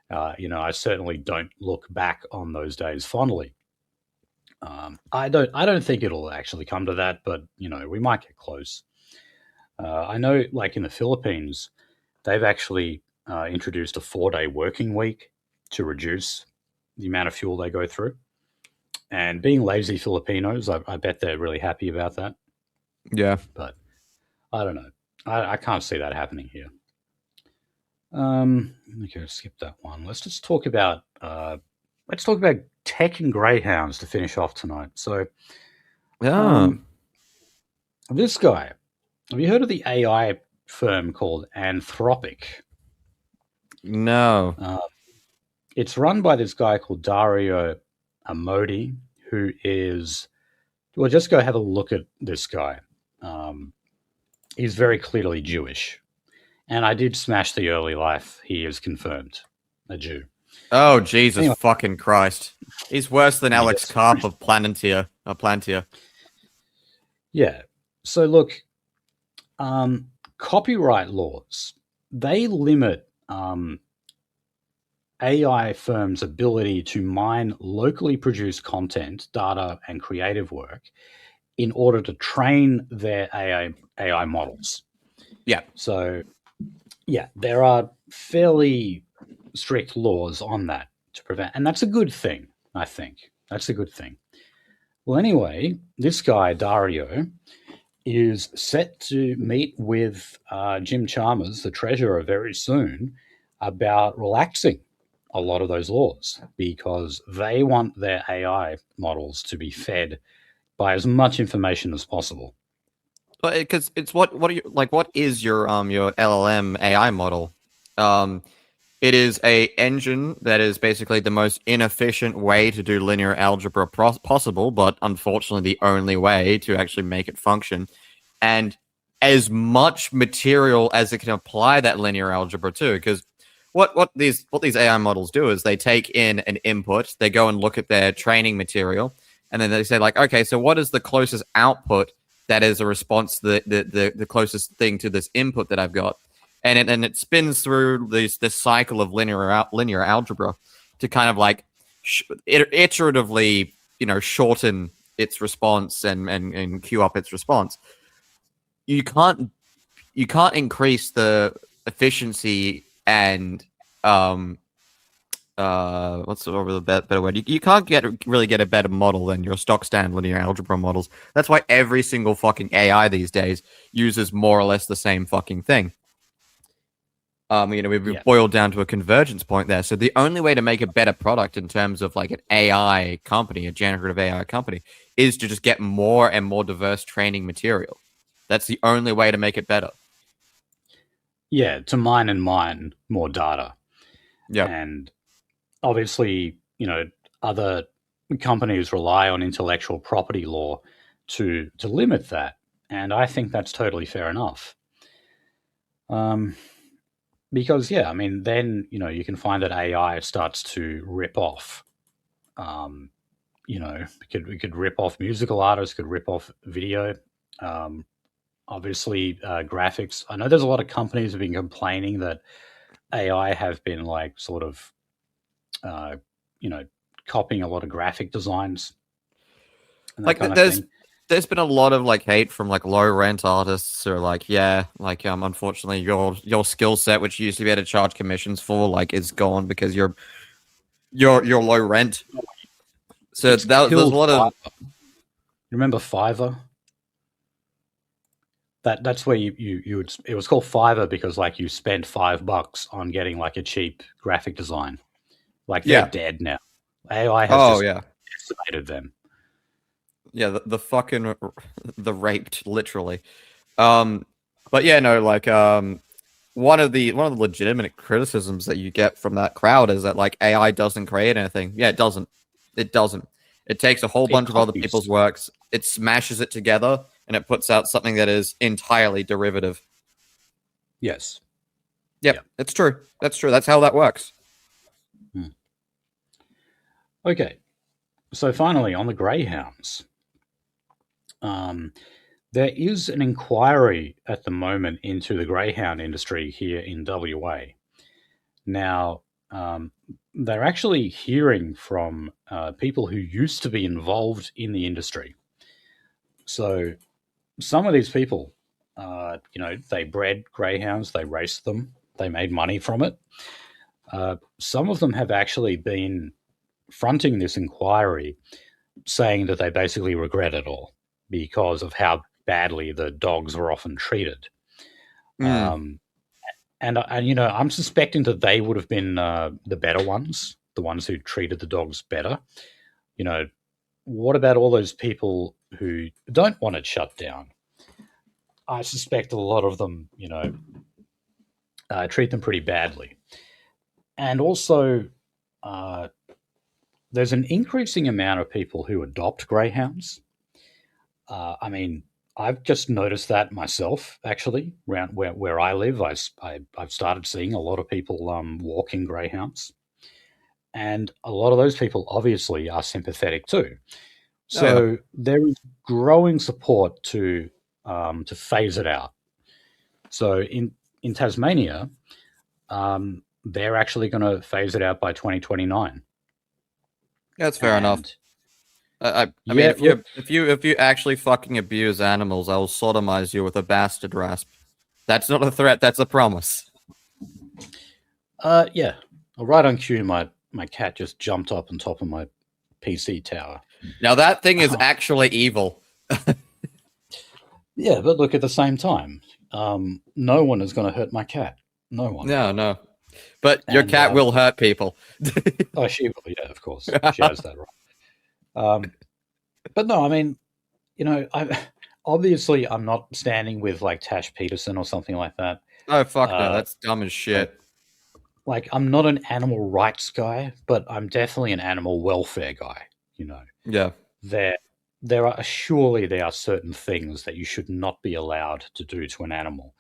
I certainly don't look back on those days fondly. I don't think it'll actually come to that, but we might get close. I know, like in the Philippines, they've actually introduced a 4-day working week to reduce the amount of fuel they go through. And being lazy Filipinos, I bet they're really happy about that. Yeah. But I don't know. I can't see that happening here. Okay, skip that one. Let's talk about tech and greyhounds to finish off tonight. So, Yeah. um, this guy, have you heard of the AI firm called Anthropic? No. Uh, it's run by this guy called Dario Amodi, who is, well, just go have a look at this guy. Um, he's very clearly Jewish. And I did smash the early life. He is confirmed a Jew. Oh Jesus Anyway, fucking Christ! He's worse than he Alex gets, Karp of Plantier. yeah. So look, copyright laws, they limit AI firms' ability to mine locally produced content, data, and creative work in order to train their AI models. Yeah. So, yeah, there are fairly strict laws on that to prevent, and that's a good thing, I think. That's a good thing. Well, anyway, this guy, Dario, is set to meet with Jim Chalmers, the treasurer, very soon about relaxing a lot of those laws because they want their AI models to be fed by as much information as possible. But because it's what are you like? What is your LLM AI model? Um, it is a engine that is basically the most inefficient way to do linear algebra possible, but unfortunately the only way to actually make it function. And as much material as it can apply that linear algebra to, because what these AI models do is they take in an input, they go and look at their training material, and then they say like, okay, so what is the closest output that is a response to the closest thing to this input that I've got, and it spins through this cycle of linear algebra to kind of like iteratively shorten its response and queue up its response. You can't increase the efficiency and what's the better word? You can't really get a better model than your stock standard linear algebra models. That's why every single fucking AI these days uses more or less the same fucking thing. We've boiled down to a convergence point there. So the only way to make a better product in terms of like an AI company, a generative AI company, is to just get more and more diverse training material. That's the only way to make it better. Yeah, to mine more data. Yeah. And obviously, other companies rely on intellectual property law to limit that. And I think that's totally fair enough. Because, yeah, I mean, then, you can find that AI starts to rip off. We could rip off musical artists, could rip off video. Obviously, graphics. I know there's a lot of companies have been complaining that AI have been like sort of, uh, copying a lot of graphic designs and that Like kind of thing. there's been a lot of like hate from like low rent artists or like unfortunately your skill set which you used to be able to charge commissions for like is gone because you're low rent. So It's there's a killed lot of Fiverr. You remember Fiverr? That's where you would, it was called Fiverr because like you spent $5 on getting like a cheap graphic design. Like they're yeah. dead now. AI has Oh just yeah. decimated them. Yeah, the fucking the raped literally. But yeah, no, like one of the legitimate criticisms that you get from that crowd is that like AI doesn't create anything. Yeah, it doesn't. It doesn't. It takes a whole It bunch of other copies. people's works, it smashes it together, and it puts out something that is entirely derivative. Yes. Yep, Yeah. it's true. That's true. That's how that works. Hmm. Okay. So finally, on the greyhounds, um, there is an inquiry at the moment into the greyhound industry here in WA. Now, they're actually hearing from people who used to be involved in the industry. So some of these people, they bred greyhounds, they raced them, they made money from it. Some of them have actually been fronting this inquiry, saying that they basically regret it all because of how badly the dogs were often treated. Mm. Um, and I'm suspecting that they would have been the better ones, the ones who treated the dogs better. You know, what about all those people who don't want it shut down? I suspect a lot of them, treat them pretty badly. And also, uh, there's an increasing amount of people who adopt greyhounds. I mean, I've just noticed that myself, actually, around where I live. I've started seeing a lot of people walking greyhounds. And a lot of those people obviously are sympathetic too. Oh yeah. So there is growing support to phase it out. So in Tasmania, they're actually going to phase it out by 2029. That's fair enough. And I mean, yeah, look, if you actually fucking abuse animals, I will sodomize you with a bastard rasp. That's not a threat. That's a promise. yeah, right on cue, my cat just jumped up on top of my PC tower. Now that thing is actually evil. Yeah, but look, at the same time, no one is going to hurt my cat. No one. No, no. But your And cat will hurt people. oh, she will. Yeah, of course, she has that right. But no, I mean, I obviously, I'm not standing with like Tash Peterson or something like that. Oh fuck no, Uh, that's dumb as but shit. like, I'm not an animal rights guy, but I'm definitely an animal welfare guy. You know, Yeah. there, there are certain things that you should not be allowed to do to an animal,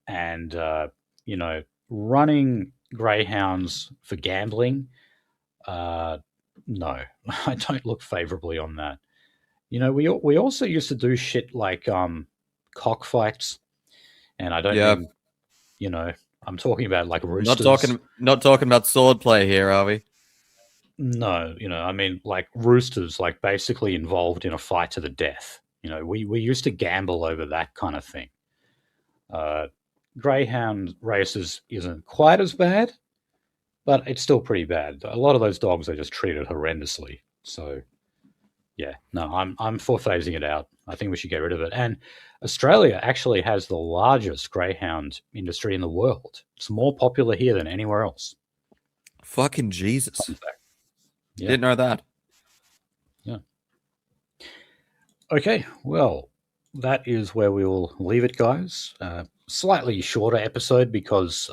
and you know, running greyhounds for gambling. Uh, no, I don't look favorably on that. You know, we also used to do shit like cockfights, and I don't Yeah. mean, you know, I'm talking about like Not roosters. talking about swordplay here, are we? No, you know, I mean like roosters, like basically involved in a fight to the death. You know, we used to gamble over that kind of thing. Uh, Greyhound races isn't quite as bad, but it's still pretty bad. A lot of those dogs are just treated horrendously. So yeah, no, I'm for phasing it out. I think we should get rid of it. And Australia actually has the largest greyhound industry in the world. It's more popular here than anywhere else. Fucking Jesus. Fun fact. Yeah, Didn't know that. yeah. Okay, well, that is where we will leave it, guys. Slightly shorter episode because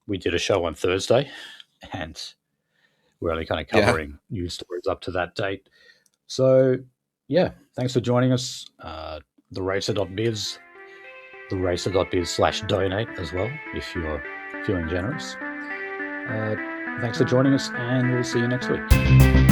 we did a show on Thursday, and we're only kind of Yeah. covering news stories up to that date. So, yeah, thanks for joining us. Theracer.biz, theracer.biz/donate as well, if you're feeling generous. Thanks for joining us, and we'll see you next week.